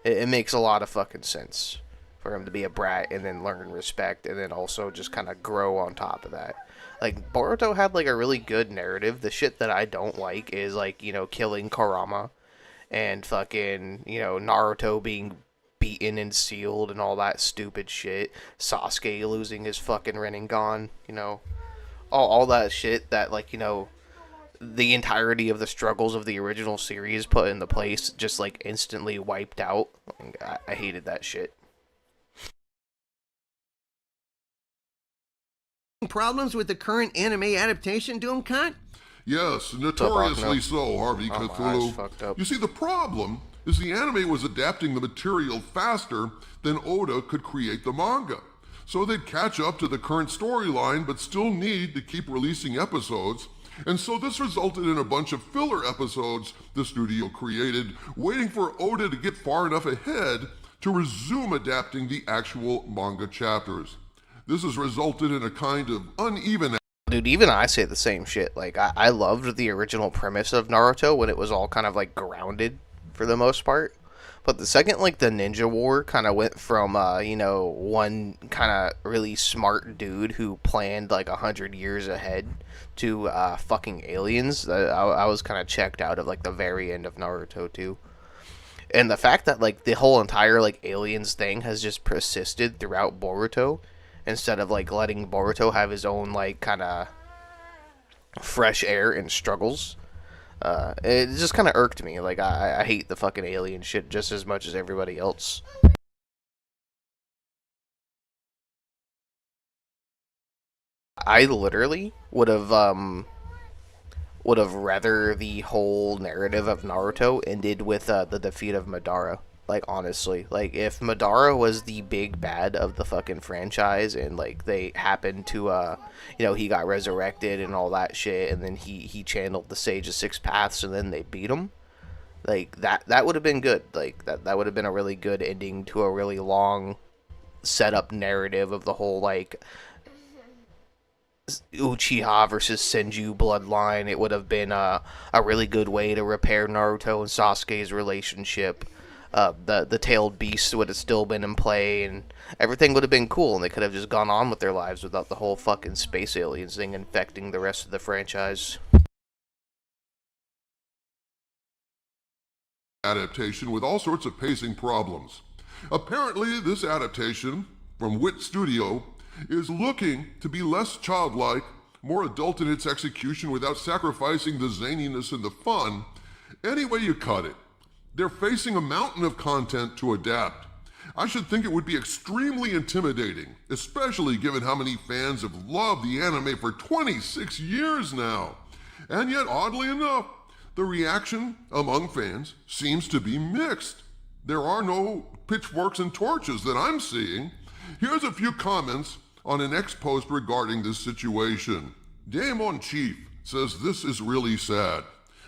it makes a lot of fucking sense for him to be a brat and then learn respect and then also just kind of grow on top of that. Like, Boruto had like a really good narrative. The shit that I don't like is like, killing Kurama and fucking, Naruto being beaten and sealed and all that stupid shit. Sasuke losing his fucking Rinnegan, all that shit that, like, the entirety of the struggles of the original series put into place just, like, instantly wiped out. I hated that shit. Problems with the current anime adaptation, Doomcut? Yes, notoriously so, Harvey Oh, Cthulhu. fucked up. You see, the problem is the anime was adapting the material faster than Oda could create the manga. So they'd catch up to the current storyline, but still need to keep releasing episodes. And so this resulted in a bunch of filler episodes the studio created, waiting for Oda to get far enough ahead to resume adapting the actual manga chapters. This has resulted in a kind of uneven... Dude, even I say the same shit. Like, I loved the original premise of Naruto when it was all kind of, like, grounded for the most part. But the second, like, the Ninja War kind of went from, one kind of really smart dude who planned, like, 100 years ahead to, fucking aliens, I was kind of checked out of, like, the very end of Naruto, too. And the fact that, like, the whole entire, like, aliens thing has just persisted throughout Boruto, instead of, like, letting Boruto have his own, like, kind of fresh air and struggles. It just kind of irked me. Like, I hate the fucking alien shit just as much as everybody else. I literally would have rather the whole narrative of Naruto ended with the defeat of Madara. Like, honestly, like, if Madara was the big bad of the fucking franchise and, like, they happened to, he got resurrected and all that shit, and then he channeled the Sage of Six Paths and then they beat him, like, that would have been good. Like, that would have been a really good ending to a really long setup narrative of the whole, like, Uchiha versus Senju bloodline. It would have been a really good way to repair Naruto and Sasuke's relationship. The tailed beast would have still been in play, and everything would have been cool, and they could have just gone on with their lives without the whole fucking space aliens thing infecting the rest of the franchise. Adaptation with all sorts of pacing problems. Apparently, this adaptation from Wit Studio is looking to be less childlike, more adult in its execution without sacrificing the zaniness and the fun. Any way you cut it, they're facing a mountain of content to adapt. I should think it would be extremely intimidating, especially given how many fans have loved the anime for 26 years now. And yet, oddly enough, the reaction among fans seems to be mixed. There are no pitchforks and torches that I'm seeing. Here's a few comments on an ex-post regarding this situation. Daemon Chief says this is really sad.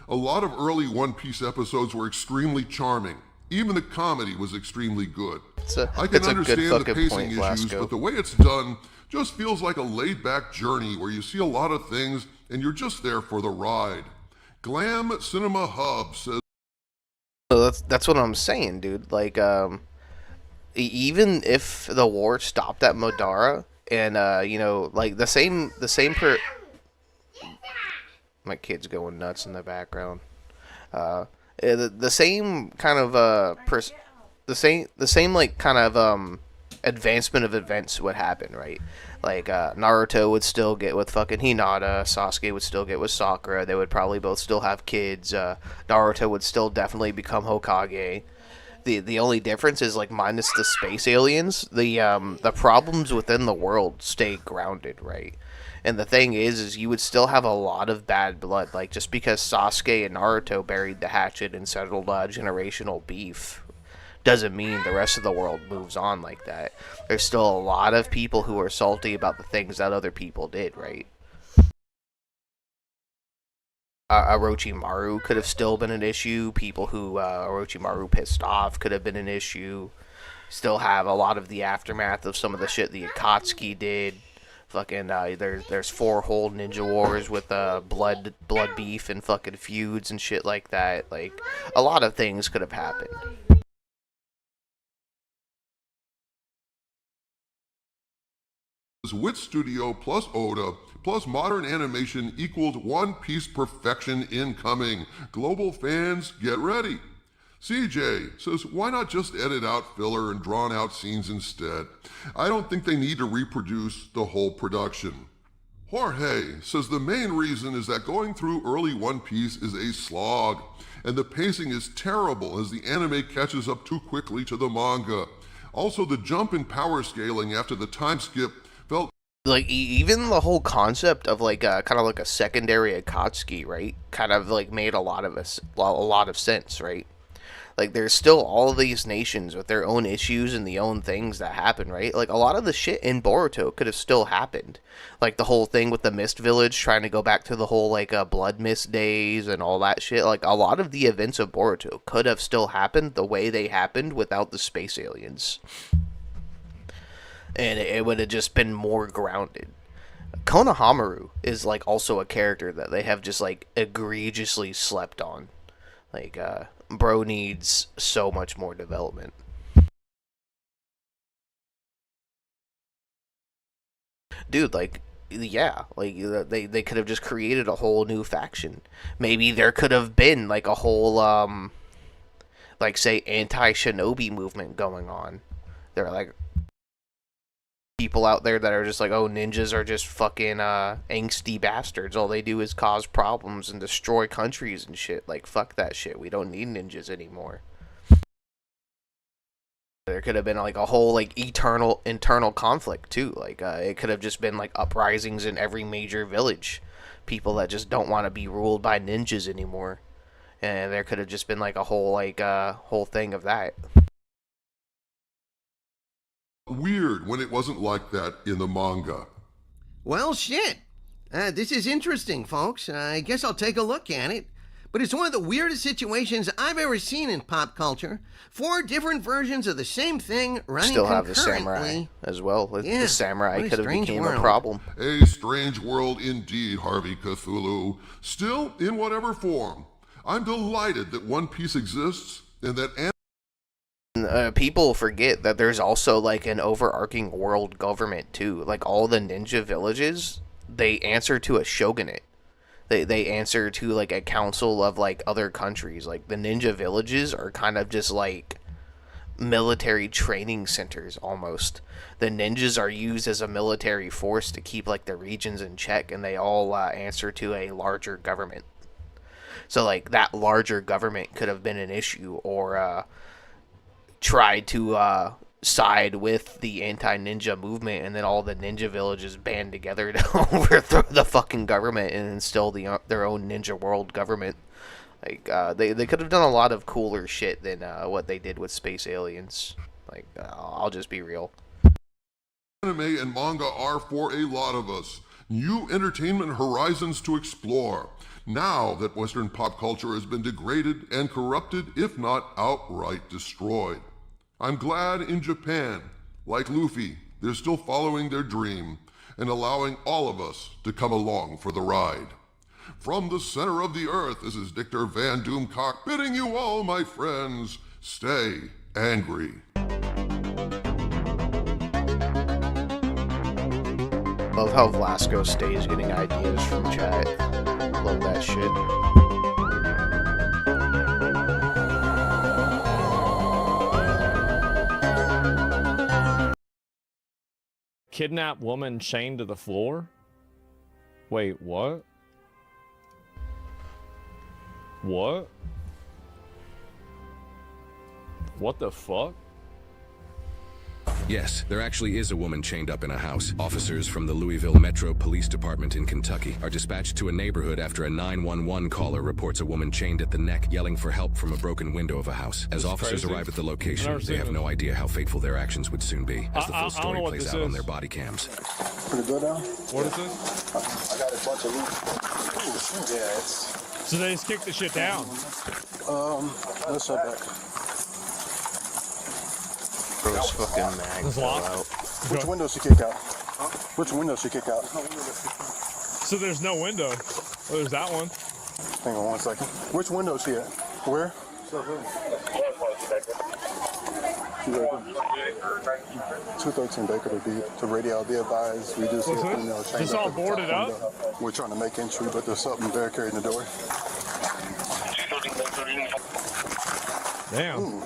A lot of early One Piece episodes were extremely charming. Even the comedy was extremely good. I can understand the pacing issues, but the way it's done just feels like a laid-back journey where you see a lot of things and you're just there for the ride. Glam Cinema Hub says... So that's what I'm saying, dude. Like, even if the war stopped at Madara, and, like, the same my kid's going nuts in the background. The same kind of the same like kind of advancement of events would happen, right? Like Naruto would still get with fucking Hinata, Sasuke would still get with Sakura. They would probably both still have kids. Naruto would still definitely become Hokage. The only difference is, like, minus the space aliens, the problems within the world stay grounded, right? And the thing is you would still have a lot of bad blood. Like, just because Sasuke and Naruto buried the hatchet and settled generational beef doesn't mean the rest of the world moves on like that. There's still a lot of people who are salty about the things that other people did, right? Orochimaru could have still been an issue. People who Orochimaru pissed off could have been an issue. Still have a lot of the aftermath of some of the shit the Akatsuki did. Fucking there's 4 whole ninja wars with blood beef and fucking feuds and shit like that. Like, a lot of things could have happened. Wit Studio plus Oda plus modern animation equals One Piece perfection incoming. Global fans, get ready. CJ says, why not just edit out filler and drawn out scenes instead? I don't think they need to reproduce the whole production. Jorge says the main reason is that going through early One Piece is a slog, and the pacing is terrible as the anime catches up too quickly to the manga. Also, the jump in power scaling after the time skip felt like even the whole concept of like kind of like a secondary Akatsuki, right? Kind of like made a lot of sense, right? Like, there's still all of these nations with their own issues and the own things that happen, right? Like, a lot of the shit in Boruto could have still happened. Like, the whole thing with the Mist Village, trying to go back to the whole, like, Blood Mist days and all that shit. Like, a lot of the events of Boruto could have still happened the way they happened without the space aliens. And it would have just been more grounded. Konohamaru is, like, also a character that they have just, like, egregiously slept on. Like, bro needs so much more development. Dude, like, yeah, like, they could have just created a whole new faction. Maybe there could have been, like, a whole, like, say, anti-shinobi movement going on. They're, like, people out there that are just like, oh, ninjas are just fucking angsty bastards. All they do is cause problems and destroy countries and shit. Like, fuck that shit. We don't need ninjas anymore. There could have been like a whole like internal conflict too. Like it could have just been like uprisings in every major village. People that just don't want to be ruled by ninjas anymore. And there could have just been like a whole thing of that. Weird when it wasn't like that in the manga. Well, shit. This is interesting, folks. I guess I'll take a look at it. But it's one of the weirdest situations I've ever seen in pop culture. 4 different versions of the same thing running Still have concurrently. the samurai as well. Yeah, The samurai what a could have strange became world. a problem. A strange world indeed, Harvey Cthulhu. Still, in whatever form, I'm delighted that One Piece exists and that People forget that there's also like an overarching world government too. Like all the ninja villages, they answer to a shogunate. They answer to like a council of like other countries. Like the ninja villages are kind of just like military training centers almost. The ninjas are used as a military force to keep like the regions in check, and they all answer to a larger government. So like that larger government could have been an issue, or tried to side with the anti-ninja movement, and then all the ninja villages band together to overthrow the fucking government and instill their own ninja world government. Like they could have done a lot of cooler shit than what they did with space aliens. Like I'll just be real. anime and manga are for a lot of us new entertainment horizons to explore. Now that Western pop culture has been degraded and corrupted, if not outright destroyed. I'm glad in Japan, like Luffy, they're still following their dream and allowing all of us to come along for the ride. From the center of the earth, this is Dictor Van Doomcock bidding you all, my friends, stay angry. Love how Vlasco stays getting ideas from chat. Love that shit. Kidnapped woman chained to the floor? Wait, what? What? What the fuck? Yes, there actually is a woman chained up in a house. Officers from the Louisville Metro Police Department in Kentucky are dispatched to a neighborhood after a 911 caller reports a woman chained at the neck, yelling for help from a broken window of a house. As officers arrive at the location, they have no idea how fateful their actions would soon be, as the full story plays out on their body cams. Put the door down. What is this? I got a bunch of loot. Yeah, it's... So they just kicked the shit down? Let's shut back. Bro's fucking mag It's fell locked. out. Which windows to kick out? Which window she kick out? So there's no window. Oh, there's that one. Hang on 1 second. Which window is she at? Where? 213 Baker to radio be advised. We do see a female chained This up all at the top boarded up? window. We're trying to make entry, but there's something barricading the door. Damn.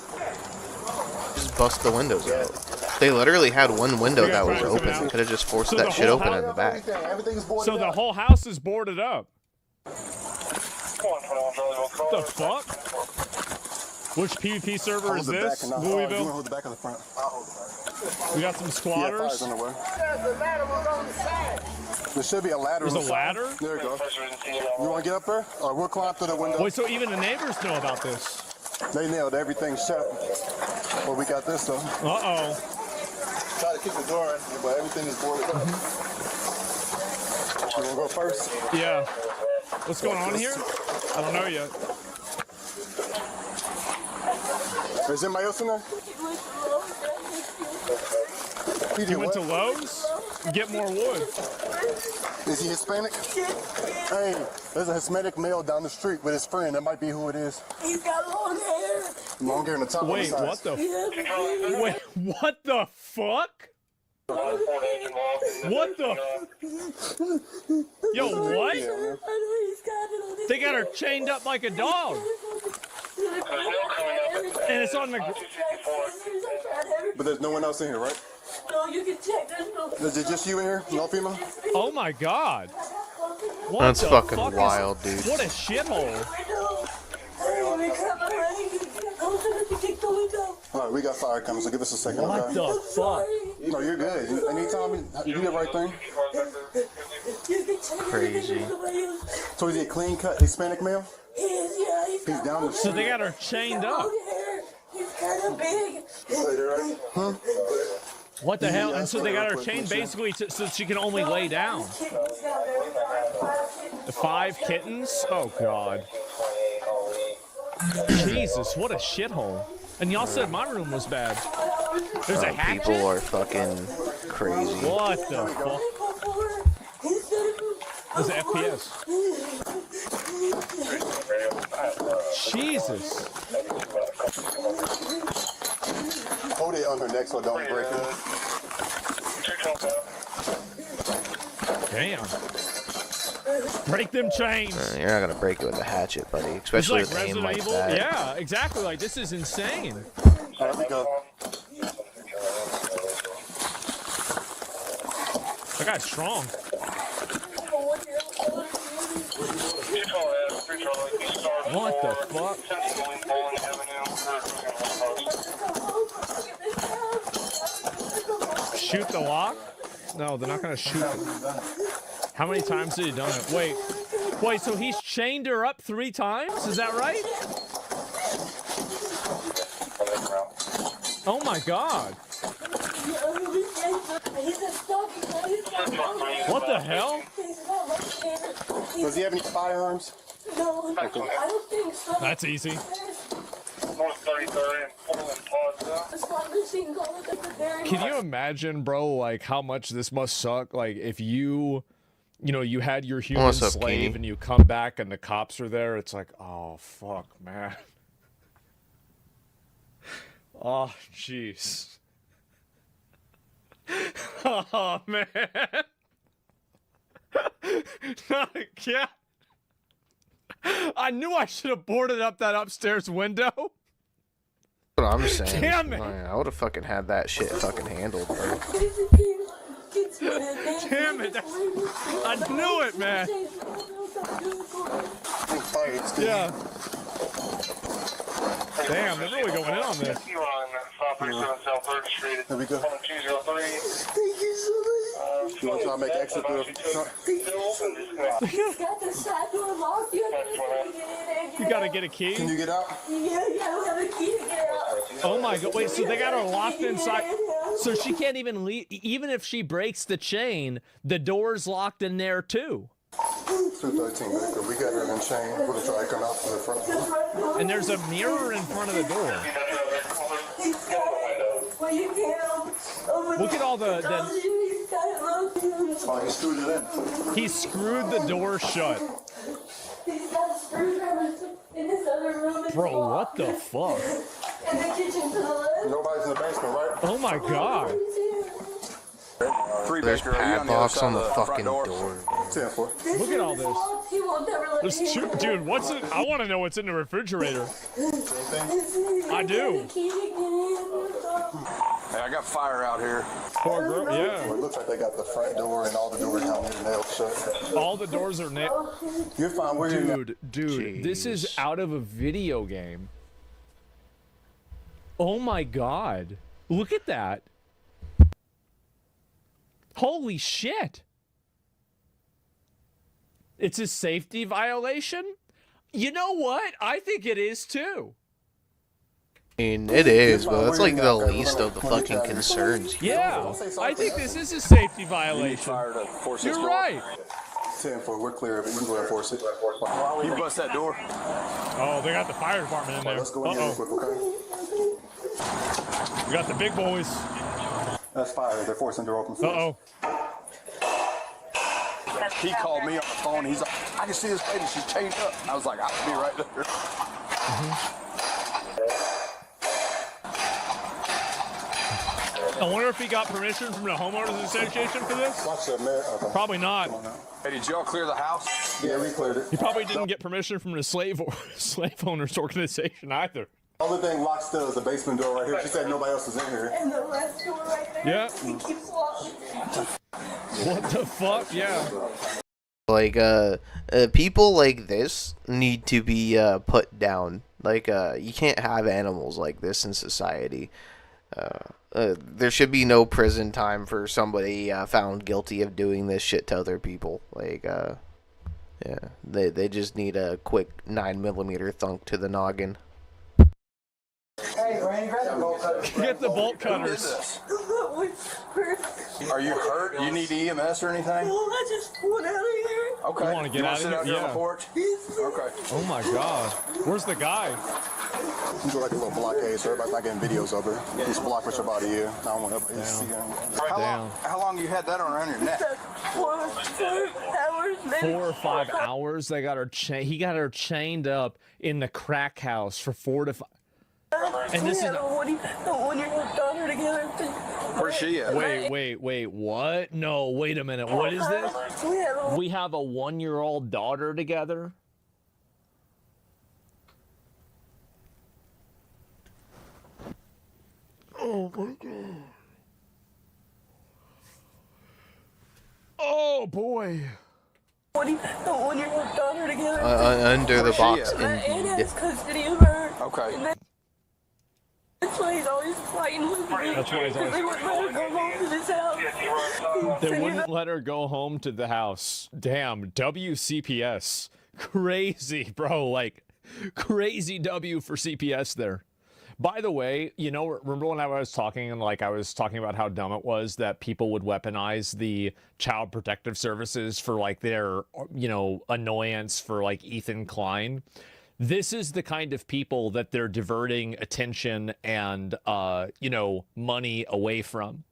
Just bust the windows out. They literally had one window that was open. They could have just forced So that the shit whole open house- in the back. So the whole house is boarded up. What the fuck? Which PvP server is this? Louisville? Hold the back of the front. We got some squatters. Yeah, there should be a ladder. There's on a the side. ladder? There you go. You want to get up there? Or we'll climb through the window. Wait, so even the neighbors know about this? They nailed everything shut. Well, we got this though. Uh-oh. Try to keep the door in, but everything is boarded up. You want to go first? Yeah. What's going on here? I don't know yet. Is anybody else in there? He went to Lowe's? Get more wood. Is he Hispanic? Hey, there's a Hispanic male down the street with his friend. That might be who it is. He's got long hair. Long hair in the top. Wait, on the what sides. the? Wait, what the fuck? What the? Yo, what? They got her chained up like a dog. And it's on the. But there's no one else in here, right? No, you can check. There's no. Is it just you in here? No female? Oh my god. What That's the fucking fuck wild, dude. What a shithole. All right, we got fire coming, so give us a second. What okay? the fuck? No, you're good. Anytime you do the right thing. Crazy. So is he a clean cut Hispanic male? He's down the So street. they got her chained up. He's kind of big. Huh? What the hell? And so they got her chained basically so she can only lay down. 5 kittens? Oh god. Jesus, what a shithole. And y'all said my room was bad. There's a hatchet? People are fucking crazy. What the fuck? There's an FPS. Jesus. Hold it on her neck so it don't break it. Damn. Break them chains. You're not gonna break it with a hatchet, buddy. Especially It's with like aim Resident like Evil. that. Yeah, exactly. Like, this is insane. All right, we go. That guy's strong. What the fuck? Shoot the lock? No, they're not gonna shoot it. How many times did he done it? Wait, so he's chained her up 3 times? Is that right? Oh my god. What the hell? Does he have any firearms? No, I don't think so. That's easy. Can you imagine, bro, like how much this must suck? Like if you had your human What's up, slave Kenny? and you come back and the cops are there, it's like, oh fuck, man. Oh jeez. Oh man. Not again. I knew I should have boarded up that upstairs window. What I'm saying. Damn it. I would have fucking had that shit fucking handled, bro. Damn it. I knew it, man. Yeah. Damn, they're really going in on this. There we go. You want to try to make exit through the front? You gotta get a key? Can you get out? Oh my god, wait, so they got her locked inside. So she can't even leave. Even if she breaks the chain, the door's locked in there too. 213, we got her in chain. We're going to try to come out from the front. And there's a mirror in front of the door. Look at all the love you. Oh, he screwed it in. He screwed the door shut. He's got screwdrivers in his other room. Bro, what the fuck? In the kitchen to the left. Nobody's in the basement, right? Oh my god. There's padlocks on the fucking door. Look at all this. He won't never let There's me two, in. dude, what's it? I want to know what's in the refrigerator. I do. Hey, I got fire out here. Poor girl, yeah. Well, it looks like they got the front door and all the doors down there nailed shut. All the doors are nailed. You're fine. We're here. Dude, this is out of a video game. Oh my god. Look at that. Holy shit. It's a safety violation? You know what? I think it is too. I mean, it is, but that's like the least of the fucking concerns here. Yeah, I think this is a safety violation. You're right. 10-4, we're clear. We can go and force it. You bust that door. Oh, they got the fire department in there. Let's go in here real quick, okay? We got the big boys. That's fire. They're forcing the door open. Uh-oh. He called me on the phone. He's like, I can see this lady. She's chained up. I was like, I'll be right there. I wonder if he got permission from the homeowners association for this? Watch that, man. Okay. Probably not. Hey, did y'all clear the house? Yeah, we cleared it. He probably didn't get permission from the slave owners organization either. Only thing locked still is the basement door right here. She said nobody else is in here. And the left door right there. Yeah. He keeps locking. What the fuck? Yeah. Like, people like this need to be put down. Like, you can't have animals like this in society. There should be no prison time for somebody found guilty of doing this shit to other people. Like, yeah, they just need a quick 9mm thunk to the noggin. Hey, Granny, grab the bolt cutter. Get the bolt Who did cutters. this? Are you hurt? You need EMS or anything? Well, I just went out of here. Okay. You wanna get out of sit here? out here on Yeah. the porch? Okay. Oh my god. Where's the guy? You do like a little blockade, so everybody's not getting videos of her. He's blocked for about a year. I don't want to see her. How long you had that around your neck? 4 hours, maybe. 4 or 5 hours. They got her. He got her chained up in the crack house for 4 to 5. And this is. The 1-year-old daughter together. Where's she at? Wait. What? No, wait a minute. What is this? We have a 1-year-old daughter together. Oh my god. Oh boy. The 1-year-old daughter together. Under the box, And indeed. has custody of her. Okay. And that's why he's always fighting with me. That's why he's always- They wouldn't let her go home to this house. They wouldn't let her go home to the house. Damn, WCPS. Crazy, bro. Like, crazy W for CPS there. By the way, you know, remember when I was talking about how dumb it was that people would weaponize the Child Protective Services for like their, you know, annoyance for like Ethan Klein? This is the kind of people that they're diverting attention and, you know, money away from.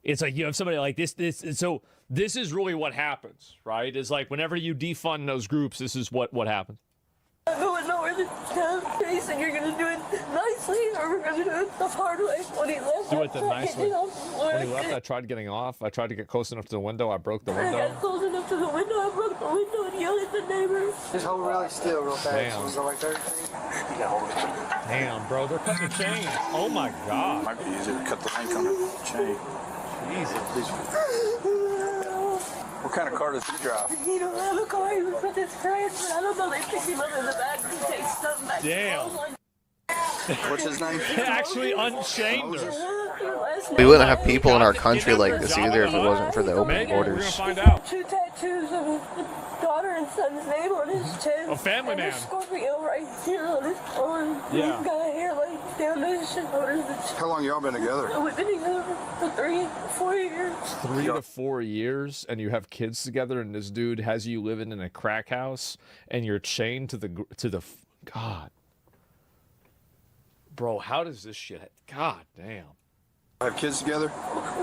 It's like you have somebody like this, so this is really what happens, right? It's like whenever you defund those groups, this is what happens. I don't know where the town is, and you're gonna do it nicely, or we're gonna do it the hard way. When he left, Do it the nice way. When he left, I I tried getting off. I tried to get close enough to the window. I broke the window. got close enough to the window, I broke the window and yelled at the neighbors. Just hold really still real fast. Damn. We'll go like 30 feet. Damn, bro, they're cutting the chain. Oh my god. Might be easier to cut the link on the chain. Jesus. What kind of car does he drive? He don't have a car, he was with his friends, but I don't know, they picked him up in the back and take something back. Damn. What's his name? They actually unchained her. We wouldn't have people in our country like this either if it wasn't for the open Megan, we're gonna borders. find out. 2 tattoos of his daughter and son's name on his chest. A family and man. a Scorpio right here on his arm. Yeah. He's got a hair like down to his shoulders. How long y'all been together? We've been together for 3 or 4 years. 3 to 4 years, and you have kids together, and this dude has you living in a crack house, and you're chained to the God. Bro, how does this shit... God damn. Have kids together?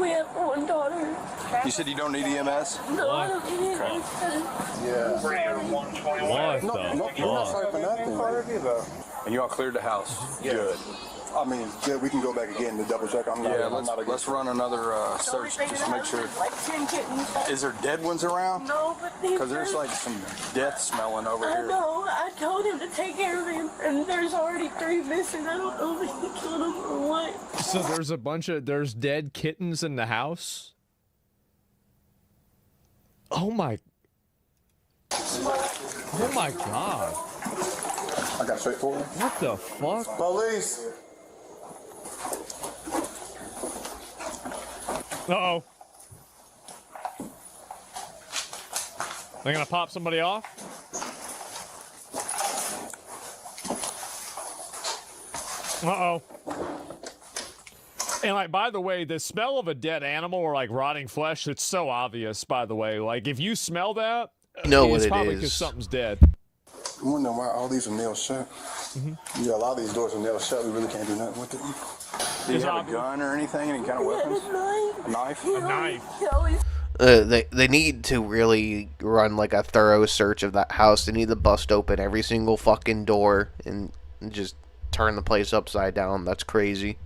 We have one daughter. You said you don't need EMS? No, I don't need Okay. it. What No, we're not sorry for nothing. And you all cleared the house? Good. I mean, yeah, we can go back again to double check. I'm not. Yeah, I'm not against let's run another search just to make sure. Like 10 kittens. Is there dead ones around? No, but these Because there's are- like some death smelling over I here. know. I told him to take care of him, and there's already 3 missing. I don't know if he killed them or what. So there's dead kittens in the house? Oh my god. I got straight forward. What the fuck? Police. Uh-oh. They're gonna pop somebody off? Uh-oh. And like, by the way, the smell of a dead animal or like rotting flesh, it's so obvious, by the way. Like, if you smell that, You know what it's it probably is. because something's dead. I'm wondering why all these are nailed shut. Yeah, a lot of these doors are nailed shut. We really can't do nothing with it. Do you have a gun or anything? Any kind of weapons? A knife? A knife. They need to really run like a thorough search of that house. They need to bust open every single fucking door and just turn the place upside down. That's crazy.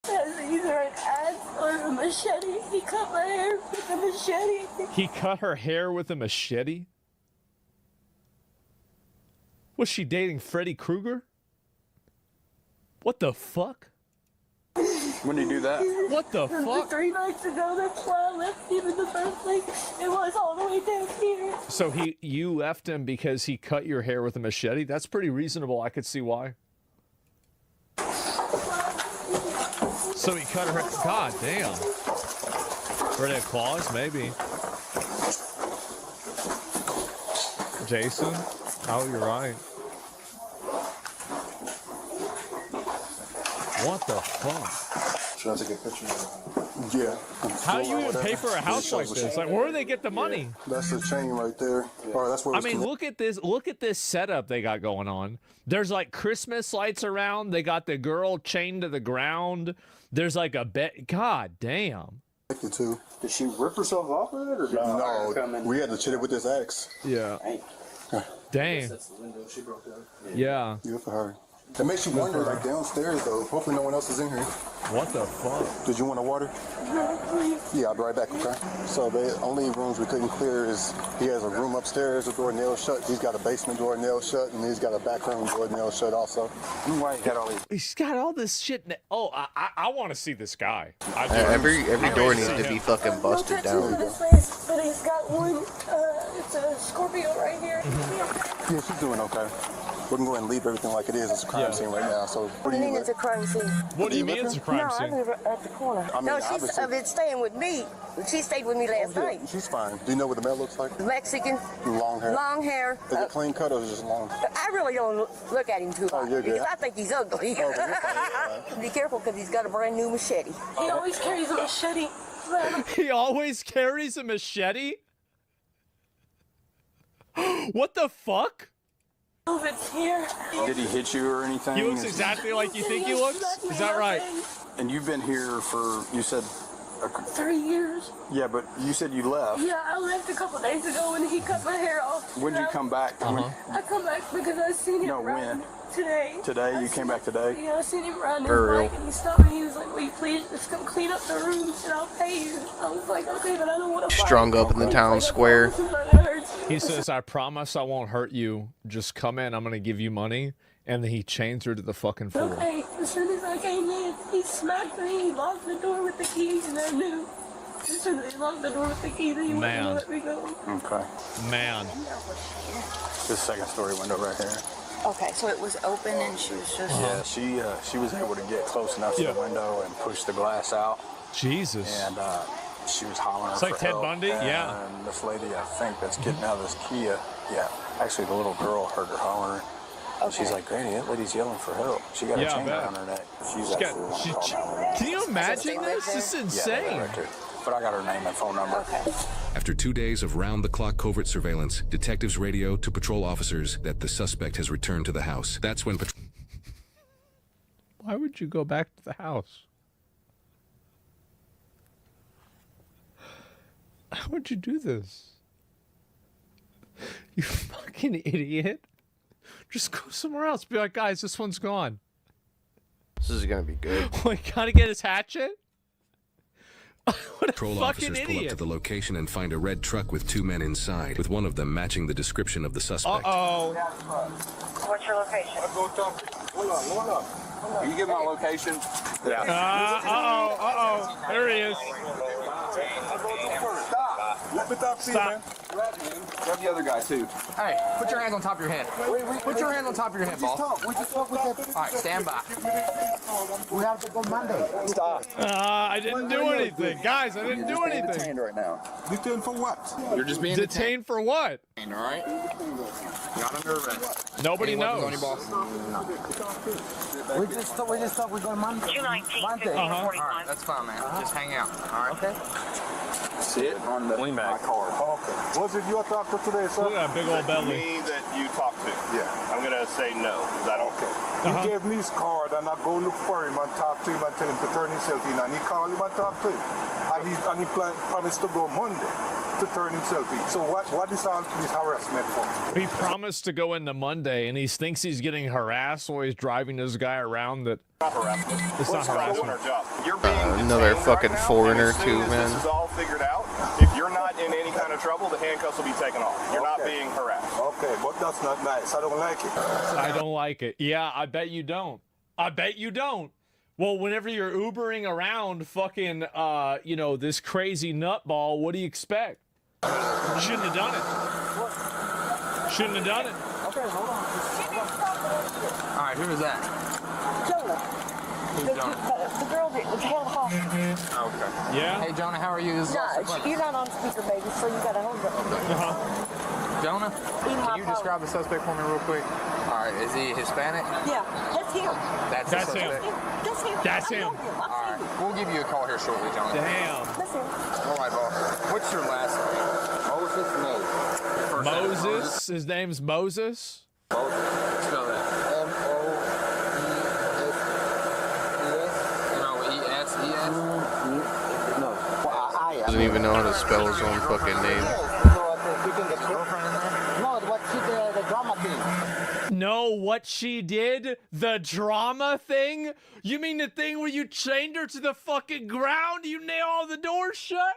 Has either an axe or a machete. He cut my hair with a machete. He cut her hair with a machete? Was she dating Freddy Krueger? What the fuck? When did you do that? What the fuck? 3 nights ago, that's why I left him in the first place. It was all the way down here. So you left him because he cut your hair with a machete? That's pretty reasonable. I could see why. So he cut her. God damn. Were they claws? Maybe. Jason? Oh, you're right. What the fuck? Should I take a picture of it? Yeah. How do you even pay for a house like this? Like, where do they get the money? That's the chain right there. Or that's where I it's mean, look at this. Look at this setup they got going on. There's like Christmas lights around. They got the girl chained to the ground. There's like a bed. God damn. connected to. Did she rip herself off of it, or No, we had to hit it with this axe. Yeah. Dang. That's the window she broke out. Yeah. Good for her. It makes you wonder, like downstairs though. Hopefully no one else is in here. What the fuck? Did you want a water? Yeah, I'll be right back, okay? So the only rooms we couldn't clear is he has a room upstairs, a door nailed shut. He's got a basement door nailed shut, and he's got a back room door nailed shut also. Why he got all these? He's got all this shit. Oh, I want to see this guy. I do. Every I door wanna needs see to be him. fucking busted down. This place, but he's got one. It's a Scorpio right here. Yeah, she's doing okay. We can go ahead and leave everything like it is. It's a crime scene right now. So what do you it's a crime scene. What do you mean it's a crime no, scene? I live at the corner. I mean, no, she's obviously- been staying with me. She stayed with me last night. She's fine. Do you know what the mail looks like? Mexican. Long hair. Long hair. Is it clean cut or is it just long? I really don't look at him too much you're good. because I think he's ugly. Be careful because he's got a brand new machete. He always carries a machete. He always carries a machete? What the fuck? If it's here. Did he hit you or anything? He looks exactly like you think he looks? Is that right? And you've been here for, you said... 3 years. Yeah, but you said you left. Yeah, I left a couple days ago when he cut my hair off. When did you come back? I come back because I seen him No, riding when? today. Today? You came back today? Yeah, I seen him riding his For real. bike and he stopped me. He was like, will you please just come clean up the rooms and I'll pay you. I was like, okay, but I don't want to Strung up in the town square. He says, I promise I won't hurt you. Just come in, I'm going to give you money. And then he chains her to the fucking floor. Okay, as soon as I came in, he smacked me, he locked the door with the keys, and I knew. As soon as he locked the door with the keys, he wasn't Man. gonna let me go. Okay. Man. This second story window right here. Okay, so it was open and she was just. Yeah, she was able to get close enough to the window and push the glass out. Jesus. And she was hollering It's for like Ted help. Bundy? Yeah. And this lady, I think, that's getting out of this Kia. Yeah. Actually, the little girl heard her hollering. She's like, Granny, that lady's yelling for help. She got a Yeah, I chain bet. around her neck. She's She got- actually the one she- calling 911. Can you imagine this? This is Yeah, insane. right there. But I got her name and phone number. After 2 days of round-the-clock covert surveillance, detectives radio to patrol officers that the suspect has returned to the house. That's when Why would you go back to the house? How would you do this? You fucking idiot. Just go somewhere else. Be like, guys, this one's gone. This is gonna be good. Like, gotta get his hatchet? What a Patrol fucking officers pull up idiot. to the location and find a red truck with 2 men inside, with one of them matching the description of the suspect. Uh-oh. What's your location? I'll go talk to you. Hold on. Can you get my location? Yeah. Uh-oh. There he is. Stop. Let me talk to you, man. Grab the other guy, too. Hey, put your hands on top of your head. Put your hands on top of your head, boss. We just talk with that. All right, stand by. We have to go Monday. Stop. I didn't do anything. Guys, I didn't do anything. Detained right now. Detained for what? You're just being Detained for what? all right? Not under arrest. Nobody Any weapons on knows. your boss? We just thought we're going Monday. 219, Monday. All right, that's fine, man. Just hang out. All right. Okay. Sit on the My card. Okay. Was it your doctor today, sir? Look at that big old belly. Me that you talked to. Yeah. I'm gonna say no. Is that okay? He gave me his card, and I go look for him and talk to him and tell him to turn himself in. And he called him and talked to him. And he promised to go Monday to turn himself in. So what is all this harassment for? He promised to go into Monday, and he thinks he's getting harassed while he's driving this guy around that... Not harassment. It's not harassment. Our job. You're being Another detained fucking right now, foreigner and as too, soon as man. This is all figured out. If you're not in any kind of trouble, the handcuffs will be taken off. You're not being harassed. Okay, but that's not nice. I don't like it. I don't like it. Yeah, I bet you don't. I bet you don't. Well, whenever you're Ubering around fucking, you know, this crazy nutball, what do you expect? You shouldn't have done it. Shouldn't have done it. Okay, hold on. All right, who is that? Jonah. The girl that was held hostage. Okay. Yeah? Hey, Jonah, how are you? This is Austin No, Clemens. you're not on speaker, baby, so you gotta hold it. Jonah, can you describe the suspect for me real quick? All right, is he Hispanic? Yeah, that's him. That's the That's him. suspect? That's him. That's I him. know him. All right, we'll give you a call here shortly, Jonah. Damn. That's him. All right, boss. What's your last name? Moses Moses. First name is Moses? His name's Moses? Moses. Spell that. M-O-E-S-E-S? No. Doesn't even know how to spell his own fucking name. No, what she did, the drama thing. No, what she did? The drama thing? You mean the thing where you chained her to the fucking ground? You nailed all the doors shut?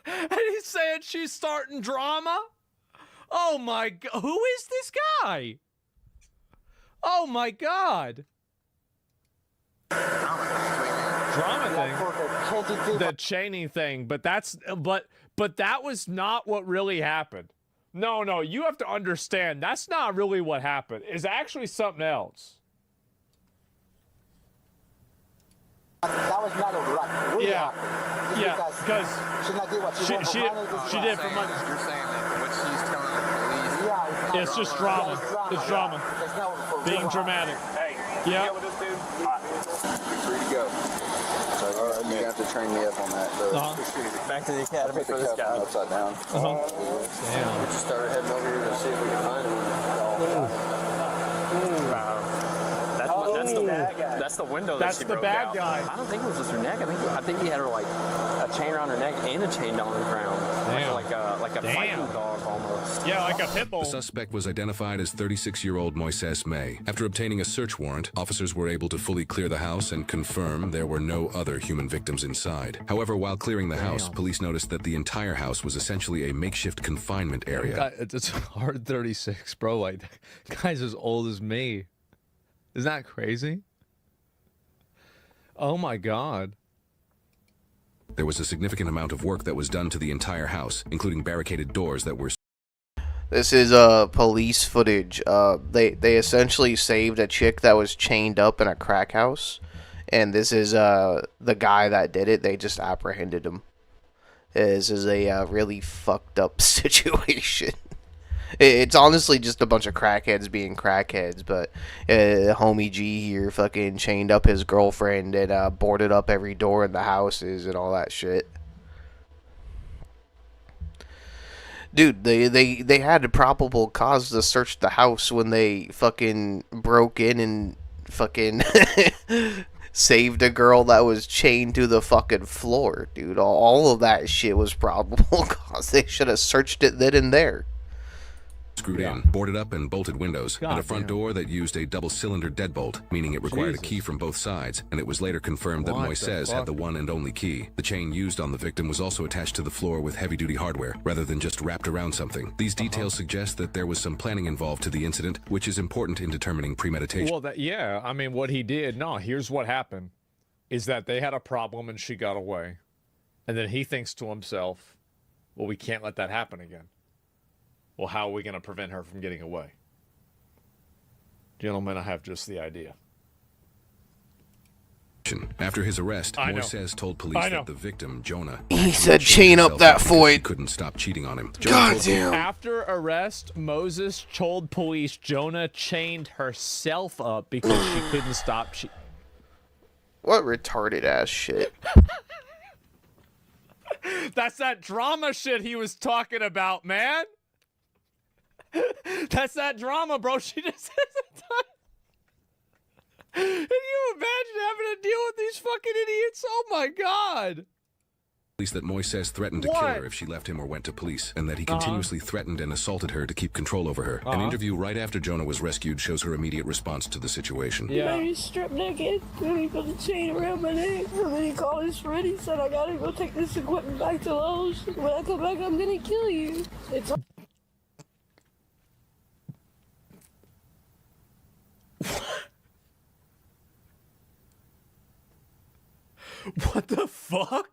And he's saying she's starting drama? Oh my god. Who is this guy? Oh my god. Drama thing? The chaining thing, but that was not what really happened. No, you have to understand, that's not really what happened. It's actually something else. That was not a lot. Yeah, because she not did what she wanted. She did for money. You're saying that what she's telling the police. Yeah, It's just drama. It's drama. It's not for Being real. dramatic. Hey, Yeah. you deal with this dude? You're free to go. So, all right, you have to train me up on that. Back to the academy for this guy. Upside down. Damn. We just started heading over here to see if we can find him. That's the window That's the bad guy. I don't think it was just her neck. I think he had her like a chain around her neck and a chain down the ground. Damn. Like a fighting dog almost. Yeah, like a pit bull. The suspect was identified as 36-year-old Moises May. After obtaining a search warrant, officers were able to fully clear the house and confirm there were no other human victims inside. However, while clearing the house, police noticed that the entire house was essentially a makeshift confinement area. God, it's hard 36, bro. Like, that guy's as old as me. Isn't that crazy? Oh my god. There was a significant amount of work that was done to the entire house, including barricaded doors that were... This is police footage. They essentially saved a chick that was chained up in a crack house, and this is the guy that did it. They just apprehended him. This is a really fucked up situation. It's honestly just a bunch of crackheads being crackheads, but homie G here fucking chained up his girlfriend and boarded up every door in the houses and all that shit. Dude, they had a probable cause to search the house when they fucking broke in and fucking saved a girl that was chained to the fucking floor, dude. All of that shit was probable cause. They should have searched it then and there. Screwed in, boarded up and bolted windows, and a front door that used a double-cylinder deadbolt, meaning it required a key from both sides, and it was later confirmed that Moises had the one and only key. The chain used on the victim was also attached to the floor with heavy-duty hardware, rather than just wrapped around something. These details suggest that there was some planning involved to the incident, which is important in determining premeditation. Well, yeah, I mean, what he did, no, here's what happened, is that they had a problem and she got away. And then he thinks to himself, well, we can't let that happen again. Well, how are we going to prevent her from getting away? Gentlemen, I have just the idea. After his arrest, Moises told police that the victim, Jonah, he said chain up that Foyd. Couldn't stop cheating on him. God damn. After arrest, Moses told police Jonah chained herself up because she couldn't stop cheating. What retarded ass shit. That's that drama shit he was talking about, man. That's that drama, bro. She just hasn't done. Can you imagine having to deal with these fucking idiots? Oh my god. Police that Moises threatened to kill her if she left him or went to police, and that he continuously threatened and assaulted her to keep control over her. An interview right after Jonah was rescued shows her immediate response to the situation. He made me strip naked, and he put the chain around my neck, and then he called his friend. He said, I gotta go take this equipment back to Lowe's. When I come back, I'm gonna kill you. It's What the fuck?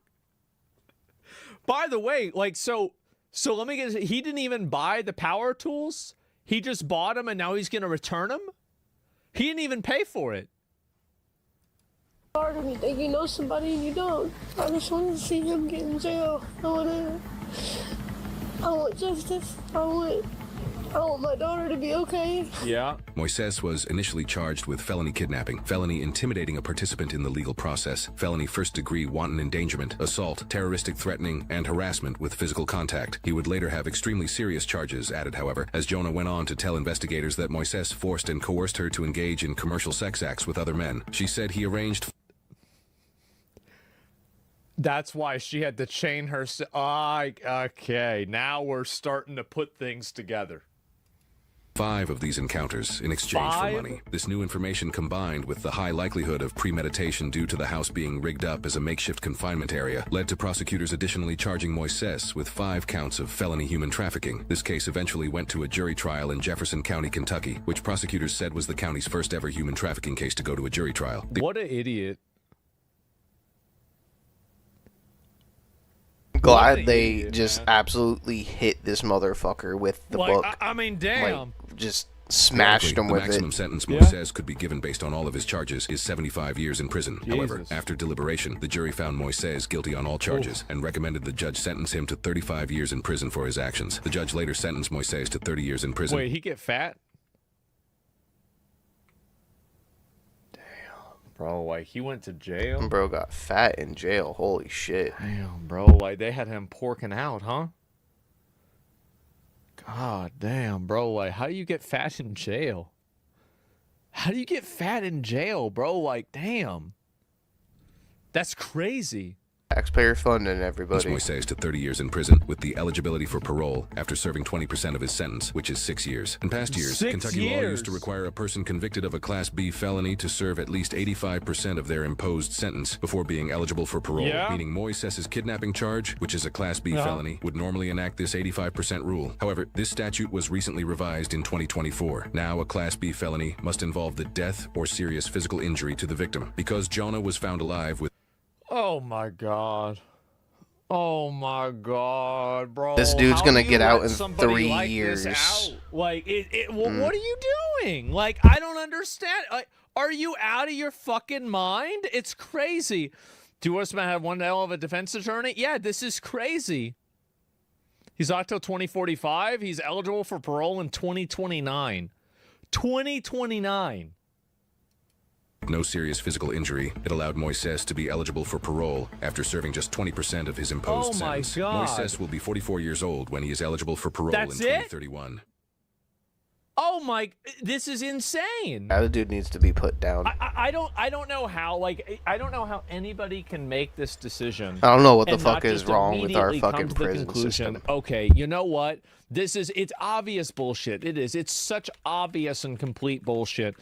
By the way, like, so let me get this. He didn't even buy the power tools. He just bought them and now he's going to return them? He didn't even pay for it. hard when you think you know somebody and you don't. I just want to see him get in jail. I want justice. I want my daughter to be okay. Yeah. Moises was initially charged with felony kidnapping, felony intimidating a participant in the legal process, felony first-degree wanton endangerment, assault, terroristic threatening, and harassment with physical contact. He would later have extremely serious charges added, however, as Jonah went on to tell investigators that Moises forced and coerced her to engage in commercial sex acts with other men. She said he arranged... That's why she had to chain her... okay, now we're starting to put things together. 5 of these encounters in exchange for money. This new information, combined with the high likelihood of premeditation due to the house being rigged up as a makeshift confinement area, led to prosecutors additionally charging Moises with 5 counts of felony human trafficking. This case eventually went to a jury trial in Jefferson County, Kentucky, which prosecutors said was the county's first ever human trafficking case to go to a jury trial. What an idiot. Glad they just absolutely hit this motherfucker with the book. I mean, damn. Like, just smashed him with it. The maximum sentence Moises could be given based on all of his charges is 75 years in prison. However, after deliberation, the jury found Moises guilty on all charges and recommended the judge sentence him to 35 years in prison for his actions. The judge later sentenced Moises to 30 years in prison. Wait, he get fat? Bro, like, he went to jail? Bro got fat in jail. Holy shit. Damn, bro. Like, they had him porking out, huh? God damn, bro. Like, how do you get fat in jail? How do you get fat in jail, bro? Like, damn. That's crazy. Taxpayer funding, everybody. Moises to 30 years in prison with the eligibility for parole after serving 20% of his sentence, which is 6 years. In past years, Kentucky law used to require a person convicted of a Class B felony to serve at least 85% of their imposed sentence before being eligible for parole, meaning Moises' kidnapping charge, which is a Class B felony, would normally enact this 85% rule. However, this statute was recently revised in 2024. Now, a Class B felony must involve the death or serious physical injury to the victim. Because Jonah was found alive with... Oh my god. Oh my god, bro. This dude's gonna get out in somebody 3 like years. this out? Like, what are you doing? Like, I don't understand. Like, are you out of your fucking mind? It's crazy. Do us have one hell of a defense attorney? Yeah, this is crazy. He's out till 2045. He's eligible for parole in 2029. 2029. No serious physical injury. It allowed Moises to be eligible for parole after serving just 20% of his imposed sentence. God. Moises will be 44 years old when he is eligible for parole in 2031. Oh my, this is insane. That dude needs to be put down. I don't know how, like, I don't know how anybody can make this decision. I don't know what the and fuck not is just wrong with our immediately come fucking to the prison conclusion, system. okay, you know what? It's obvious bullshit. It is. It's such obvious and complete bullshit.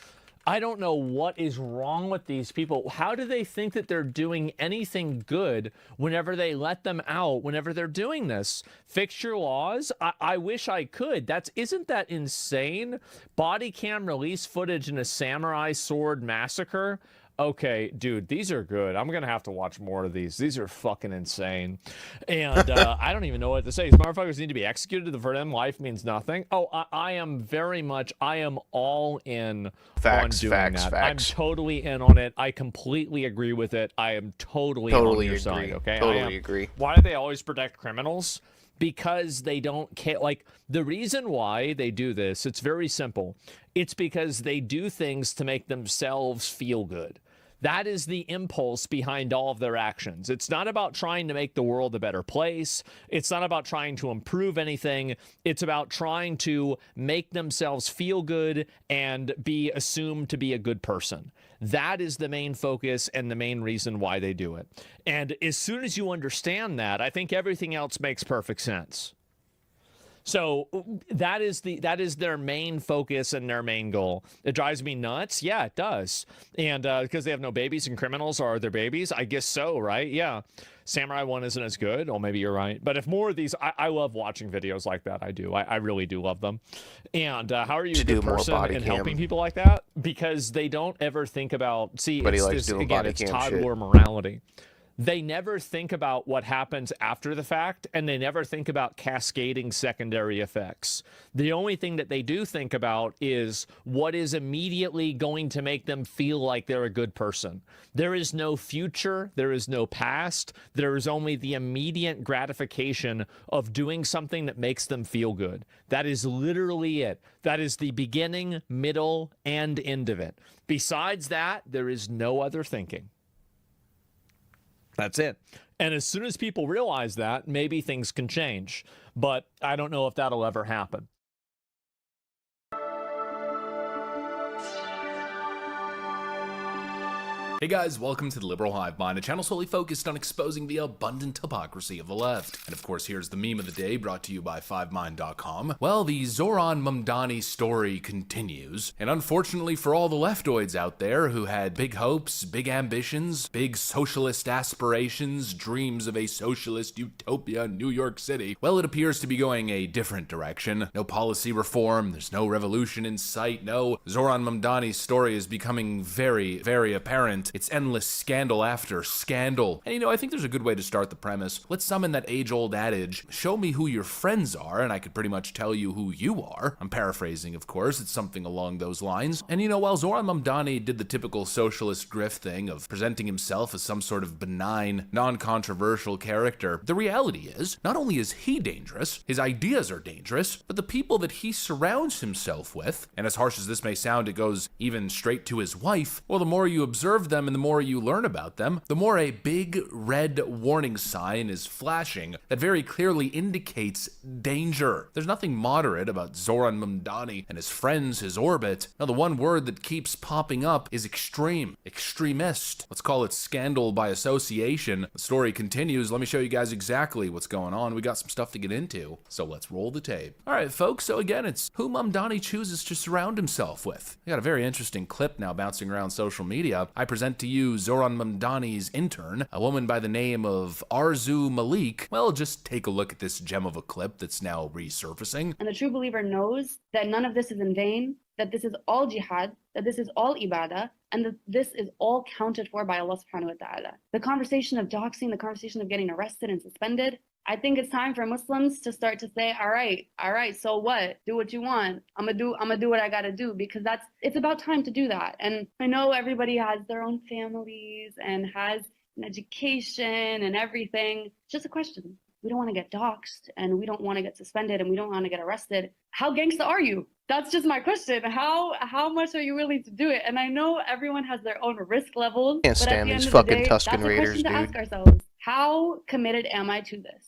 I don't know what is wrong with these people. How do they think that they're doing anything good whenever they let them out, whenever they're doing this? Fix your laws? I wish I could. Isn't that insane? Body cam release footage in a samurai sword massacre? Okay, dude, these are good. I'm going to have to watch more of these. These are fucking insane. And I don't even know what to say. These motherfuckers need to be executed. For them, life means nothing. Oh, I am all in on doing that. I'm totally in on it. I completely agree with it. I am totally on your side, okay? Totally agree. Why do they always protect criminals? Because they don't care. Like, the reason why they do this, it's very simple. It's because they do things to make themselves feel good. That is the impulse behind all of their actions. It's not about trying to make the world a better place. It's not about trying to improve anything. It's about trying to make themselves feel good and be assumed to be a good person. That is the main focus and the main reason why they do it. And as soon as you understand that, I think everything else makes perfect sense. So that is their main focus and their main goal. It drives me nuts. Yeah, it does. And because they have no babies and criminals are their babies, I guess so, right? Yeah. Samurai 1 isn't as good. Oh, maybe you're right. But if more of these, I love watching videos like that. I do. I really do love them. And how are you a good person in helping people like that? Because they don't ever think about, it's toddler morality. They never think about what happens after the fact, and they never think about cascading secondary effects. The only thing that they do think about is what is immediately going to make them feel like they're a good person. There is no future. There is no past. There is only the immediate gratification of doing something that makes them feel good. That is literally it. That is the beginning, middle, and end of it. Besides that, there is no other thinking. That's it. And as soon as people realize that, maybe things can change. But I don't know if that'll ever happen. Hey guys, welcome to the Liberal Hive Mind, a channel solely focused on exposing the abundant hypocrisy of the left. And of course, here's the meme of the day brought to you by 5mind.com. Well, the Zoran Mamdani story continues, and unfortunately for all the leftoids out there who had big hopes, big ambitions, big socialist aspirations, dreams of a socialist utopia in New York City, well, it appears to be going a different direction. No policy reform, there's no revolution in sight, no. Zoran Mamdani's story is becoming very, very apparent. It's endless scandal after scandal. And I think there's a good way to start the premise. Let's summon that age-old adage, show me who your friends are, and I could pretty much tell you who you are. I'm paraphrasing, of course. It's something along those lines. And while Zoran Mamdani did the typical socialist grift thing of presenting himself as some sort of benign, non-controversial character, the reality is, not only is he dangerous, his ideas are dangerous, but the people that he surrounds himself with, and as harsh as this may sound, it goes even straight to his wife, well, the more you observe them and the more you learn about them, the more a big red warning sign is flashing that very clearly indicates danger. There's nothing moderate about Zoran Mamdani and his friends, his orbit. Now, the one word that keeps popping up is extreme, extremist. Let's call it scandal by association. The story continues. Let me show you guys exactly what's going on. We got some stuff to get into, so let's roll the tape. All right, folks, so again, it's who Mamdani chooses to surround himself with. We got a very interesting clip now bouncing around social media. I present to you Zoran Mamdani's intern, a woman by the name of Arzu Malik. Well, just take a look at this gem of a clip that's now resurfacing. And the true believer knows that none of this is in vain, that this is all jihad, that this is all ibadah, and that this is all counted for by Allah subhanahu wa ta'ala. The conversation of doxing, the conversation of getting arrested and suspended, I think it's time for Muslims to start to say, all right, so what? Do what you want. I'm gonna do what I gotta do, because it's about time to do that. And I know everybody has their own families and has an education and everything. It's just a question. We don't want to get doxxed, and we don't want to get suspended, and we don't want to get arrested. How gangsta are you? That's just my question. How much are you willing to do it? And I know everyone has their own risk levels. Can't but stand at the these end of the fucking day, Tuscan that's a Raiders, question to dude. ask ourselves. How committed am I to this?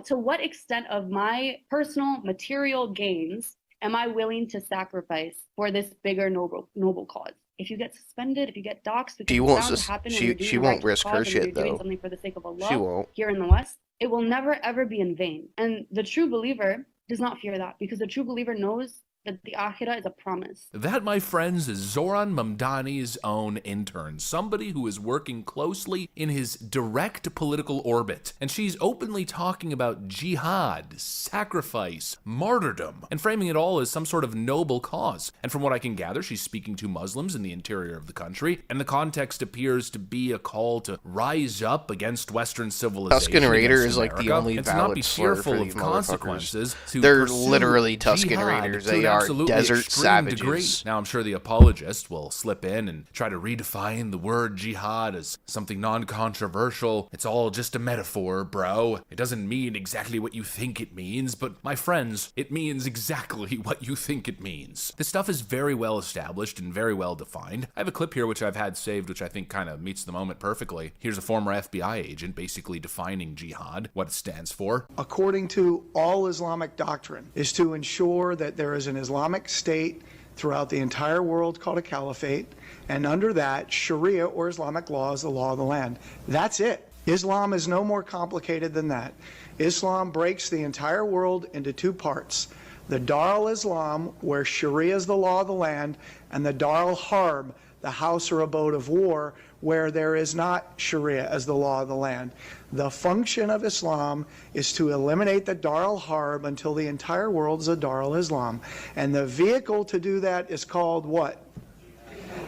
To what extent of my personal material gains Am I willing to sacrifice for this bigger noble cause? If you get suspended, if you get doxxed, because She it's won't. bound to happen when you're doing She the won't righteous risk cause her and when shit you're doing though. something for the sake of She Allah won't. here in the West, it will never ever be in vain. And the true believer does not fear that, because the true believer knows that the akhirah is a promise. That, my friends, is Zoran Mamdani's own intern, somebody who is working closely in his direct political orbit. And she's openly talking about jihad, sacrifice, martyrdom, and framing it all as some sort of noble cause. And from what I can gather, she's speaking to Muslims in the interior of the country, and the context appears to be a call to rise up against Western civilization. Tusken Raider against is like the America, only and to not be valid slur for fearful these of consequences. motherfuckers. They're pursue literally Tusken jihad Raiders. to They an are absolutely desert extreme savages. degree. Now, I'm sure the apologist will slip in and try to redefine the word jihad as something non-controversial. It's all just a metaphor, bro. It doesn't mean exactly what you think it means, but my friends, it means exactly what you think it means. This stuff is very well established and very well defined. I have a clip here which I've had saved, which I think kind of meets the moment perfectly. Here's a former FBI agent basically defining jihad, what it stands for. According to all Islamic doctrine, is to ensure that there is an Islamic state throughout the entire world called a caliphate, and under that, Sharia or Islamic law is the law of the land. That's it. Islam is no more complicated than that. Islam breaks the entire world into two parts. The Dar al-Islam, where Sharia is the law of the land, and the Dar al-Harb, the house or abode of war, where there is not Sharia as the law of the land. The function of Islam is to eliminate the Dar al-Harb until the entire world is a Dar al-Islam. And the vehicle to do that is called what?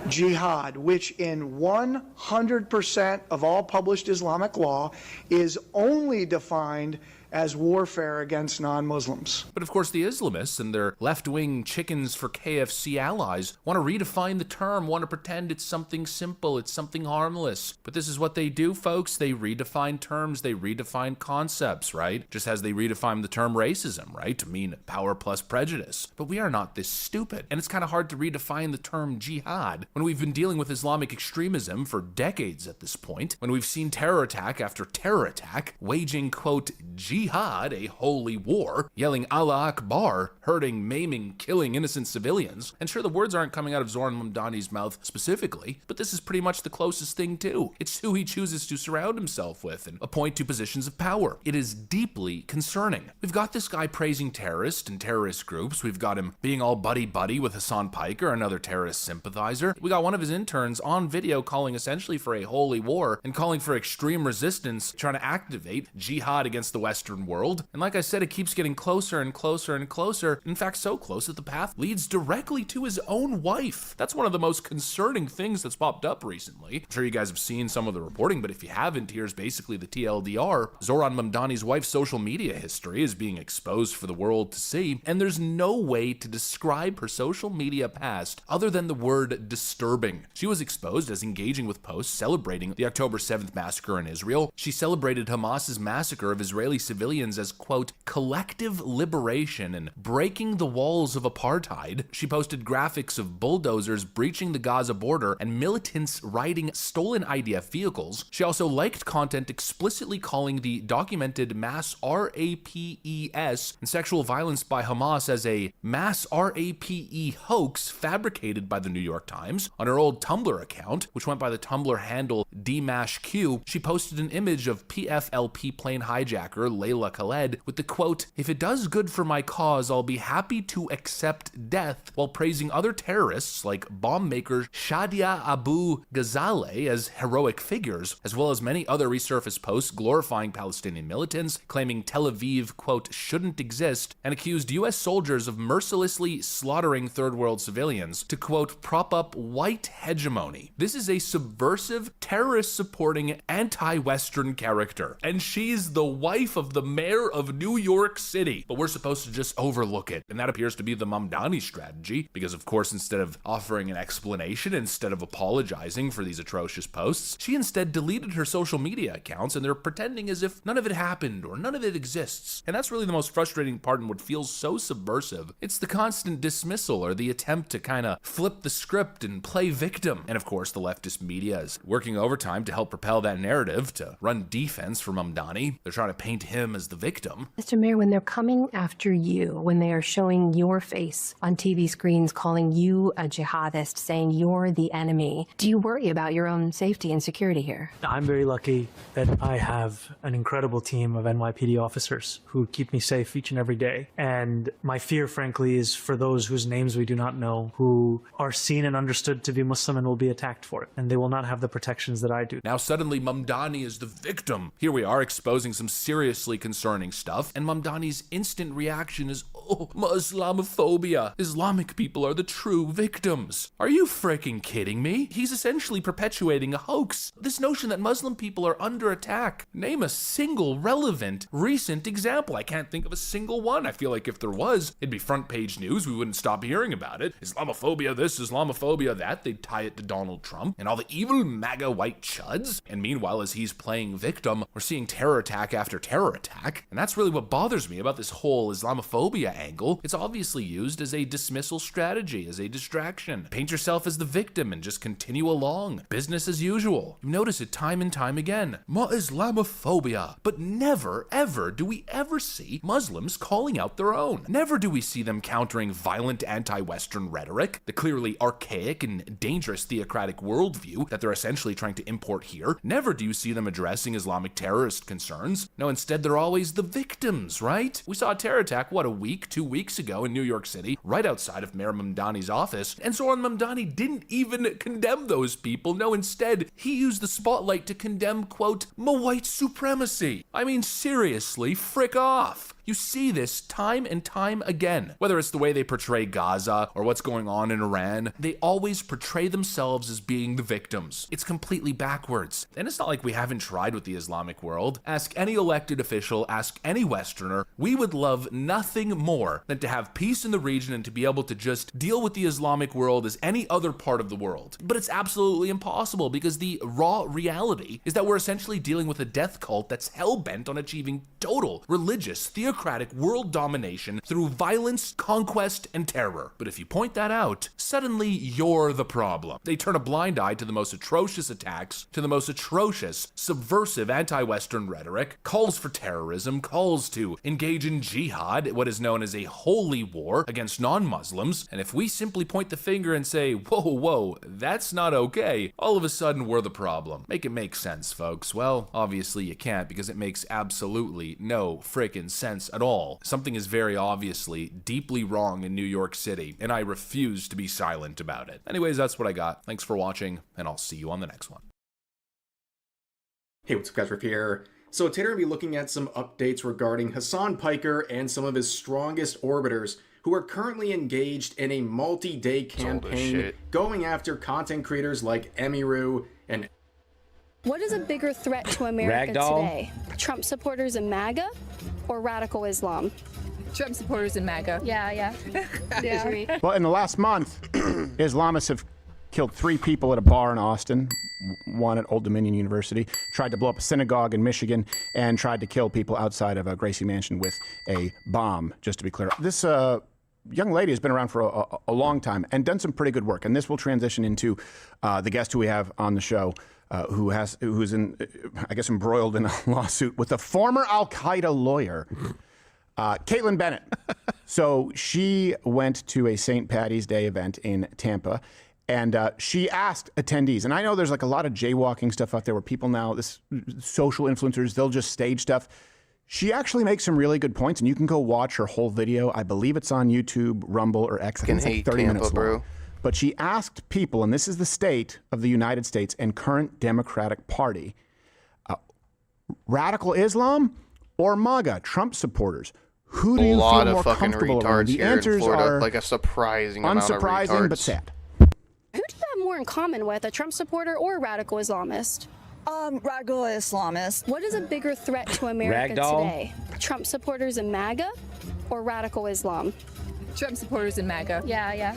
Jihad, which in 100% of all published Islamic law is only defined as warfare against non-Muslims. But of course the Islamists and their left-wing chickens for KFC allies want to redefine the term, want to pretend it's something simple, it's something harmless. But this is what they do, folks. They redefine terms, they redefine concepts, right? Just as they redefine the term racism, right? To mean power plus prejudice. But we are not this stupid. And it's kind of hard to redefine the term jihad when we've been dealing with Islamic extremism for decades at this point, when we've seen terror attack after terror attack, waging, quote, jihad, a holy war, yelling Allah Akbar, hurting, maiming, killing innocent civilians. And sure, the words aren't coming out of Zoran Mamdani's mouth specifically, but this is pretty much the closest thing too. It's who he chooses to surround himself with and appoint to positions of power. It is deeply concerning. We've got this guy praising terrorists and terrorist groups. We've got him being all buddy-buddy with Hassan Piker, another terrorist sympathizer. We got one of his interns on video calling essentially for a holy war and calling for extreme resistance, trying to activate jihad against the Western world. And like I said, it keeps getting closer and closer and closer. In fact, so close that the path leads directly to his own wife. That's one of the most concerning things that's popped up recently. I'm sure you guys have seen some of the reporting, but if you haven't, here's basically the TLDR. Zoran Mamdani's wife's social media history is being exposed for the world to see, and there's no way to describe her social media past other than the word disturbing. She was exposed as engaging with posts celebrating the October 7th massacre in Israel. She celebrated Hamas's massacre of Israeli civilians as, quote, collective liberation and breaking the walls of apartheid. She posted graphics of bulldozers breaching the Gaza border and militants riding stolen IDF vehicles. She also liked content explicitly calling the documented mass RAPES and sexual violence by Hamas as a mass RAPE hoax fabricated by the New York Times. On her old Tumblr account, which went by the Tumblr handle DMashQ, she posted an image of PFLP plane hijacker Layla Khaled with the quote, "If it does good for my cause, I'll be happy to accept death," while praising other terrorists like bomb maker Shadia Abu Ghazaleh as heroic figures, as well as many other resurfaced posts glorifying Palestinian militants, claiming Tel Aviv, quote, shouldn't exist, and accused US soldiers of mercilessly slaughtering third world civilians to, quote, prop up white hegemony. This is a subversive, terrorist-supporting, anti-Western character, and she's the wife of the mayor of New York City. But we're supposed to just overlook it, and that appears to be the Mamdani strategy, because of course instead of offering an explanation, instead of apologizing for these atrocious posts, she instead deleted her social media accounts, and they're pretending as if none of it happened or none of it exists. And that's really the most frustrating part and what feels so subversive. It's the constant dismissal or the attempt to kind of flip the script and play victim. And of course the leftist media is working over over time, to help propel that narrative, to run defense for Mamdani, they're trying to paint him as the victim. Mr. Mayor, when they're coming after you, when they are showing your face on TV screens, calling you a jihadist, saying you're the enemy, do you worry about your own safety and security here? I'm very lucky that I have an incredible team of NYPD officers who keep me safe each and every day. And my fear, frankly, is for those whose names we do not know, who are seen and understood to be Muslim and will be attacked for it. And they will not have the protections that I do. Now suddenly Mamdani is the victim. Here we are exposing some seriously concerning stuff, and Mamdani's instant reaction is, oh, Islamophobia. Islamic people are the true victims. Are you freaking kidding me? He's essentially perpetuating a hoax. This notion that Muslim people are under attack. Name a single relevant recent example. I can't think of a single one. I feel like if there was, it'd be front page news. We wouldn't stop hearing about it. Islamophobia this, Islamophobia that. They'd tie it to Donald Trump and all the evil MAGA white chuds. And meanwhile, as he's playing victim, we're seeing terror attack after terror attack. And that's really what bothers me about this whole Islamophobia angle. It's obviously used as a dismissal strategy, as a distraction. Paint yourself as the victim and just continue along. Business as usual. You notice it time and time again. Islamophobia. But never, ever do we ever see Muslims calling out their own. Never do we see them countering violent anti-Western rhetoric, the clearly archaic and dangerous theocratic worldview that they're essentially trying to import here. Never do you see them addressing Islamic terrorist concerns. No, instead they're always the victims, right? We saw a terror attack, what, a week, 2 weeks ago in New York City, right outside of Mayor Mamdani's office, and Zoran Mamdani didn't even condemn those people. No, instead, he used the spotlight to condemn, quote, white supremacy. I mean, seriously, frick off. You see this time and time again. Whether it's the way they portray Gaza or what's going on in Iran, they always portray themselves as being the victims. It's completely backwards. And it's not like we haven't tried with the Islamic world. Ask any elected official, ask any Westerner. We would love nothing more than to have peace in the region and to be able to just deal with the Islamic world as any other part of the world. But it's absolutely impossible because the raw reality is that we're essentially dealing with a death cult that's hell-bent on achieving total religious, theocratic world domination through violence, conquest, and terror. But if you point that out, suddenly you're the problem. They turn a blind eye to the most atrocious attacks, to the most atrocious, subversive anti-Western rhetoric, calls for terrorism, calls to engage in jihad, what is known as a holy war against non-Muslims, and if we simply point the finger and say, whoa, that's not okay, all of a sudden we're the problem. Make it make sense, folks. Well, obviously you can't because it makes absolutely no frickin' sense at all. Something is very obviously deeply wrong in New York City, and I refuse to be silent about it. Anyways, that's what I got. Thanks for watching, and I'll see you on the next one. Hey, what's up guys, Riff here. So today we're going to be looking at some updates regarding Hassan Piker and some of his strongest orbiters who are currently engaged in a multi-day campaign going after content creators like Emiru and... What is a bigger threat to America today? Trump supporters and MAGA or radical Islam? Trump supporters and MAGA. Yeah. Well, in the last month, Islamists have killed 3 people at a bar in Austin, one at Old Dominion University, tried to blow up a synagogue in Michigan, and tried to kill people outside of a Gracie Mansion with a bomb, just to be clear. This young lady has been around for a long time and done some pretty good work, and this will transition into the guest who we have on the show, who's embroiled in a lawsuit with a former Al-Qaeda lawyer, Caitlin Bennett. So she went to a St. Paddy's Day event in Tampa, and she asked attendees, and I know there's like a lot of jaywalking stuff out there where people now, social influencers, they'll just stage stuff. She actually makes some really good points, and you can go watch her whole video. I believe it's on YouTube, Rumble, or X. I think it's like 30 minutes long. But she asked people, and this is the state of the United States and current Democratic Party, radical Islam or MAGA, Trump supporters. Who do you feel more comfortable around? The answers are like a surprising amount of unsurprising but sad. Who do you have more in common with, a Trump supporter or a radical Islamist? Radical Islamist. What is a bigger threat to America today? Trump supporters and MAGA or radical Islam? Trump supporters and MAGA. Yeah.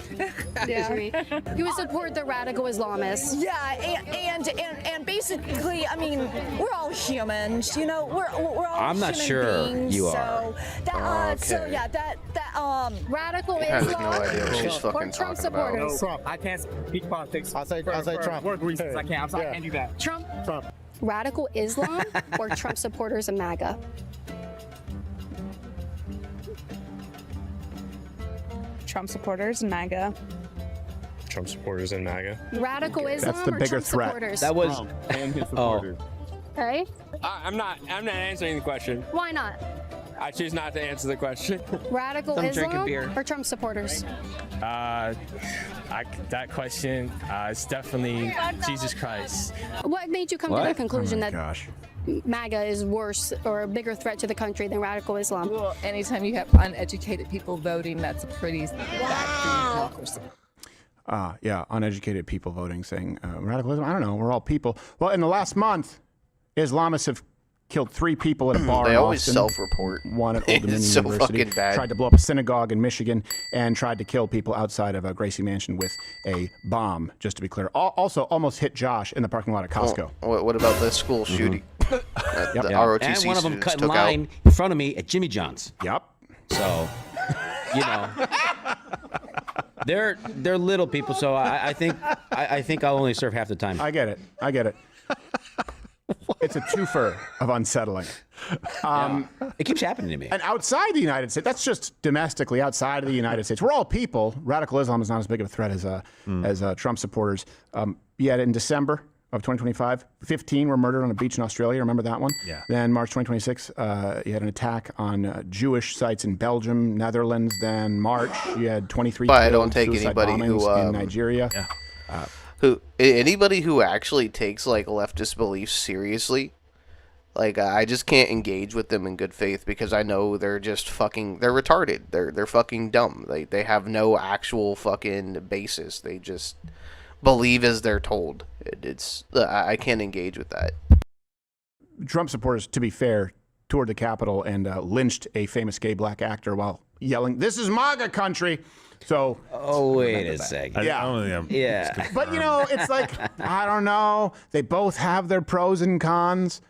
You would support the radical Islamists. Yeah, and basically, I mean, we're all humans, you know. We're all I'm not human sure beings, you so are. That, So yeah, that radical He has Islam no idea what she's or fucking Trump talking about. supporters? Trump. I can't speak politics. I'll say Trump. Work reasons. I can't. I can't do that. Trump. Trump. Radical Islam or Trump supporters and MAGA? Trump supporters and MAGA. Trump supporters and MAGA. Radical Islam That's the or bigger Trump threat. supporters? That was Trump and his supporters. Okay. I'm not answering the question. Why not? I choose not to answer the question. Radical Islam or Trump supporters? That question is definitely Jesus Christ. What made you come to the conclusion that Gosh. MAGA is worse or a bigger threat to the country than radical Islam? Well, anytime you have uneducated people voting, that's a pretty bad democracy. Yeah, uneducated people voting, saying radicalism. I don't know. We're all people. Well, in the last month, Islamists have killed 3 people at a bar. They in always Austin, self-report. One at Old Dominion It's so University. fucking bad. Tried to blow up a synagogue in Michigan and tried to kill people outside of a Gracie Mansion with a bomb. Just to be clear, also almost hit Josh in the parking lot at Costco. What about the school shooting? The ROTC And one of them students cut in took line out. in front of me at Jimmy John's. Yep. So, you know, they're little people. So I think I'll only serve half the time. I get it. It's a twofer of unsettling. It keeps happening to me. And outside the United States, that's just domestically outside of the United States. We're all people. Radical Islam is not as big of a threat as Trump supporters. Yet in December of 2025, 15 were murdered on a beach in Australia. Remember that one? Yeah. Then March 2026, you had an attack on Jewish sites in Belgium, Netherlands. Then March, you had 23 But I killed don't take suicide anybody bombings who in Nigeria. Anybody who actually takes like leftist beliefs seriously, like I just can't engage with them in good faith because I know they're just fucking, they're retarded. They're fucking dumb. They have no actual fucking basis. They just believe as they're told. I can't engage with that. Trump supporters, to be fair, toured the Capitol and lynched a famous gay black actor while yelling, "This is MAGA country." So, wait a second. Yeah. But, you know, it's like, I don't know. They both have their pros and cons.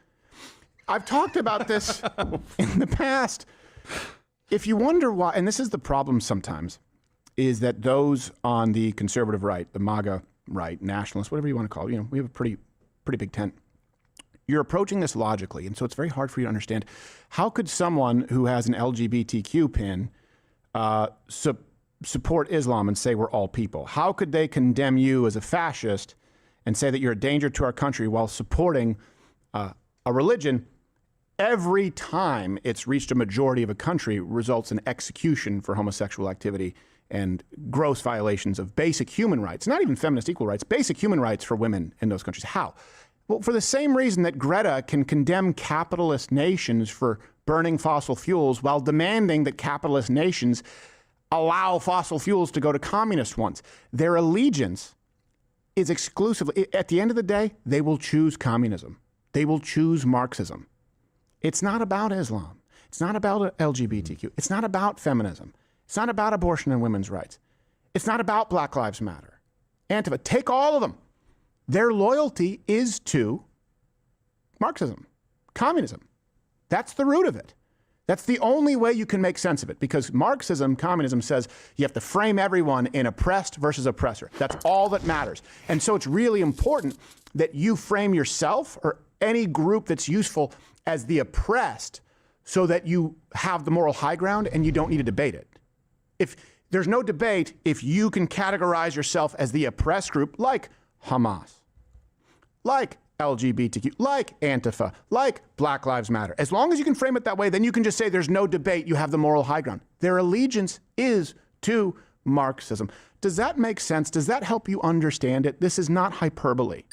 I've talked about this in the past. If you wonder why, and this is the problem sometimes, is that those on the conservative right, the MAGA right, nationalists, whatever you want to call it, we have a pretty big tent. You're approaching this logically, and so it's very hard for you to understand. How could someone who has an LGBTQ pin support Islam and say we're all people? How could they condemn you as a fascist and say that you're a danger to our country while supporting a religion every time it's reached a majority of a country results in execution for homosexual activity and gross violations of basic human rights, not even feminist equal rights, basic human rights for women in those countries? How? Well, for the same reason that Greta can condemn capitalist nations for burning fossil fuels while demanding that capitalist nations allow fossil fuels to go to communist ones. Their allegiance is exclusively, at the end of the day, they will choose communism. They will choose Marxism. It's not about Islam. It's not about LGBTQ. It's not about feminism. It's not about abortion and women's rights. It's not about Black Lives Matter. Antifa, take all of them. Their loyalty is to Marxism, communism. That's the root of it. That's the only way you can make sense of it, because Marxism, communism says you have to frame everyone in oppressed versus oppressor. That's all that matters. And so it's really important that you frame yourself or any group that's useful as the oppressed so that you have the moral high ground and you don't need to debate it. If there's no debate, if you can categorize yourself as the oppressed group like Hamas, like LGBTQ, like Antifa, like Black Lives Matter. As long as you can frame it that way, then you can just say there's no debate, you have the moral high ground. Their allegiance is to Marxism. Does that make sense? Does that help you understand it? This is not hyperbole.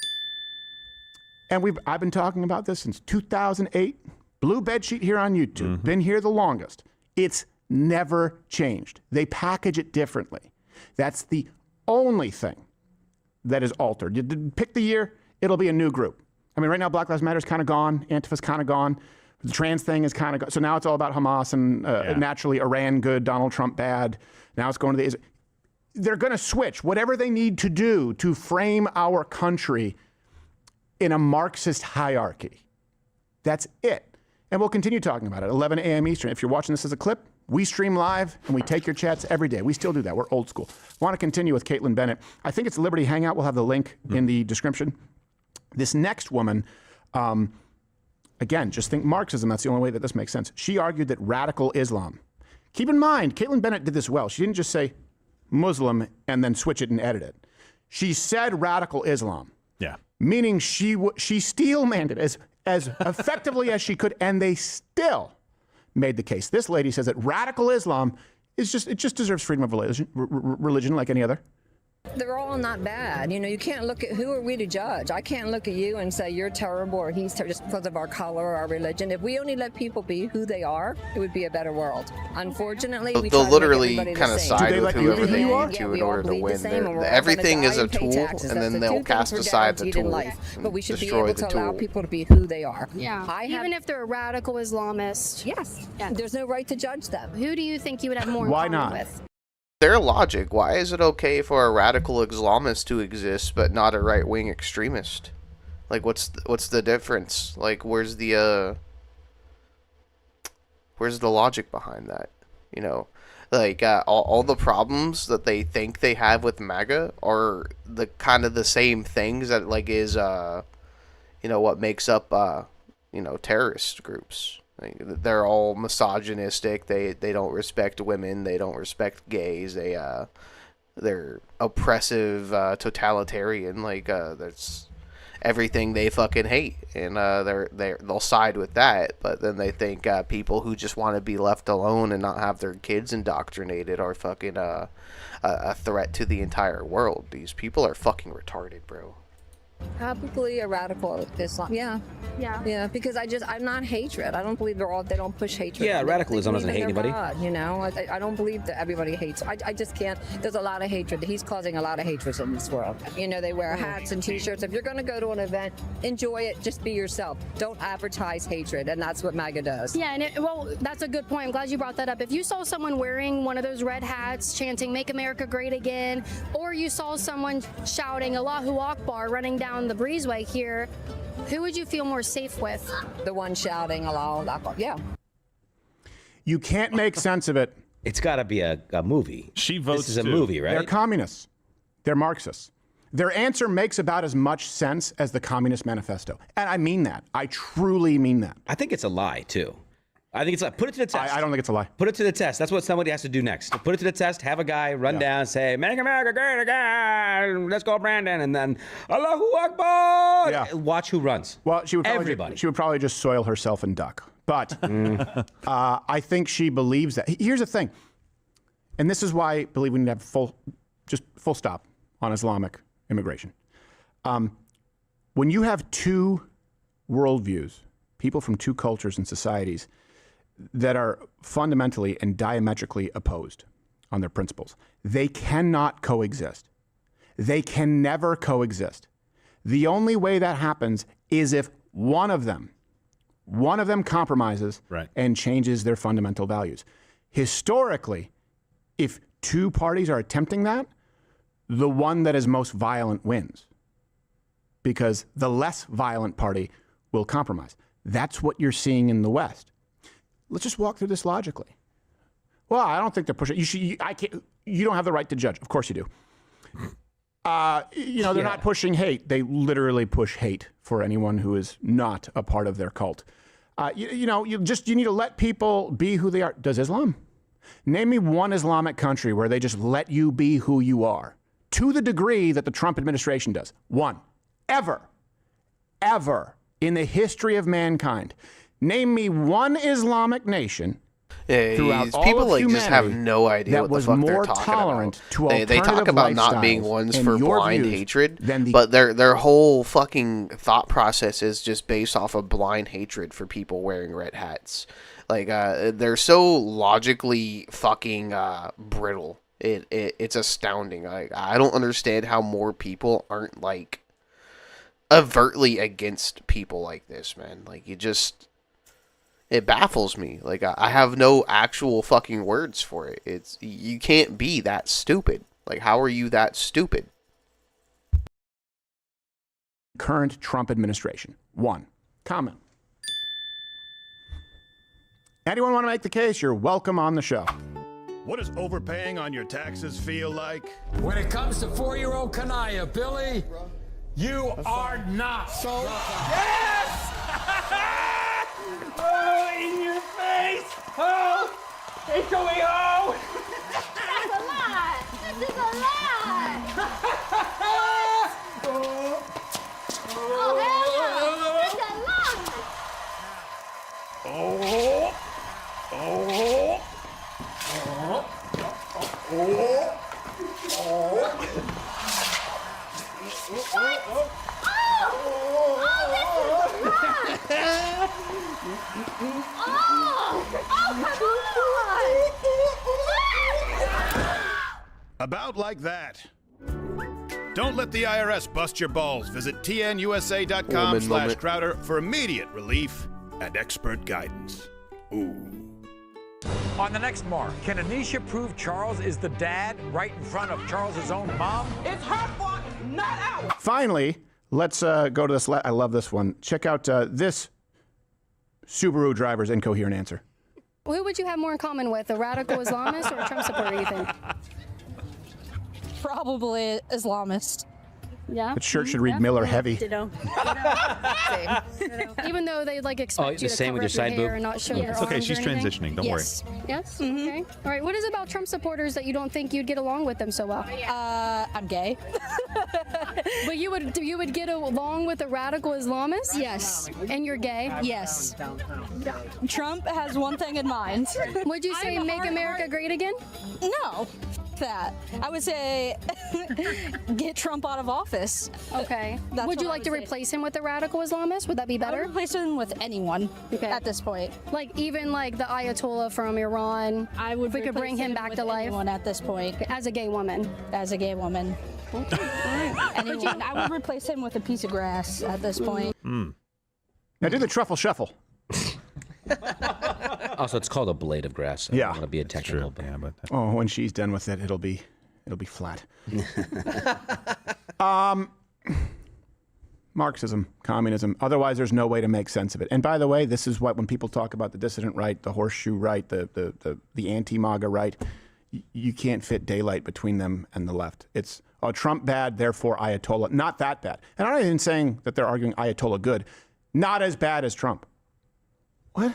And I've been talking about this since 2008. Blue bedsheet here on YouTube. Been here the longest. It's never changed. They package it differently. That's the only thing that is altered. You pick the year, it'll be a new group. I mean, right now, Black Lives Matter is kind of gone. Antifa's kind of gone. The trans thing is kind of gone. So now it's all about Hamas and naturally Iran good, Donald Trump bad. Now it's going to the... They're going to switch whatever they need to do to frame our country in a Marxist hierarchy. That's it. And we'll continue talking about it. 11 a.m. Eastern. If you're watching this as a clip, We stream live and we take your chats every day. We still do that. We're old school. Want to continue with Caitlin Bennett. I think it's Liberty Hangout. We'll have the link in the description. This next woman, again, just think Marxism. That's the only way that this makes sense. She argued that radical Islam. Keep in mind, Caitlin Bennett did this well. She didn't just say Muslim and then switch it and edit it. She said radical Islam. Yeah. Meaning she steel-manned it as effectively as she could, and they still made the case. This lady says that radical Islam is just deserves freedom of religion like any other. They're all not bad. You know, you can't look at, who are we to judge? I can't look at you and say you're terrible or he's terrible just because of our color or our religion. If we only let people be who they are, it would be a better world. Unfortunately, we they'll try literally to make kind of the same. side with whoever they Yeah, need to in we all order to bleed the win. same, and we're all gonna Everything die is a and pay tool, taxes. and That's then the two they'll things cast we're aside the guaranteed in tool life. But we should be destroy able the to allow tool. people to be who they are. Yeah. Even if they're a radical Islamist. Yes. There's no right to judge them. Who do you think you would have more in Why common not? with? Their logic, why is it okay for a radical Islamist to exist but not a right-wing extremist? Like, what's the difference? Like, where's the logic behind that? You know, like all the problems that they think they have with MAGA are the kind of the same things that like is you know, what makes up you know, terrorist groups. Like, they're all misogynistic. They don't respect women. They don't respect gays. They're oppressive, totalitarian. Like that's everything they fucking hate, and they'll side with that. But then they think people who just want to be left alone and not have their kids indoctrinated are fucking a threat to the entire world. These people are fucking retarded, bro. Probably a radical Islam. Yeah, because I'm not hatred. I don't believe they don't push hatred. Yeah, radicalism doesn't hate anybody. God, you know, I don't believe that everybody hates. I just can't. There's a lot of hatred. He's causing a lot of hatred in this world. You know, they wear hats and T-shirts. If you're going to go to an event, enjoy it. Just be yourself. Don't advertise hatred, and that's what MAGA does. Yeah, and well, that's a good point. I'm glad you brought that up. If you saw someone wearing one of those red hats chanting "Make America Great Again," or you saw someone shouting "Allahu Akbar" running down the breezeway here, who would you feel more safe with? The one shouting Allahu Akbar. Yeah. You can't make sense of it. It's got to be a movie. She votes. This is a movie, right? They're communists. They're Marxists. Their answer makes about as much sense as the Communist Manifesto. And I mean that. I truly mean that. I think it's a lie, too. I think it's like, put it to the test. I don't think it's a lie. Put it to the test. That's what somebody has to do next. Put it to the test, have a guy run down, say, "Make America great again. Let's go, Brandon." And then, "Allahu Akbar." Yeah. Watch who runs. Well, she would probably, everybody. She would probably just soil herself and duck. But I think she believes that. Here's the thing. And this is why I believe we need to have full stop on Islamic immigration. When you have two worldviews, people from two cultures and societies that are fundamentally and diametrically opposed on their principles, they cannot coexist. They can never coexist. The only way that happens is if one of them compromises and changes their fundamental values. Historically, if two parties are attempting that, the one that is most violent wins, because the less violent party will compromise. That's what you're seeing in the West. Let's just walk through this logically. Well, I don't think they're pushing. You don't have the right to judge. Of course you do. They're not pushing hate. They literally push hate for anyone who is not a part of their cult. You need to let people be who they are. Does Islam? Name me one Islamic country where they just let you be who you are to the degree that the Trump administration does. One. Ever in the history of mankind. Name me one Islamic nation throughout all people of like humanity just have no idea that what the was fuck more they're talking tolerant about. to They talk alternative about not being lifestyles ones and for your blind views hatred, than the but their whole fucking thought process is just based off of blind hatred for people wearing red hats. Like they're so logically fucking brittle. It's astounding. I don't understand how more people aren't like overtly against people like this, man. Like it baffles me. Like I have no actual fucking words for it. You can't be that stupid. Like, how are you that stupid? Current Trump administration. One, comment. Anyone want to make the case? You're welcome on the show. What does overpaying on your taxes feel like? When it comes to 4-year-old Kanaya, Billy, you are not. So yes! Oh, in your face! Oh! HOEO! That's a lie! This is a lie! Oh, hell no! It's a lie! Oh! Oh! About like that. Don't let the IRS bust your balls. Visit tnusa.com/Crowder for immediate relief and expert guidance. Ooh. On the next Mark, can Anisha prove Charles is the dad right in front of Charles's own mom? It's her fault, not ours. Finally, let's go to this. I love this one. Check out this Subaru driver's incoherent answer. Who would you have more in common with, a radical Islamist or a Trump supporter, you think? Probably Islamist. Yeah. The shirt should read Miller Heavy. Ditto. Even though they expect you to cover up your hair and not show your arms. It's okay, she's or anything. transitioning, don't worry. Yes? Okay. All right, what is it about Trump supporters that you don't think you'd get along with them so well? I'm gay. But you would get along with a radical Islamist? Yes. And you're gay? Yes. Trump has one thing in mind. Would you say make America great again? No. That. I would say get Trump out of office. Okay. Would you like to replace him with a radical Islamist? Would that be better? I would replace him with anyone at this point. Like even like the Ayatollah from Iran. I would. If we could bring him back to life. Anyone at this point. As a gay woman. As a gay woman. Okay. All right. Anyone. I would replace him with a piece of grass at this point. Now do the truffle shuffle. Also, it's called a blade of grass. So I don't want to be a technical. But Oh, when she's done with it, it'll be flat. Marxism, communism. Otherwise, there's no way to make sense of it. And by the way, this is what when people talk about the dissident right, the horseshoe right, the anti-MAGA right, you can't fit daylight between them and the left. It's Trump bad, therefore Ayatollah. Not that bad. And I'm not even saying that they're arguing Ayatollah good. Not as bad as Trump. What?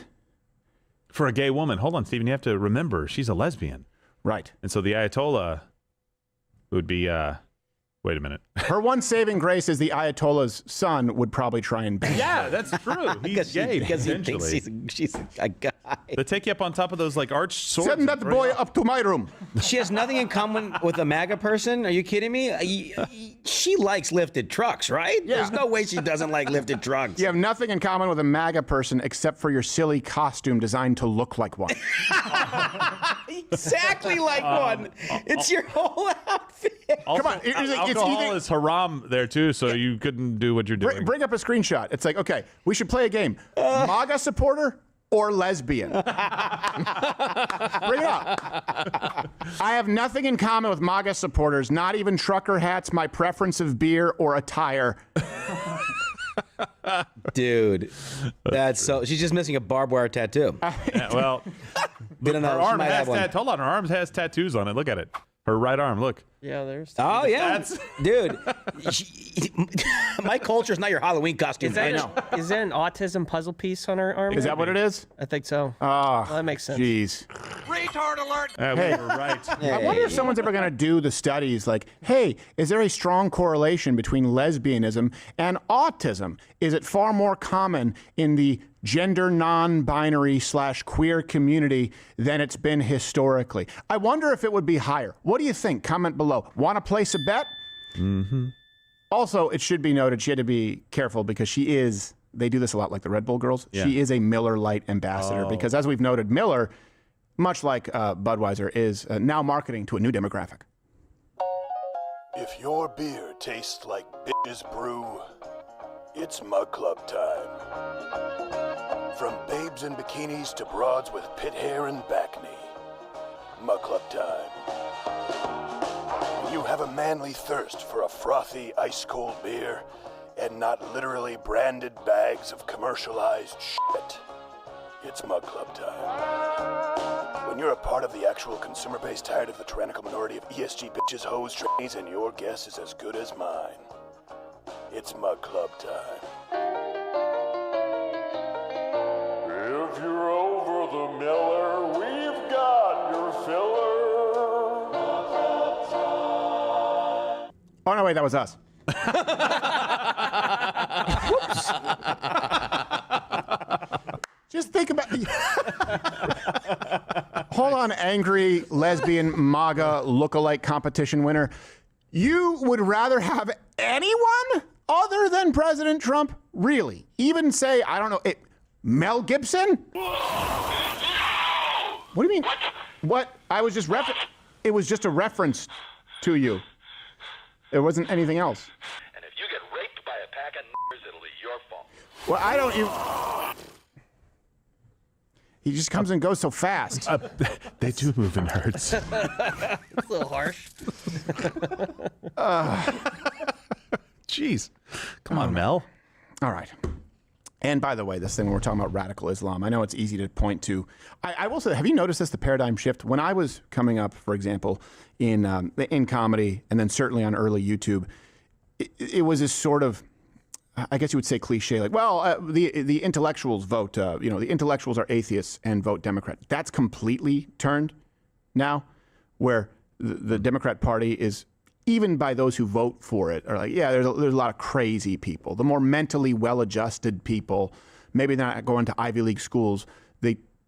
For a gay woman, hold on, Stephen, you have to remember, she's a lesbian. Right. And so the Ayatollah would be, wait a minute. Her one saving grace is the Ayatollah's son would probably try and bang Yeah, her. that's true. He's gay, because he thinks essentially. she's a guy. They take you up on top of those like arched swords. Send that boy up to my room. She has nothing in common with a MAGA person. Are you kidding me? She likes lifted trucks, right? Yeah. There's no way she doesn't like lifted trucks. You have nothing in common with a MAGA person except for your silly costume designed to look like one. Exactly like one. It's your whole outfit. Also, Come on. alcohol is haram there too, so you couldn't do what you're doing. Bring up a screenshot. It's like, okay, we should play a game. MAGA supporter or lesbian? Bring it up. I have nothing in common with MAGA supporters, not even trucker hats, my preference of beer, or attire. Dude, that's so. She's just missing a barbed wire tattoo. Yeah, well, Been her on- arm she might has have one. hold on, her arm has tattoos on it. Look at it. Her right arm, look. Yeah, there's. Oh yeah, dude. My culture is not your Halloween costume. Is that an autism puzzle piece on her arm? Is that what it is? I think so. Oh, Well, that makes sense. Jeez. Retard alert! Hey. We were right. I wonder if someone's ever going to do the studies like, hey, is there a strong correlation between lesbianism and autism? Is it far more common in the gender non-binary / queer community than it's been historically? I wonder if it would be higher. What do you think? Comment below. Want to place a bet? Mm-hmm. Also, it should be noted she had to be careful because she is, they do this a lot like the Red Bull girls. Yeah. She is a Miller Lite ambassador because as we've noted, Miller, much like Budweiser, is now marketing to a new demographic. If your beer tastes like bitches brew, it's Mug Club time. From babes in bikinis to broads with pit hair and back knee, Mug Club time. When you have a manly thirst for a frothy, ice-cold beer and not literally branded bags of commercialized shit, It's Mug Club time. When you're a part of the actual consumer base tired of the tyrannical minority of ESG bitches, hoes, trainees, and your guess is as good as mine. It's Mug Club time. If you're over the Miller, we've got your filler. Oh, no, wait, that was us. Whoops. Just think about... Hold on, angry lesbian MAGA lookalike competition winner. You would rather have anyone other than President Trump? Really? Even say, I don't know, Mel Gibson? What do you mean? What? I was just it was just a reference to you. It wasn't anything else. And if you get raped by a pack of n***ers, it'll be your fault. Well, I don't even... He just comes and goes so fast. They do move in herds. It's a little harsh. Jeez. Come on, Mel. All right. And by the way, this thing, when we're talking about radical Islam, I know it's easy to point to. I will say, have you noticed this, the paradigm shift? When I was coming up, for example, in comedy, and then certainly on early YouTube, it was this sort of, I guess you would say cliche, like, well, the intellectuals vote, the intellectuals are atheists and vote Democrat. That's completely turned now, where the Democrat Party is, even by those who vote for it, are like, yeah, there's a lot of crazy people. The more mentally well-adjusted people, maybe they're not going to Ivy League schools,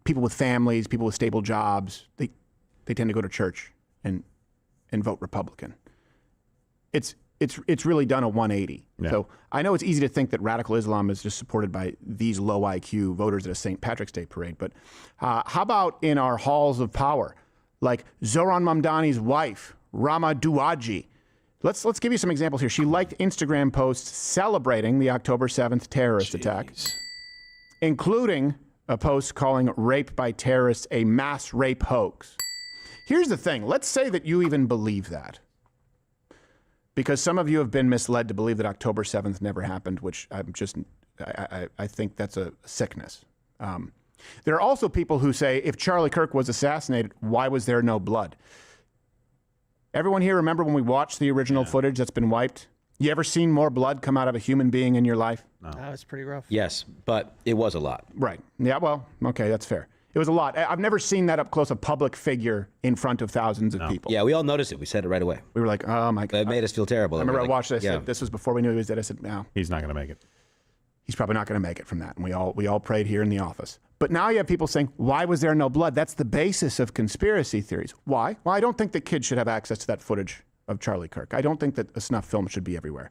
people with families, people with stable jobs, they tend to go to church and vote Republican. It's really done a 180. Yeah. So I know it's easy to think that radical Islam is just supported by these low IQ voters at a St. Patrick's Day parade. But how about in our halls of power, like Zohran Mamdani's wife, Rama Douaji? Let's give you some examples here. She liked Instagram posts celebrating the October 7th terrorist attack, including a post calling rape by terrorists a mass rape hoax. Here's the thing. Let's say that you even believe that, because some of you have been misled to believe that October 7th never happened, which I think that's a sickness. There are also people who say, if Charlie Kirk was assassinated, why was there no blood? Everyone here remember when we watched the original footage that's been wiped? You ever seen more blood come out of a human being in your life? No. That was pretty rough. Yes, but it was a lot. Right. Yeah, well, okay, that's fair. It was a lot. I've never seen that up close, a public figure in front of thousands of people. Yeah, we all noticed it. We said it right away. We were like, oh my God. It made us feel terrible. I remember I watched this. Yeah. This was before we knew he was dead. I said, no. He's not going to make it. He's probably not going to make it from that. And we all prayed here in the office. But now you have people saying, why was there no blood? That's the basis of conspiracy theories. Why? Well, I don't think that kids should have access to that footage of Charlie Kirk. I don't think that a snuff film should be everywhere.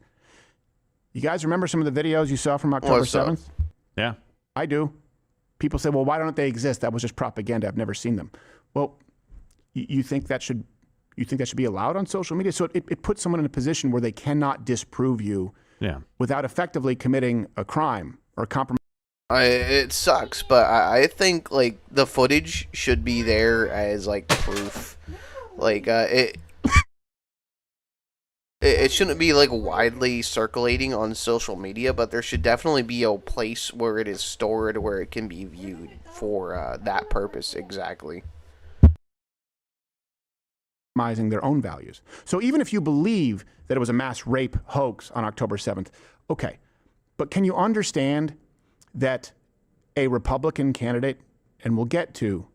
You guys remember some of the videos you saw from October 7th? Yeah. I do. People say, well, why don't they exist? That was just propaganda. I've never seen them. Well, you think that should be allowed on social media? So it puts someone in a position where they cannot disprove you without effectively committing a crime or compromise. It sucks, but I think like the footage should be there as like proof. Like it shouldn't be like widely circulating on social media, but there should definitely be a place where it is stored where it can be viewed for that purpose exactly. Their own values. So even if you believe that it was a mass rape hoax on October 7th, okay, but can you understand that a Republican candidate, and we'll get to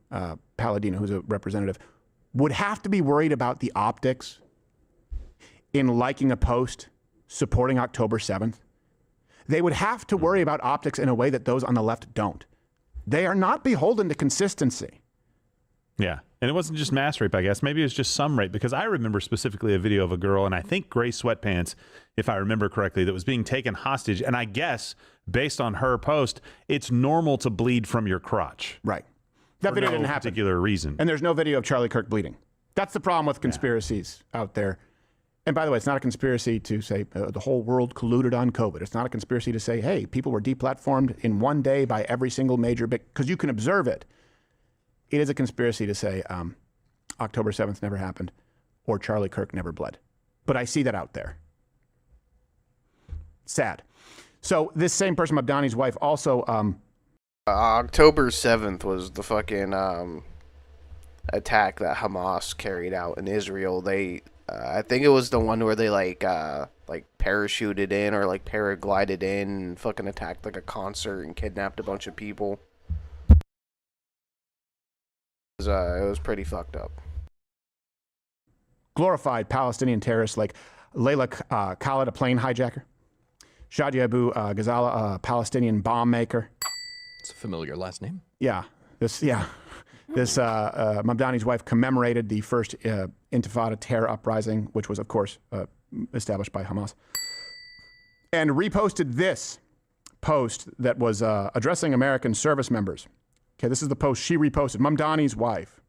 Palladino, who's a representative, would have to be worried about the optics in liking a post supporting October 7th? They would have to worry about optics in a way that those on the left don't. They are not beholden to consistency. Yeah. And it wasn't just mass rape, I guess. Maybe it was just some rape, because I remember specifically a video of a girl in, I think, gray sweatpants, if I remember correctly, that was being taken hostage. And I guess, based on her post, it's normal to bleed from your crotch. Right. That video didn't happen. For no particular reason. And there's no video of Charlie Kirk bleeding. That's the problem with conspiracies out there. And by the way, it's not a conspiracy to say the whole world colluded on COVID. It's not a conspiracy to say, hey, people were deplatformed in one day by every single major big, because you can observe it. It is a conspiracy to say October 7th never happened or Charlie Kirk never bled. But I see that out there. Sad. So this same person, Mamdani's wife, also October 7th was the fucking attack that Hamas carried out in Israel. They, I think it was the one where they like parachuted in or like paraglided in and fucking attacked like a concert and kidnapped a bunch of people. It was pretty fucked up. Glorified Palestinian terrorists like Layla Khalid, a plane hijacker. Shadi Abu Ghazala, a Palestinian bomb maker. It's a familiar last name. Yeah. This Mamdani's wife commemorated the first Intifada terror uprising, which was, of course, established by Hamas. And reposted this post that was addressing American service members. Okay, this is the post she reposted. Mamdani's wife.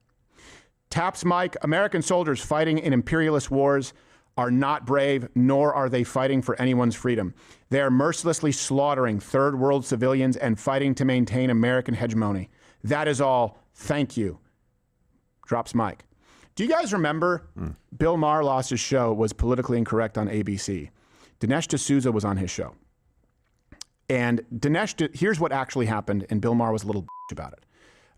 Taps Mike, American soldiers fighting in imperialist wars are not brave, nor are they fighting for anyone's freedom. They are mercilessly slaughtering third world civilians and fighting to maintain American hegemony. That is all. Thank you. Drops Mike. Do you guys remember Bill Maher lost his show, was politically incorrect on ABC? Dinesh D'Souza was on his show. And here's what actually happened, and Bill Maher was a little about it.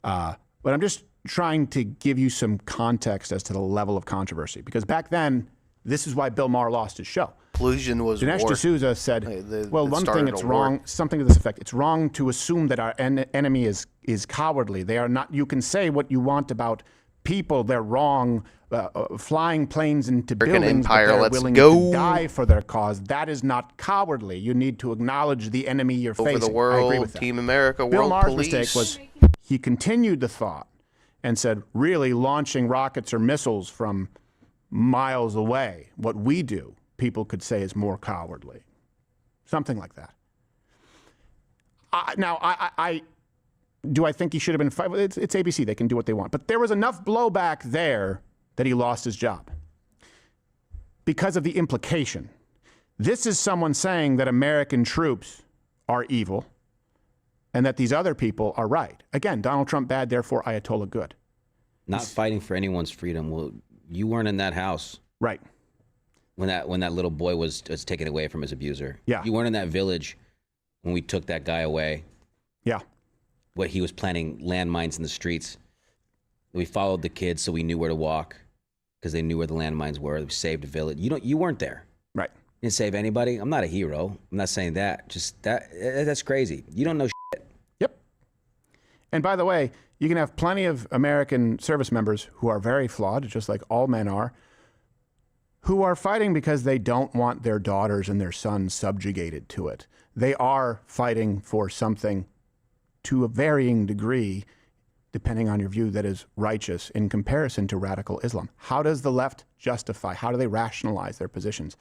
But I'm just trying to give you some context as to the level of controversy, because back then, this is why Bill Maher lost his show. Collusion was Dinesh war. D'Souza said, well, one thing, it's a wrong, war. something to this effect. It's wrong to assume that our enemy is cowardly. They are not. You can say what you want about people. They're wrong. Flying planes into buildings, empire, but they're let's willing go. to die for their cause. That is not cowardly. You need to acknowledge the enemy you're Over facing. the world, I agree with that. Team America, Bill World Maher's Police. mistake was he continued the thought and said, really, launching rockets or missiles from miles away, what we do, people could say is more cowardly. Something like that. Do I think he should have been fired? It's ABC. They can do what they want. But there was enough blowback there that he lost his job because of the implication. This is someone saying that American troops are evil and that these other people are right. Again, Donald Trump bad, therefore Ayatollah good. Not fighting for anyone's freedom. Well, you weren't in that house. Right. When that little boy was taken away from his abuser. Yeah. You weren't in that village when we took that guy away. Yeah. What he was planting landmines in the streets. We followed the kids so we knew where to walk because they knew where the landmines were. We saved a village. You weren't there. Right. You didn't save anybody. I'm not a hero. I'm not saying that. Just that's crazy. You don't know shit. Yep. And by the way, you can have plenty of American service members who are very flawed, just like all men are, who are fighting because they don't want their daughters and their sons subjugated to it. They are fighting for something to a varying degree, depending on your view, that is righteous in comparison to radical Islam. How does the left justify? How do they rationalize their positions?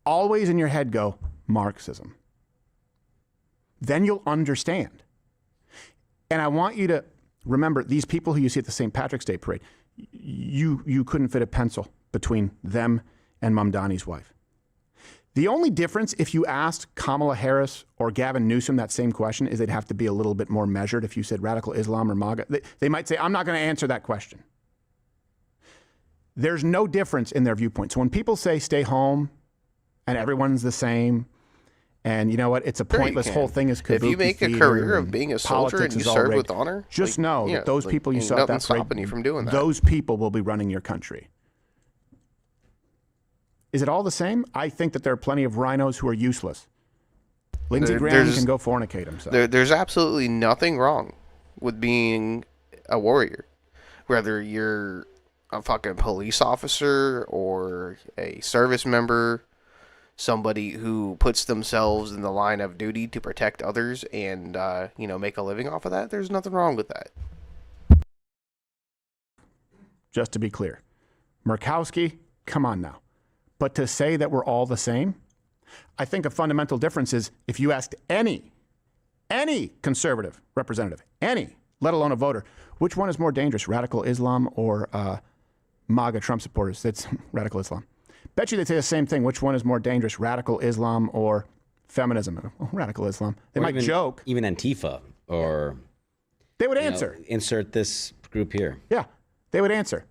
Always in your head go, Marxism. Then you'll understand. And I want you to remember, these people who you see at the St. Patrick's Day parade, you couldn't fit a pencil between them and Mamdani's wife. The only difference, if you asked Kamala Harris or Gavin Newsom that same question, is they'd have to be a little bit more measured. If you said radical Islam or MAGA, they might say, I'm not going to answer that question. There's no difference in their viewpoint. So when people say stay home and everyone's the same, and you know what, it's a pointless whole thing is kabuki If you make a theater career of and being a soldier and you politics is all serve rigged, with honor, just like, know yeah, that those like, people you ain't saw at nothing that parade, stopping you from doing that. those people will be running your country. Is it all the same? I think that there are plenty of rhinos who are useless. Lindsey Graham can go fornicate himself. There's absolutely nothing wrong with being a warrior. Whether you're a fucking police officer or a service member, somebody who puts themselves in the line of duty to protect others and, make a living off of that, there's nothing wrong with that. Just to be clear. Murkowski, come on now. But to say that we're all the same, I think a fundamental difference is if you asked any conservative representative, let alone a voter, which one is more dangerous, radical Islam or MAGA Trump supporters? That's radical Islam. Bet you they'd say the same thing. Which one is more dangerous, radical Islam or feminism? Oh, radical Islam. They might joke. Even Antifa or... They would answer. Insert this group here. Yeah, they would answer.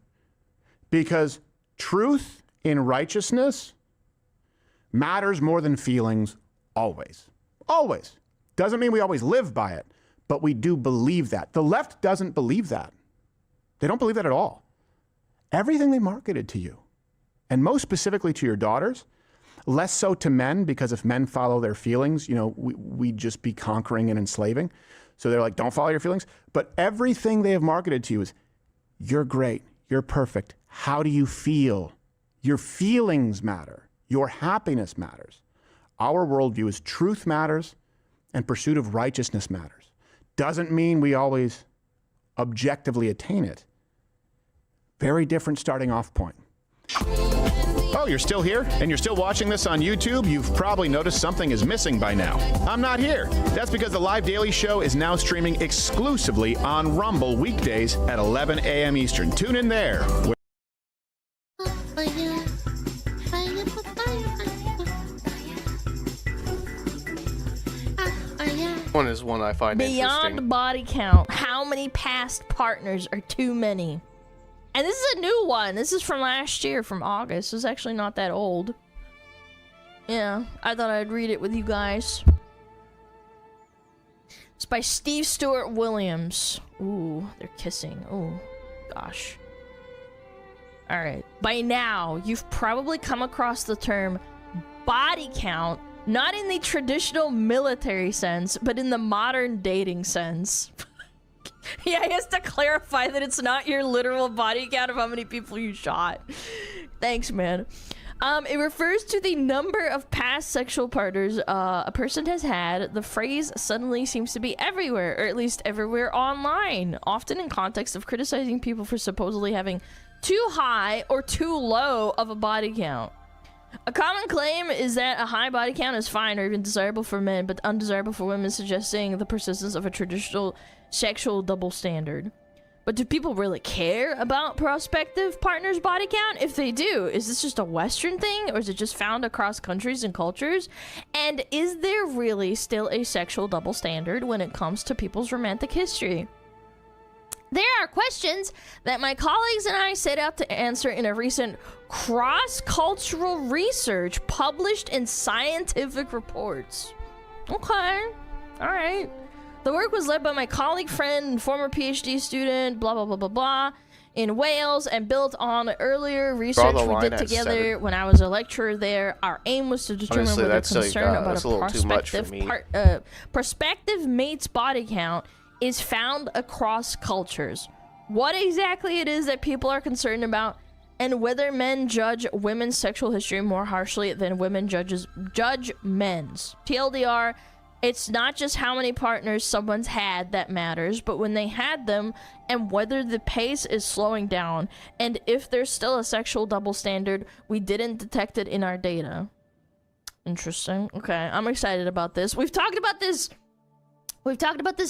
Because truth in righteousness matters more than feelings always. Always. Doesn't mean we always live by it, but we do believe that. The left doesn't believe that. They don't believe that at all. Everything they marketed to you, and most specifically to your daughters, less so to men, because if men follow their feelings, we'd just be conquering and enslaving. So they're like, don't follow your feelings. But everything they have marketed to you is, you're great, you're perfect. How do you feel? Your feelings matter. Your happiness matters. Our worldview is truth matters and pursuit of righteousness matters. Doesn't mean we always objectively attain it. Very different starting off point. Oh, you're still here? And you're still watching this on YouTube? You've probably noticed something is missing by now. I'm not here. That's because the live daily show is now streaming exclusively on Rumble weekdays at 11 a.m. Eastern. Tune in there. One is one I find Beyond interesting. body count, how many past partners are too many? And this is a new one. This is from last year, from August. It's actually not that old. Yeah, I thought I'd read it with you guys. It's by Steve Stewart Williams. Ooh, they're kissing. Ooh, gosh. All right. By now, you've probably come across the term body count, not in the traditional military sense, but in the modern dating sense. Yeah, he has to clarify that it's not your literal body count of how many people you shot. Thanks, man. It refers to the number of past sexual partners a person has had. The phrase suddenly seems to be everywhere, or at least everywhere online, often in context of criticizing people for supposedly having too high or too low of a body count. A common claim is that a high body count is fine or even desirable for men, but undesirable for women, suggesting the persistence of a traditional sexual double standard. But do people really care about prospective partners' body count? If they do, is this just a Western thing, or is it just found across countries and cultures? And is there really still a sexual double standard when it comes to people's romantic history? There are questions that my colleagues and I set out to answer in a recent cross-cultural research published in scientific reports. Okay, all right. The work was led by my colleague, friend, and former PhD student, blah, blah, blah, blah, blah, in Wales, and built on earlier research we did together when I was a lecturer there. Our aim was to determine whether concern about a prospective mate's body count is found across cultures, what exactly it is that people are concerned about, and whether men judge women's sexual history more harshly than women judge men's. TLDR, it's not just how many partners someone's had that matters, but when they had them, and whether the pace is slowing down, and if there's still a sexual double standard, we didn't detect it in our data. Interesting. Okay, I'm excited about this. We've talked about this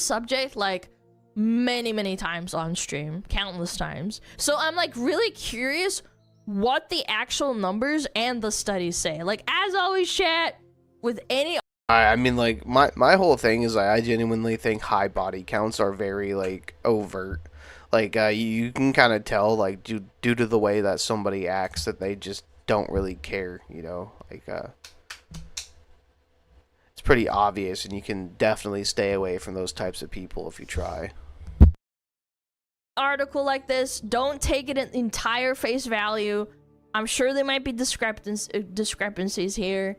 subject like many times on stream, countless times. So I'm like really curious what the actual numbers and the studies say. Like, as always, chat, with any... I mean, like, my whole thing is I genuinely think high body counts are very, like, overt. Like, you can kind of tell, like, due to the way that somebody acts, that they just don't really care, you know? Like, it's pretty obvious, and you can definitely stay away from those types of people if you try. Article like this, don't take it at entire face value. I'm sure there might be discrepancies here.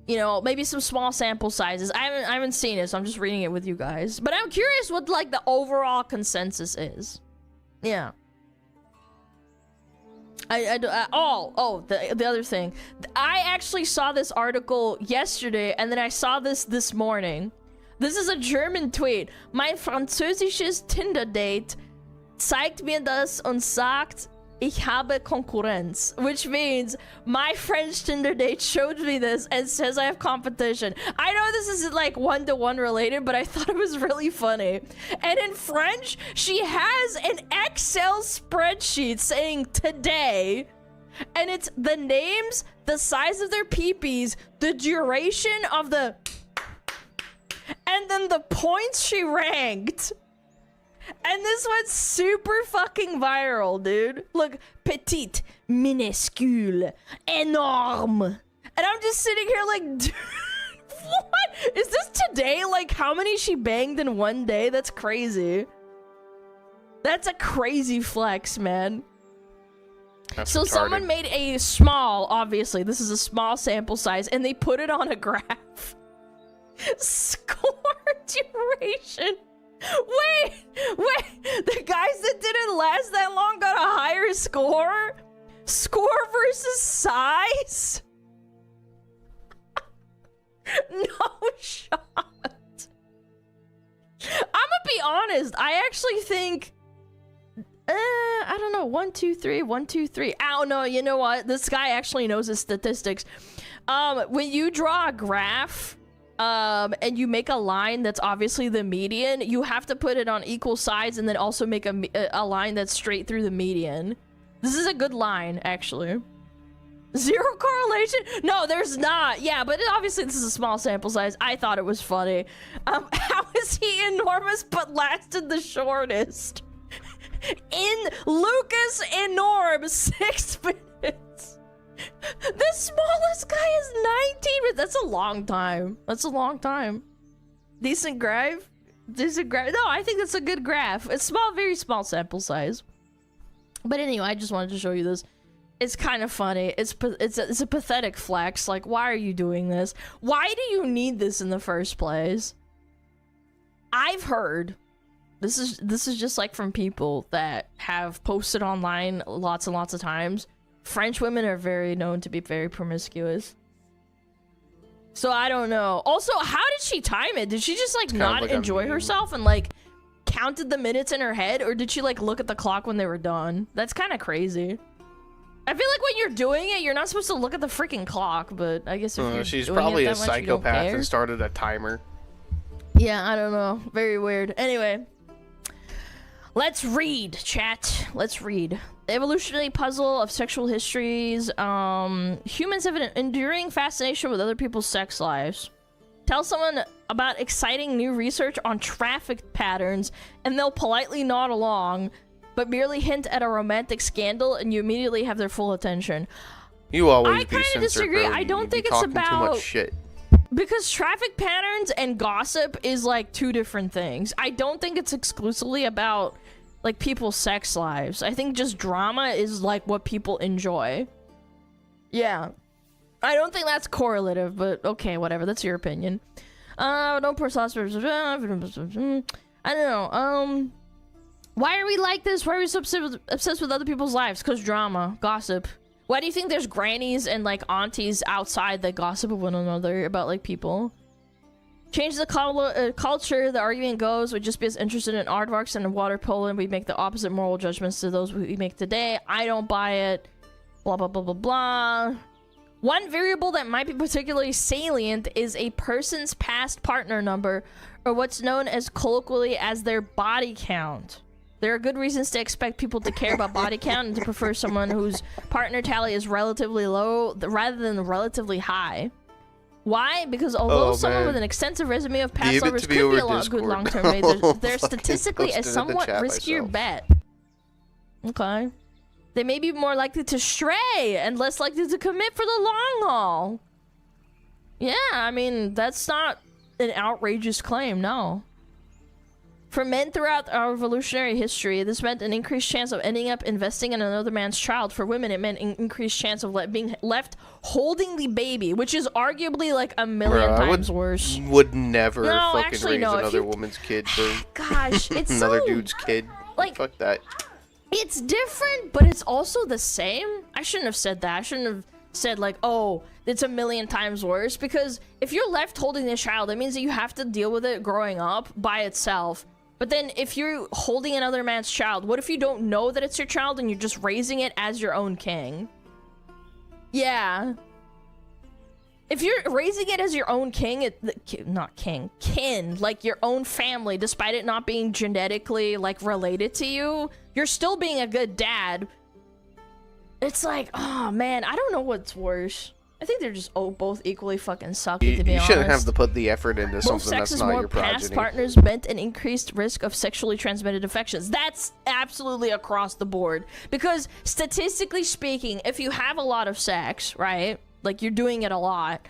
You know, maybe some small sample sizes. I haven't seen it, so I'm just reading it with you guys. But I'm curious what, like, the overall consensus is. Yeah. The other thing. I actually saw this article yesterday, and then I saw this morning. This is a German tweet. Mein französisches Tinder-Date zeigt mir das und sagt, ich habe Konkurrenz, which means my French Tinder date showed me this and says I have competition. I know this isn't like one-to-one related, but I thought it was really funny. And in French, she has an Excel spreadsheet saying today, and it's the names, the size of their peepees, the duration of the, and then the points she ranked. And this went super fucking viral, dude. Look, petite, minuscule, énorme. And I'm just sitting here like, dude, what? Is this today? Like, how many she banged in one day? That's crazy. That's a crazy flex, man. That's so retarded. someone made a small, obviously, this is a small sample size, and they put it on a graph. Score duration. Wait, the guys that didn't last that long got a higher score? Score versus size? No shot. I'ma be honest, I actually think I don't know, 1, 2, 3, 1, 2, 3. I don't know, you know what? This guy actually knows his statistics. When you draw a graph, and you make a line that's obviously the median, you have to put it on equal sides and then also make a line that's straight through the median. This is a good line, actually. Zero correlation? No, there's not. Yeah, but obviously this is a small sample size. I thought it was funny. How is he enormous but lasted the shortest? In Lucas and Norm, 6 minutes. The smallest guy is 19 minutes. That's a long time. That's a long time. Decent graph? Decent graph? No, I think that's a good graph. It's small, very small sample size. But anyway, I just wanted to show you this. It's kind of funny. It's a pathetic flex. Like, why are you doing this? Why do you need this in the first place? I've heard, this is just like from people that have posted online lots and lots of times. French women are very known to be very promiscuous. So I don't know. Also, how did she time it? Did she just like not enjoy herself and like counted the minutes in her head, or did she like look at the clock when they were done? That's kind of crazy. I feel like when you're doing it, you're not supposed to look at the freaking clock, but I guess if you're she's doing probably it a that much, you don't psychopath care. and started a timer. Yeah, I don't know. Very weird. Anyway, let's read, chat. Let's read. The evolutionary puzzle of sexual histories. Humans have an enduring fascination with other people's sex lives. Tell someone about exciting new research on traffic patterns, and they'll politely nod along, but merely hint at a romantic scandal, and you immediately have their full attention. You always I be kind of censored, disagree. bro. I don't You think be it's talking too about... much shit. Because traffic patterns and gossip is like two different things. I don't think it's exclusively about like people's sex lives. I think just drama is like what people enjoy. Yeah. I don't think that's correlative, but okay, whatever. That's your opinion. Don't pour sauce. I don't know. Why are we like this? Why are we so obsessed with other people's lives? Because drama, gossip. Why do you think there's grannies and like aunties outside that gossip with one another about like people? Change the culture, the argument goes, would just be as interested in aardvarks and water polo, and we make the opposite moral judgments to those we make today. I don't buy it. Blah, blah, blah, blah, blah. One variable that might be particularly salient is a person's past partner number, or what's known as colloquially as their body count. There are good reasons to expect people to care about body count and to prefer someone whose partner tally is relatively low rather than relatively high. Why? Because although someone with an extensive resume of past lovers could be a good long-term mate, they're statistically a somewhat riskier bet. Okay. They may be more likely to stray and less likely to commit for the long haul. Yeah, I mean, that's not an outrageous claim, no. For men throughout our evolutionary history, this meant an increased chance of ending up investing in another man's child. For women, it meant an increased chance of being left holding the baby, which is arguably like a million times worse. Would never No, fucking actually, raise no, if another you- woman's kid, bro. Gosh, it's another so- dude's kid. like- Fuck that. It's different, but it's also the same. I shouldn't have said that. I shouldn't have said like, oh, it's a million times worse, because if you're left holding this child, that means that you have to deal with it growing up by itself. But then if you're holding another man's child, what if you don't know that it's your child and you're just raising it as your own king? Yeah. If you're raising it as your own king, not king, kin, like your own family, despite it not being genetically like related to you, you're still being a good dad. It's like, oh man, I don't know what's worse. I think they're just both equally fucking sucky, to be You honest. shouldn't have to put the effort into Both something that's sexes not more your past progeny. partners meant an increased risk of sexually transmitted infections. That's absolutely across the board. Because statistically speaking, if you have a lot of sex, right? Like you're doing it a lot.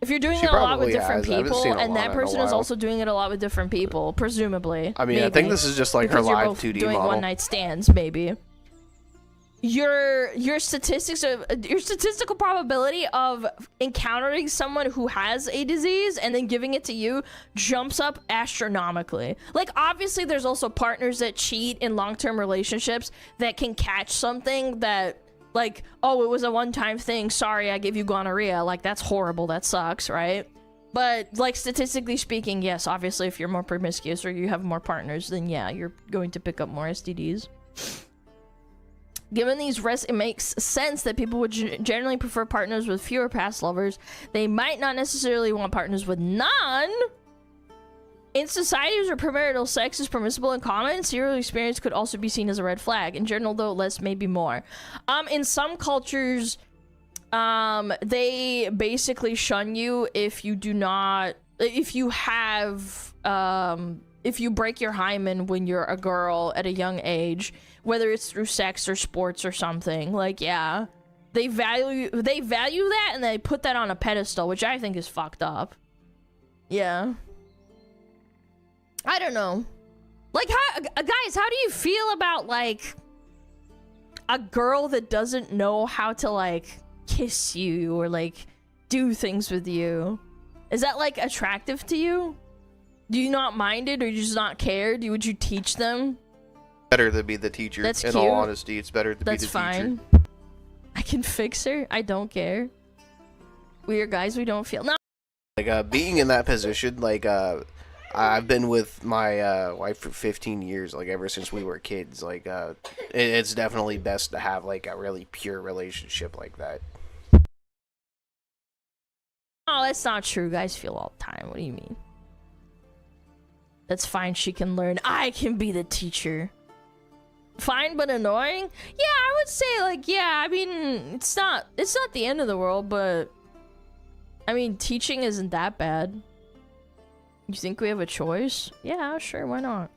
If you're doing She it a lot with probably different has. I haven't people, seen a and lot that in a person is while. also doing it a lot with different people, presumably. I mean, I think maybe, this is just like her because you're live both 2D doing model. one night stands, maybe. Your statistical probability of encountering someone who has a disease and then giving it to you jumps up astronomically. Like, obviously there's also partners that cheat in long-term relationships that can catch something that, like, oh, it was a one-time thing, sorry, I gave you gonorrhea. Like, that's horrible, that sucks, right? But, like, statistically speaking, yes, obviously if you're more promiscuous or you have more partners, then yeah, you're going to pick up more STDs. Given these risks, it makes sense that people would generally prefer partners with fewer past lovers. They might not necessarily want partners with none. In societies where premarital sex is permissible and common, serial experience could also be seen as a red flag. In general, though, less may be more. In some cultures, they basically shun you if you do not, if you have, if you break your hymen when you're a girl at a young age, whether it's through sex or sports or something. Like, yeah, they value that and they put that on a pedestal, which I think is fucked up. Yeah. I don't know. Like, guys, how do you feel about, like, a girl that doesn't know how to, like, kiss you or, like, do things with you? Is that, like, attractive to you? Do you not mind it, or you just not care? Would you teach them? Better to be the teacher. That's in cute. all honesty, it's better to That's be the fine. teacher. I can fix her. I don't care. We are guys. We don't feel no. Like being in that position, like I've been with my wife for 15 years, like ever since we were kids. Like it's definitely best to have like a really pure relationship like that. Oh, that's not true. Guys feel all the time. What do you mean? That's fine. She can learn. I can be the teacher. Fine, but annoying? Yeah, I would say, like, yeah, I mean, it's not the end of the world, but I mean, teaching isn't that bad. You think we have a choice? Yeah, sure, why not?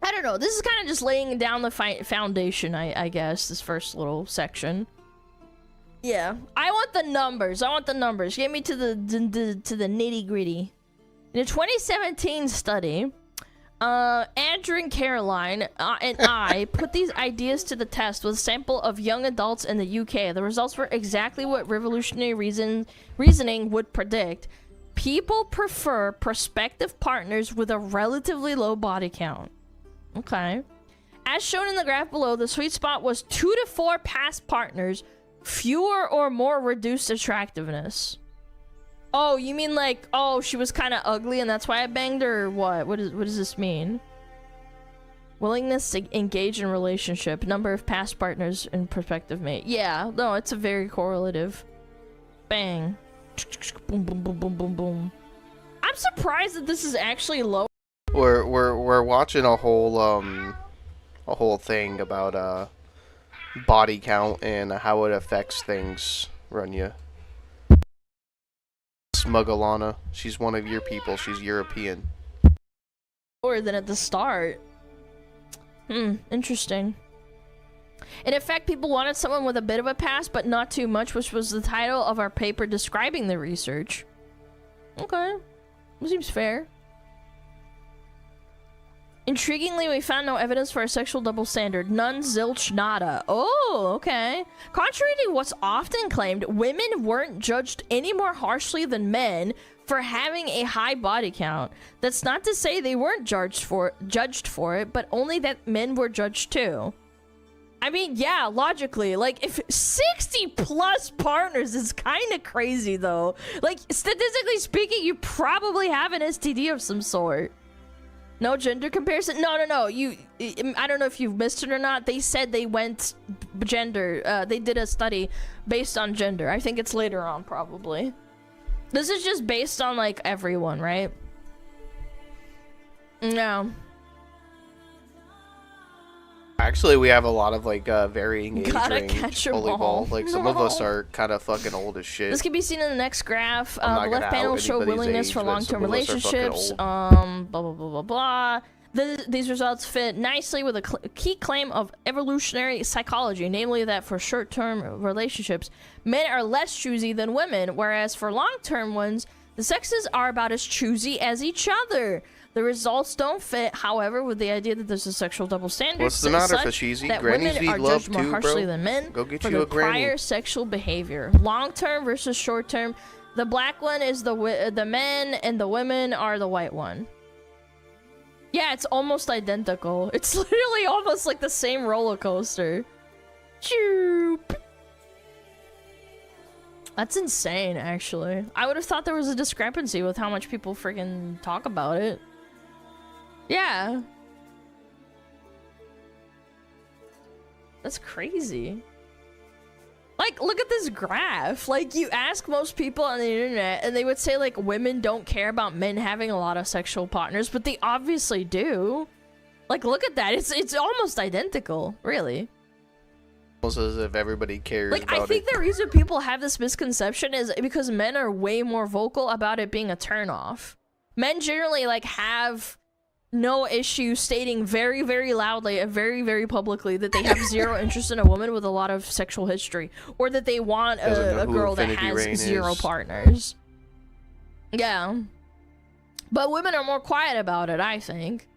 I don't know. This is kind of just laying down the foundation, I guess, this first little section. Yeah, I want the numbers. Get me to the nitty-gritty. In a 2017 study, Andrew and Caroline and I put these ideas to the test with a sample of young adults in the UK. The results were exactly what revolutionary reasoning would predict. People prefer prospective partners with a relatively low body count. Okay. As shown in the graph below, the sweet spot was 2 to 4 past partners, fewer or more reduced attractiveness. Oh, you mean like, oh, she was kind of ugly and that's why I banged her, or what? What does this mean? Willingness to engage in relationship, number of past partners, and prospective mate. Yeah, no, it's a very correlative. Bang. Boom, boom, boom, boom, boom, boom. I'm surprised that this is actually low. We're watching a whole thing about body count and how it affects things. Runya. Smugalana. She's one of your people. She's European. Lower than at the start. Interesting. In effect, people wanted someone with a bit of a past, but not too much, which was the title of our paper describing the research. Okay. Seems fair. Intriguingly, we found no evidence for a sexual double standard. None, zilch, nada. Oh, okay. Contrary to what's often claimed, women weren't judged any more harshly than men for having a high body count. That's not to say they weren't judged for it, but only that men were judged too. I mean, yeah, logically, like, if 60 plus partners is kind of crazy, though. Like, statistically speaking, you probably have an STD of some sort. No gender comparison? No. I don't know if you've missed it or not. They said they went gender. They did a study based on gender. I think it's later on, probably. This is just based on, like, everyone, right? No. Actually, we have a lot of like varying age Gotta range catch 'em all. volleyball. Like some of us are kind of fucking old as shit. This can be seen in the next graph. I'm not The gonna left panel out show anybody's willingness age, for but long-term some of us are fucking relationships. old. Blah blah blah blah blah. These results fit nicely with a key claim of evolutionary psychology, namely that for short-term relationships, men are less choosy than women, whereas for long-term ones, the sexes are about as choosy as each other. The results don't fit, however, with the idea that there's a sexual double standard. What's the matter, Fashizi? That Grannies women need are love judged more too, harshly bro. than men Go get for you their a granny. prior sexual behavior. Long-term versus short-term. The black one is the men, and the women are the white one. Yeah, it's almost identical. It's literally almost like the same roller coaster. Choop. That's insane, actually. I would have thought there was a discrepancy with how much people freaking talk about it. Yeah. That's crazy. Like, look at this graph. Like, you ask most people on the internet, and they would say, like, women don't care about men having a lot of sexual partners, but they obviously do. Like, look at that. It's almost identical, really. Almost as if everybody cares Like, about I think it. the reason people have this misconception is because men are way more vocal about it being a turnoff. Men generally, like, have no issue stating very, very loudly and very, very publicly that they have zero interest in a woman with a lot of sexual history, or that they want a girl that has zero partners. Yeah. But women are more quiet about it, I think.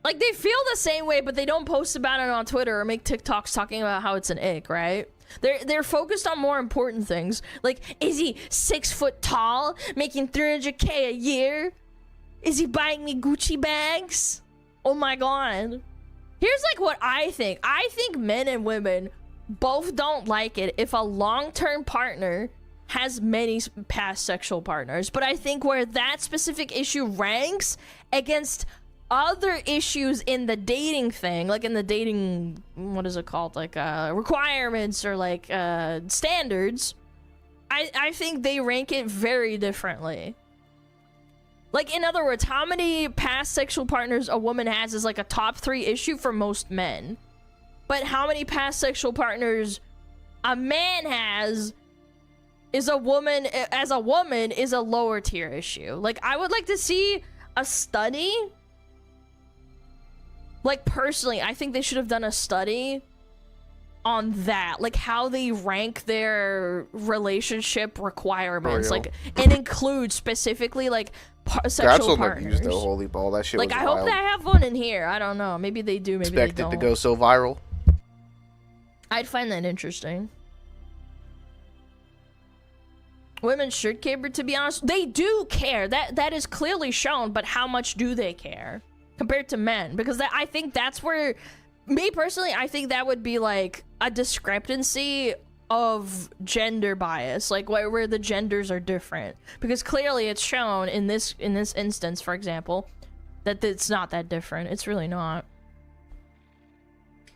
Like, they feel the same way, but they don't post about it on Twitter or make TikToks talking about how it's an ick, right? They're focused on more important things. Like, is he 6 foot tall, making $300K a year? Is he buying me Gucci bags? Oh my god. Here's like what I think. I think men and women both don't like it if a long-term partner has many past sexual partners. But I think where that specific issue ranks against other issues in the dating thing, like in the dating, what is it called? Like requirements or like standards, I think they rank it very differently. Like, in other words, how many past sexual partners a woman has is like a top 3 issue for most men. But how many past sexual partners a man has is a woman, as a woman, is a lower tier issue. Like, I would like to see a study. Like, personally, I think they should have done a study on that, like how they rank their relationship requirements, like, and include specifically like sexual partners. Used the holy ball. That shit like, was I wild. hope they have one in here. I don't know. Maybe they do. Maybe Expect they it don't. to go so viral. I'd find that interesting. Women should care, but to be honest, they do care. That is clearly shown. But how much do they care compared to men? Because I think that's where, me personally, I think that would be like a discrepancy of gender bias, like where the genders are different. Because clearly it's shown in this instance, for example, that it's not that different. It's really not.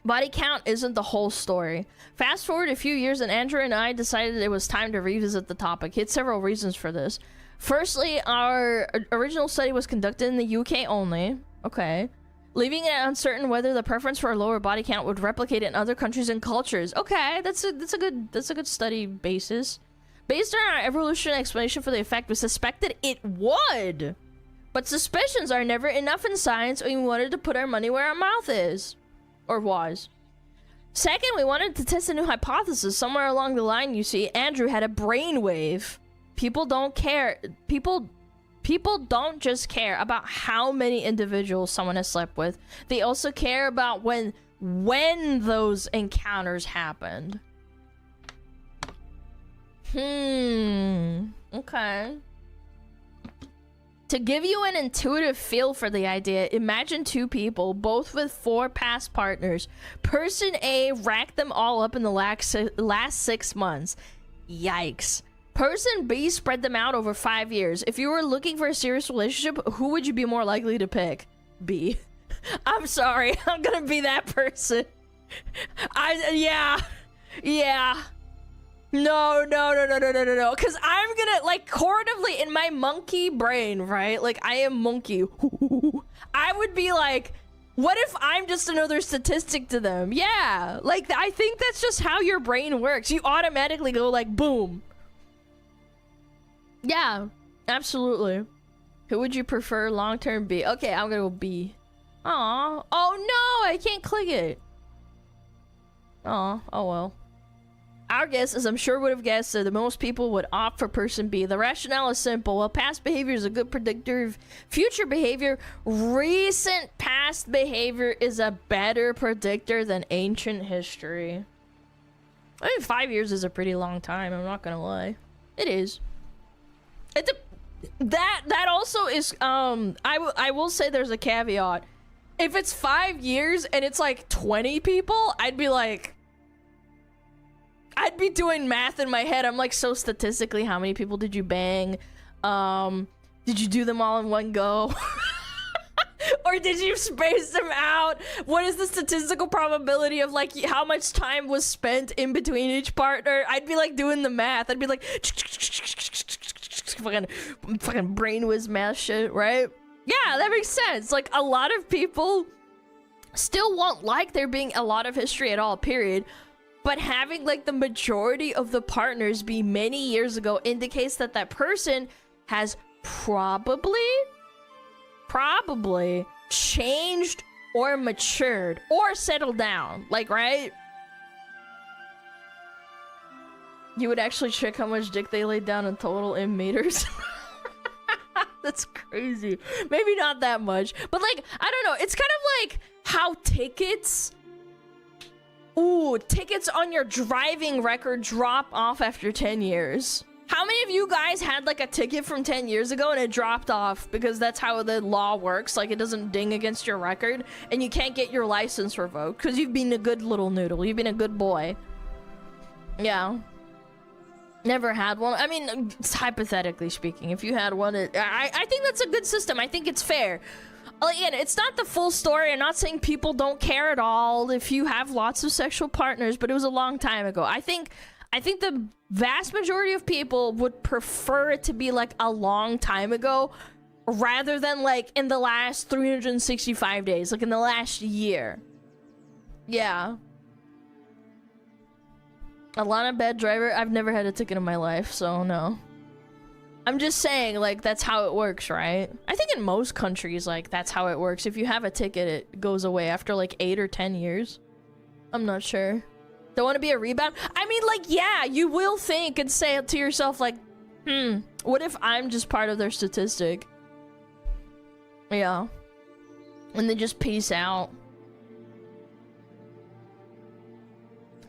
Body count isn't the whole story. Fast forward a few years and Andrew and I decided it was time to revisit the topic. He had several reasons for this. Firstly, our original study was conducted in the UK only. Okay. Leaving it uncertain whether the preference for a lower body count would replicate in other countries and cultures. Okay, that's a good study basis. Based on our evolutionary explanation for the effect, we suspected it would. But suspicions are never enough in science, and we wanted to put our money where our mouth is. Or was. Second, we wanted to test a new hypothesis. Somewhere along the line, you see, Andrew had a brainwave. People don't care. People don't just care about how many individuals someone has slept with. They also care about when those encounters happened. Okay. To give you an intuitive feel for the idea, imagine 2 people, both with 4 past partners. Person A racked them all up in the last 6 months. Yikes. Person B spread them out over 5 years. If you were looking for a serious relationship, who would you be more likely to pick? B. I'm sorry, I'm gonna be that person. Yeah. No. Because I'm gonna, like, correlatively in my monkey brain, right? Like, I am monkey. I would be like, what if I'm just another statistic to them? Yeah. Like, I think that's just how your brain works. You automatically go, like, boom. Yeah, absolutely. Who would you prefer long-term B? Okay, I'm gonna go B. Aw. Oh no, I can't click it. Aw, oh well. Our guess is I'm sure would have guessed that most people would opt for person B. The rationale is simple. While past behavior is a good predictor of future behavior, recent past behavior is a better predictor than ancient history. I mean, 5 years is a pretty long time, I'm not gonna lie. It is. That also is, I will say there's a caveat. If it's 5 years and it's like 20 people, I'd be like, I'd be doing math in my head. I'm like, so statistically, how many people did you bang? Did you do them all in one go? Or did you space them out? What is the statistical probability of like how much time was spent in between each partner? I'd be like doing the math. I'd be like, fucking brain whiz math shit, right? Yeah, that makes sense. Like, a lot of people still won't like there being a lot of history at all, period. But having, like, the majority of the partners be many years ago indicates that that person has probably changed or matured or settled down. Like, right? You would actually check how much dick they laid down in total in meters? That's crazy. Maybe not that much. But, like, I don't know. It's kind of like how tickets... Ooh, tickets on your driving record drop off after 10 years. How many of you guys had, like, a ticket from 10 years ago and it dropped off because that's how the law works? Like, it doesn't ding against your record and you can't get your license revoked because you've been a good little noodle. You've been a good boy. Yeah. Never had one. I mean, hypothetically speaking, if you had one, I think that's a good system. I think it's fair. Again, it's not the full story. I'm not saying people don't care at all if you have lots of sexual partners, but it was a long time ago. I think the vast majority of people would prefer it to be like a long time ago rather than like in the last 365 days, like in the last year. Yeah. Alana, bad driver. I've never had a ticket in my life, so no. I'm just saying, like, that's how it works, right? I think in most countries, like, that's how it works. If you have a ticket, it goes away after, like, 8 or 10 years. I'm not sure. Don't want to be a rebound? I mean, like, yeah, you will think and say to yourself, like, what if I'm just part of their statistic? Yeah. And then just peace out.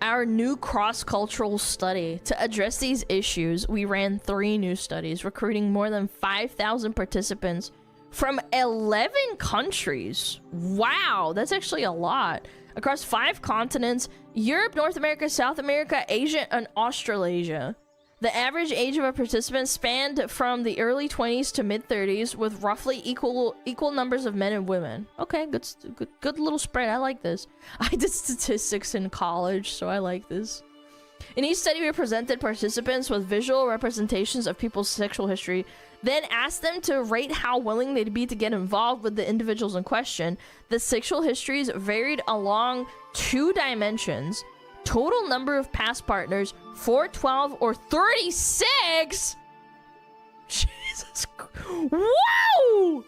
Our new cross-cultural study. To address these issues, we ran 3 new studies, recruiting more than 5,000 participants from 11 countries. Wow, that's actually a lot. Across 5 continents: Europe, North America, South America, Asia, and Australasia. The average age of our participants spanned from the early 20s to mid-30s, with roughly equal numbers of men and women. Okay, good little spread. I like this. I did statistics in college, so I like this. In each study, we presented participants with visual representations of people's sexual history, then asked them to rate how willing they'd be to get involved with the individuals in question. The sexual histories varied along 2 dimensions: total number of past partners, 4, 12, or 36? Jesus. Whoa!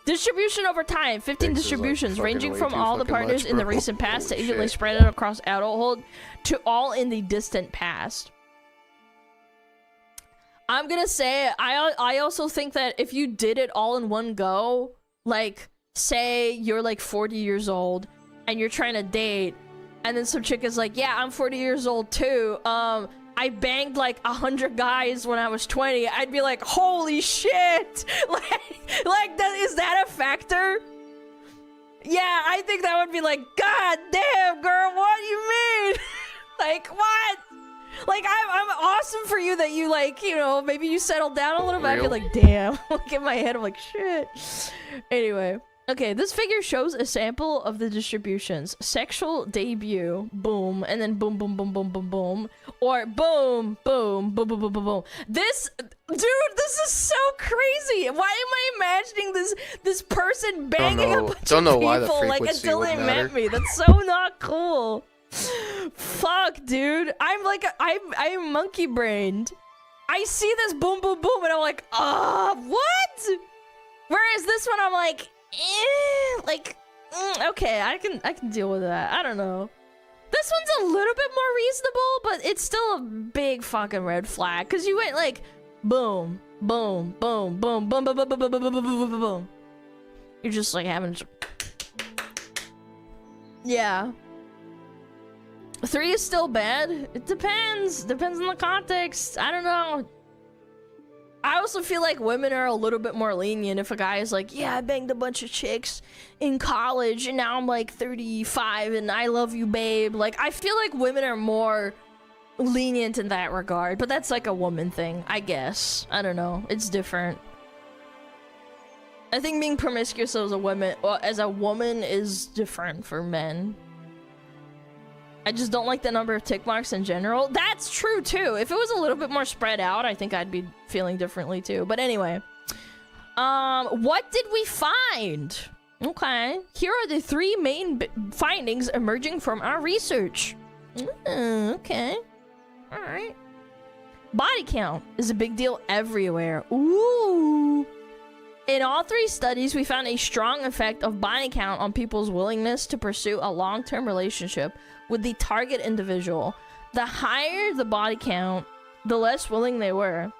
Distribution over time, 15 distributions, ranging from all the partners in the recent past to evenly spread out across adulthood to all in the distant past. I'm gonna say, I also think that if you did it all in one go, like, say you're like 40 years old and you're trying to date, and then some chick is like, yeah, I'm 40 years old too. I banged like 100 guys when I was 20. I'd be like, holy shit! Is that a factor? Yeah, I think that would be like, god damn, girl, what do you mean? Like, what? Like, I'm awesome for you that you, like, you know, maybe you settled down a little bit. I'd be like, damn. Look in my head, I'm like, shit. Anyway. Okay, this figure shows a sample of the distributions. Sexual debut, boom, and then boom, boom, boom, boom, boom, boom. Or boom, boom, boom, boom, boom, boom, boom. This, dude, this is so crazy. Why am I imagining this person banging a bunch of people, like, until they met me? That's so not cool. Fuck, dude. I'm monkey brained. I see this boom, boom, boom, and I'm like, what? Whereas this one, I'm like, okay, I can deal with that. I don't know. This one's a little bit more reasonable, but it's still a big fucking red flag. Because you went like, boom, boom, boom, boom, boom, boom, boom, boom, boom, boom, boom, boom, boom, boom. You're just like having... Yeah. 3 is still bad. It depends. Depends on the context. I don't know. I also feel like women are a little bit more lenient if a guy is like, yeah, I banged a bunch of chicks in college and now I'm like 35 and I love you, babe. Like, I feel like women are more lenient in that regard, but that's like a woman thing, I guess. I don't know. It's different. I think being promiscuous as a woman is different for men. I just don't like the number of tick marks in general. That's true too. If it was a little bit more spread out, I think I'd be feeling differently too. But anyway, what did we find? Okay, here are the 3 main findings emerging from our research. Okay, all right. Body count is a big deal everywhere. Ooh. In all 3 studies, we found a strong effect of body count on people's willingness to pursue a long-term relationship with the target individual. The higher the body count, the less willing they were.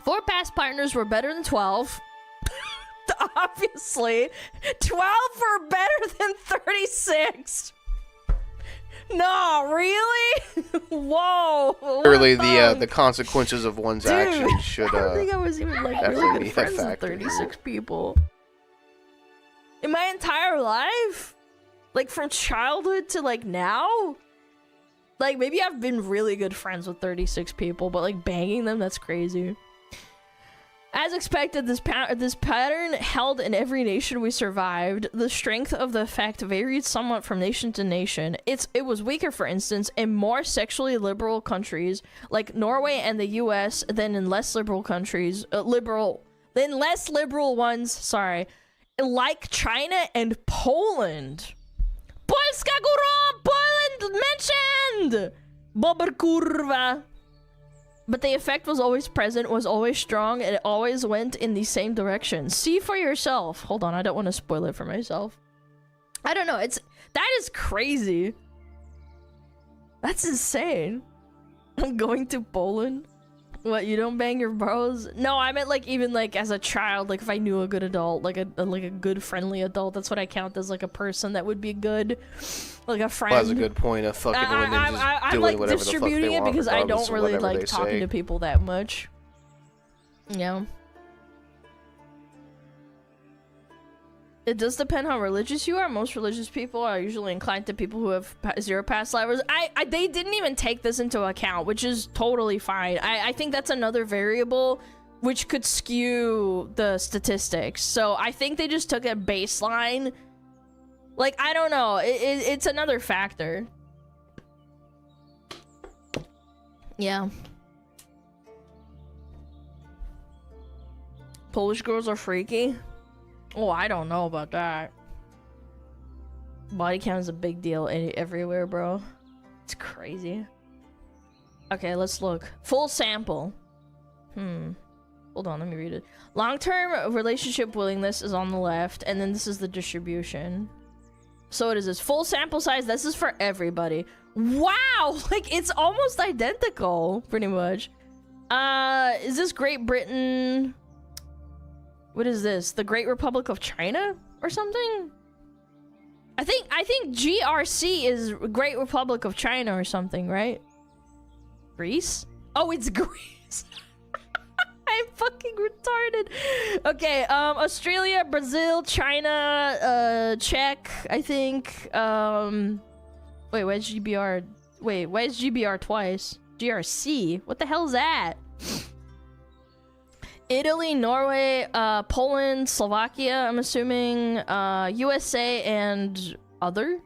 4 past partners were better than 12. Obviously. 12 were better than 36. No, really? Whoa. Clearly, the consequences of one's actions should I don't think I was even like really good friends with 36 people. In my entire life? Like from childhood to like now? Like maybe I've been really good friends with 36 people, but like banging them, that's crazy. As expected, this pattern held in every nation we survived. The strength of the effect varied somewhat from nation to nation. It was weaker, for instance, in more sexually liberal countries like Norway and the US than in less liberal countries, less liberal ones, sorry, like China and Poland. Polska Góra! Poland mentioned! Bober kurwa! But the effect was always present, was always strong, and it always went in the same direction. See for yourself. Hold on, I don't want to spoil it for myself. I don't know, that is crazy. That's insane. I'm going to Poland? What, you don't bang your bros? No, I meant like even like as a child, like if I knew a good adult, like a good friendly adult, that's what I count as like a person that would be good, like a friend. Well, that's a good point of fucking women just I'm doing like whatever the fuck they distributing it want, because I regardless don't of really whatever like they talking say. to people that much. Yeah. It does depend how religious you are. Most religious people are usually inclined to people who have 0 past lives. They didn't even take this into account, which is totally fine. I think that's another variable which could skew the statistics. So I think they just took a baseline. Like, I don't know. It's another factor. Yeah. Polish girls are freaky. Oh, I don't know about that. Body count is a big deal everywhere, bro. It's crazy. Okay, let's look. Full sample. Hold on, let me read it. Long-term relationship willingness is on the left, and then this is the distribution. So it is this full sample size. This is for everybody. Wow! Like, it's almost identical, pretty much. Is this Great Britain... What is this? The Great Republic of China or something? I think GRC is Great Republic of China or something, right? Greece? Oh, it's Greece. I'm fucking retarded. Okay, Australia, Brazil, China, Czech, I think. Wait, why is GBR? Wait, why is GBR twice? GRC? What the hell is that? Italy, Norway, Poland, Slovakia, I'm assuming, USA, and other?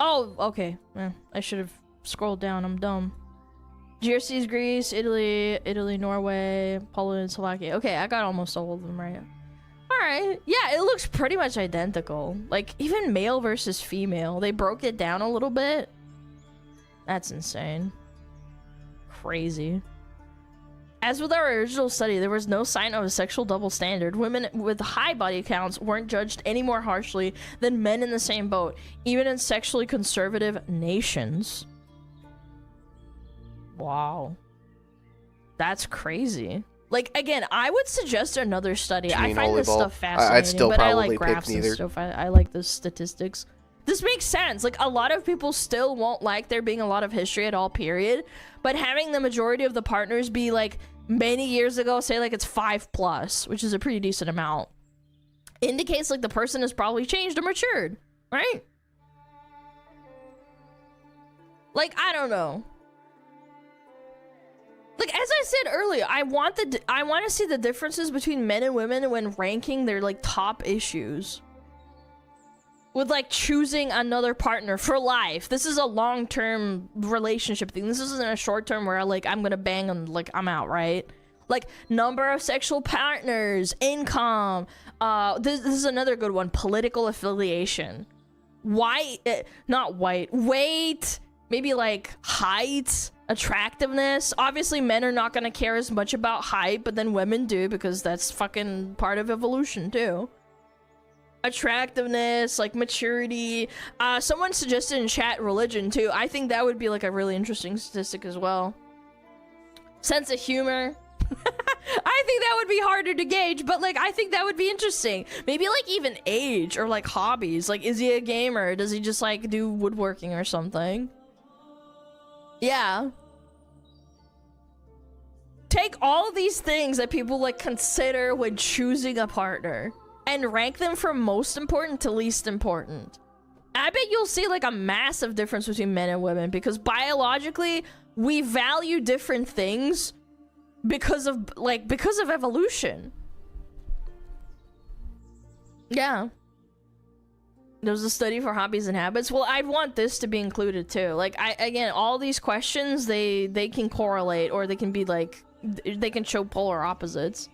Oh, okay. I should have scrolled down. I'm dumb. GRC is Greece, Italy, Norway, Poland, Slovakia. Okay, I got almost all of them right. Alright. Yeah, it looks pretty much identical. Like, even male versus female. They broke it down a little bit. That's insane. Crazy. As with our original study, there was no sign of a sexual double standard. Women with high body counts weren't judged any more harshly than men in the same boat, even in sexually conservative nations. Wow. That's crazy. Like, again, I would suggest another study. I find this stuff fascinating, I'd still but I probably like graphs pick and neither. stuff. I like the statistics. This makes sense. Like, a lot of people still won't like there being a lot of history at all, period. But having the majority of the partners be, like, many years ago, say, like, it's 5+, which is a pretty decent amount, indicates, like, the person has probably changed or matured, right? Like, I don't know. Like, as I said earlier, I want to see the differences between men and women when ranking their, like, top issues. With, like, choosing another partner for life. This is a long-term relationship thing. This isn't a short-term where, like, I'm gonna bang and, like, I'm out, right? Like, number of sexual partners, income. This is another good one. Political affiliation. Not white. Weight. Maybe, like, height. Attractiveness. Obviously, men are not gonna care as much about height, but then women do because that's fucking part of evolution, too. Attractiveness, like maturity. Someone suggested in chat religion too. I think that would be like a really interesting statistic as well. Sense of humor. I think that would be harder to gauge, but like I think that would be interesting. Maybe like even age or like hobbies. Like, is he a gamer? Does he just like do woodworking or something? Yeah. Take all of these things that people like consider when choosing a partner and rank them from most important to least important. I bet you'll see like a massive difference between men and women because biologically we value different things because of evolution. Yeah. There was a study for hobbies and habits. Well, I'd want this to be included too. Like, again, all these questions, they can correlate or they can be like, they can show polar opposites.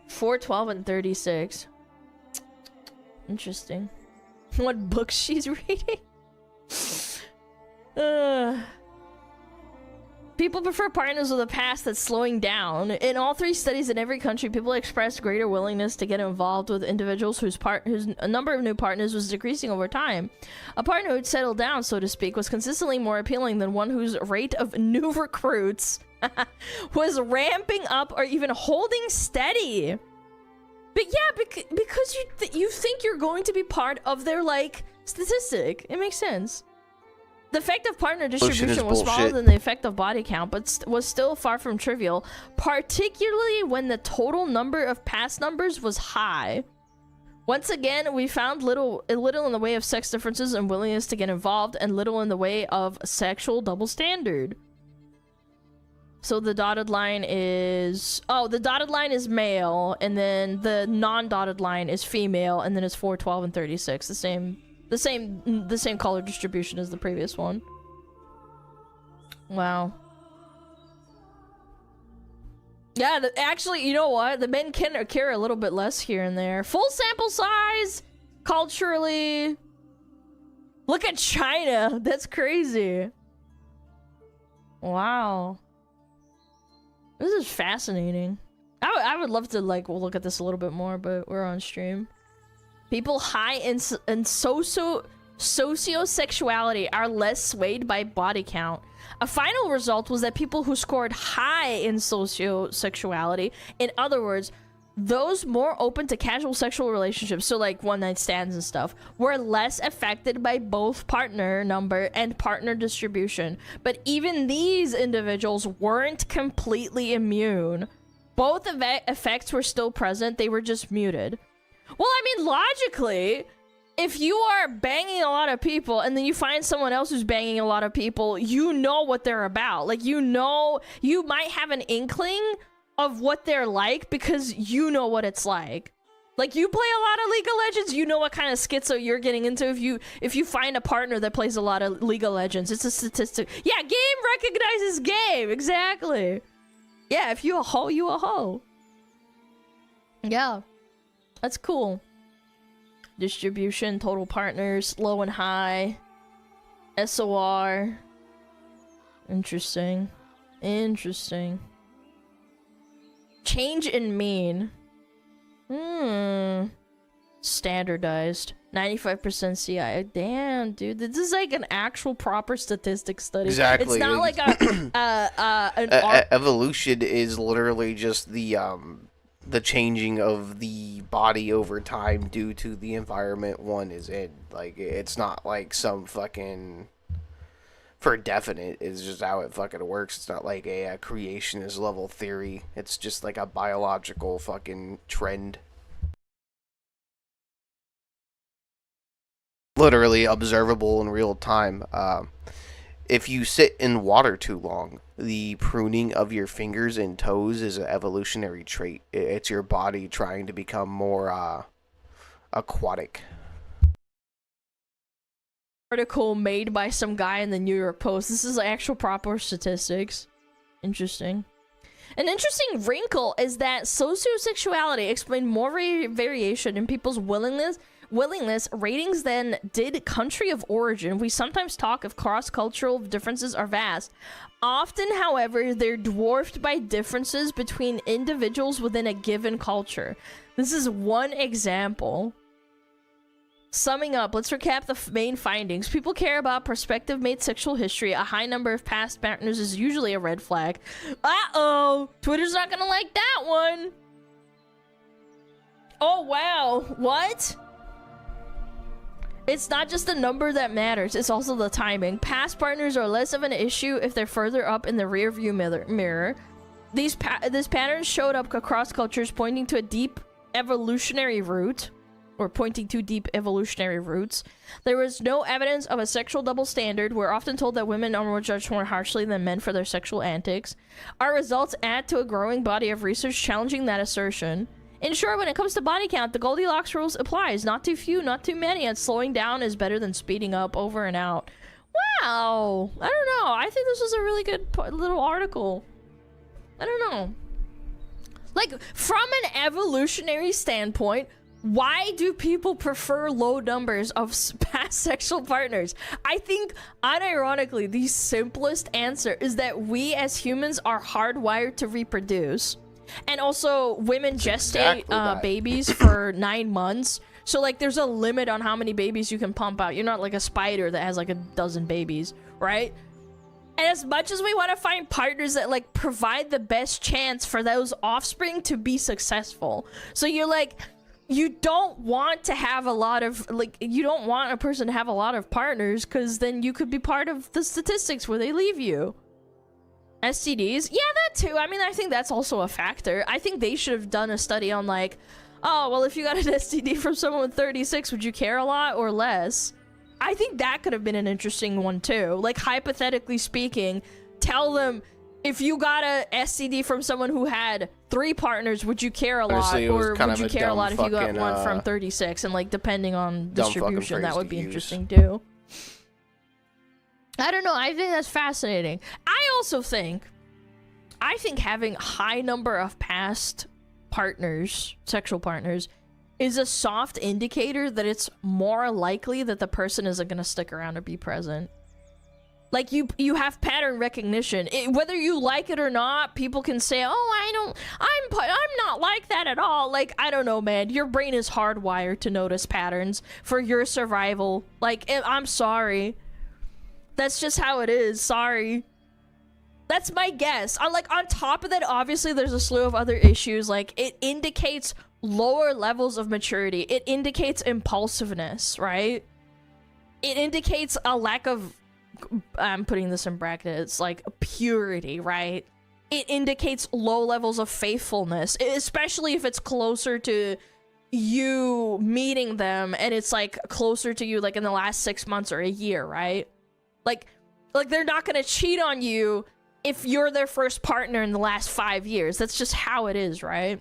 4, 12, and 36. Interesting. What book she's reading? People prefer partners with a past that's slowing down. In all 3 studies in every country, people expressed greater willingness to get involved with individuals whose number of new partners was decreasing over time. A partner who'd settled down, so to speak, was consistently more appealing than one whose rate of new recruits was ramping up or even holding steady. But yeah, because you think you're going to be part of their, like, statistic. It makes sense. The effect of partner distribution was smaller than the effect of body count, but was still far from trivial, particularly when the total number of past numbers was high. Once again, we found little in the way of sex differences and willingness to get involved, and little in the way of sexual double standard. So the dotted line is... Oh, the dotted line is male, and then the non-dotted line is female, and then it's 4, 12, and 36. The same color distribution as the previous one. Wow. Yeah, actually, you know what? The men can care a little bit less here and there. Full sample size! Culturally... Look at China! That's crazy. Wow. This is fascinating. I would love to, like, look at this a little bit more, but we're on stream. People high in sociosexuality are less swayed by body count. A final result was that people who scored high in sociosexuality, in other words, those more open to casual sexual relationships, so like one-night stands and stuff, were less affected by both partner number and partner distribution. But even these individuals weren't completely immune. Both effects were still present, they were just muted. Well, I mean, logically, if you are banging a lot of people and then you find someone else who's banging a lot of people, you know what they're about. Like, you know, you might have an inkling of what they're like because you know what it's like. Like, you play a lot of League of Legends, you know what kind of schizo you're getting into if you find a partner that plays a lot of League of Legends. It's a statistic. Yeah, game recognizes game. Exactly. Yeah, if you a hoe, you a hoe. Yeah. That's cool. Distribution, total partners, low and high. SOR. Interesting. Interesting. Change in mean. Standardized. 95% CI. Damn, dude. This is like an actual proper statistic study. Exactly. It's not like an evolution is literally just the changing of the body over time due to the environment one is in. Like, it's not like some fucking for definite. It's just how it fucking works. It's not like a creationist level theory. It's just like a biological fucking trend. Literally observable in real time. If you sit in water too long, the pruning of your fingers and toes is an evolutionary trait. It's your body trying to become more aquatic. Article made by some guy in the New York Post. This is actual proper statistics. Interesting. An interesting wrinkle is that sociosexuality explained more variation in people's willingness ratings than did country of origin. We sometimes talk of cross-cultural differences are vast. Often, however, they're dwarfed by differences between individuals within a given culture. This is one example. Summing up, let's recap the main findings. People care about prospective mate sexual history. A high number of past partners is usually a red flag. Uh-oh! Twitter's not gonna like that one! Oh, wow. What? It's not just the number that matters, it's also the timing. Past partners are less of an issue if they're further up in the rearview mirror. This pattern showed up across cultures, pointing to deep evolutionary roots. There was no evidence of a sexual double standard. We're often told that women are judged more harshly than men for their sexual antics. Our results add to a growing body of research challenging that assertion. In short, when it comes to body count, the Goldilocks rules applies. Not too few, not too many, and slowing down is better than speeding up over and out. Wow! I don't know. I think this was a really good little article. I don't know. Like, from an evolutionary standpoint, why do people prefer low numbers of past sexual partners? I think, unironically, the simplest answer is that we as humans are hardwired to reproduce. And also, women gestate babies for 9 months. So, like, there's a limit on how many babies you can pump out. You're not like a spider that has, like, a dozen babies, right? And as much as we want to find partners that, like, provide the best chance for those offspring to be successful. So, you're like, you don't want to have a lot of, like, you don't want a person to have a lot of partners because then you could be part of the statistics where they leave you. STDs? Yeah, that too. I mean, I think that's also a factor. I think they should have done a study on, like, oh, well, if you got an STD from someone with 36, would you care a lot or less? I think that could have been an interesting one, too. Like, hypothetically speaking, tell them, if you got a STD from someone who had 3 partners, would you care a lot? Or would you care a lot if you got one from 36? And, like, depending on distribution, that would be interesting, too. I don't know. I think that's fascinating. I also think having a high number of past partners, sexual partners, is a soft indicator that it's more likely that the person isn't going to stick around or be present. Like, you have pattern recognition. Whether you like it or not, people can say, oh, I'm not like that at all. Like, I don't know, man. Your brain is hardwired to notice patterns for your survival. Like, I'm sorry. That's just how it is. Sorry. That's my guess. Like, on top of that, obviously, there's a slew of other issues. Like, it indicates lower levels of maturity. It indicates impulsiveness, right? It indicates a lack of, I'm putting this in brackets, like, purity, right? It indicates low levels of faithfulness, especially if it's closer to you meeting them and it's, like, closer to you, like, in the last 6 months or a year, right? Like they're not gonna cheat on you if you're their first partner in the last 5 years. That's just how it is, right?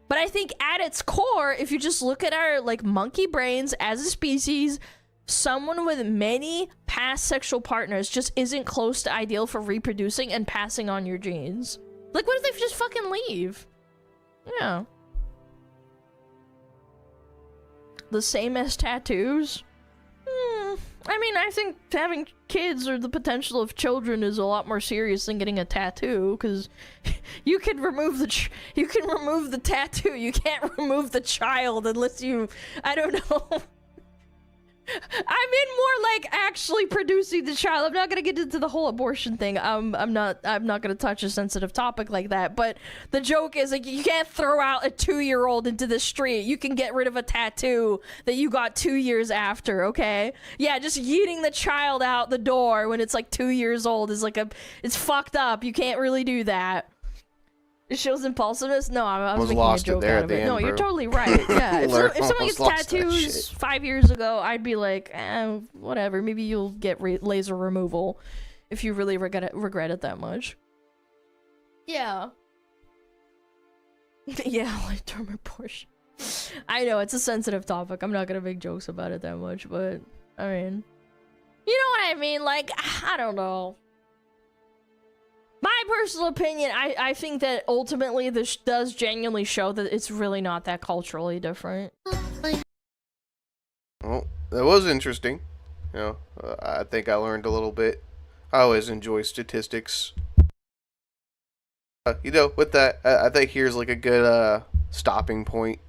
But I think at its core, if you just look at our, like, monkey brains as a species, someone with many past sexual partners just isn't close to ideal for reproducing and passing on your genes. Like, what if they just fucking leave? Yeah. The same as tattoos? I mean, I think having kids or the potential of children is a lot more serious than getting a tattoo, because you can remove the tattoo. You can't remove the child unless you, I don't know. I'm in more like actually producing the child. I'm not gonna get into the whole abortion thing. I'm not gonna touch a sensitive topic like that. But the joke is like, you can't throw out a 2-year-old into the street. You can get rid of a tattoo that you got 2 years after. Okay, yeah, just yeeting the child out the door when it's like 2 years old is like it's fucked up. You can't really do that. It shows impulsiveness? No, I was making a joke out of it. No, you're totally right. Yeah, if someone gets tattoos 5 years ago, I'd be like, whatever. Maybe you'll get laser removal if you really regret it that much. Yeah. Yeah, like term abortion. I know, it's a sensitive topic. I'm not gonna make jokes about it that much, but, I mean... You know what I mean? Like, I don't know. My personal opinion, I think that ultimately this does genuinely show that it's really not that culturally different. Well, that was interesting. You know, I think I learned a little bit. I always enjoy statistics. You know, with that, I think here's like a good stopping point.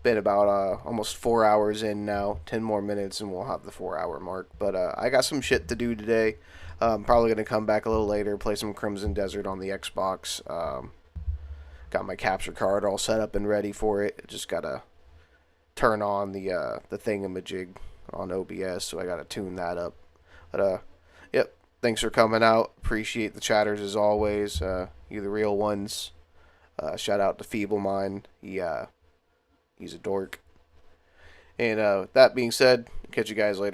Been about almost 4 hours in now. 10 more minutes and we'll have the 4-hour mark. But I got some shit to do today. I'm probably going to come back a little later, play some Crimson Desert on the Xbox. Got my capture card all set up and ready for it. Just got to turn on the thingamajig on OBS, so I got to tune that up. But, yep, thanks for coming out. Appreciate the chatters as always. You the real ones. Shout out to Feeble Mind. He's a dork. And that being said, catch you guys later.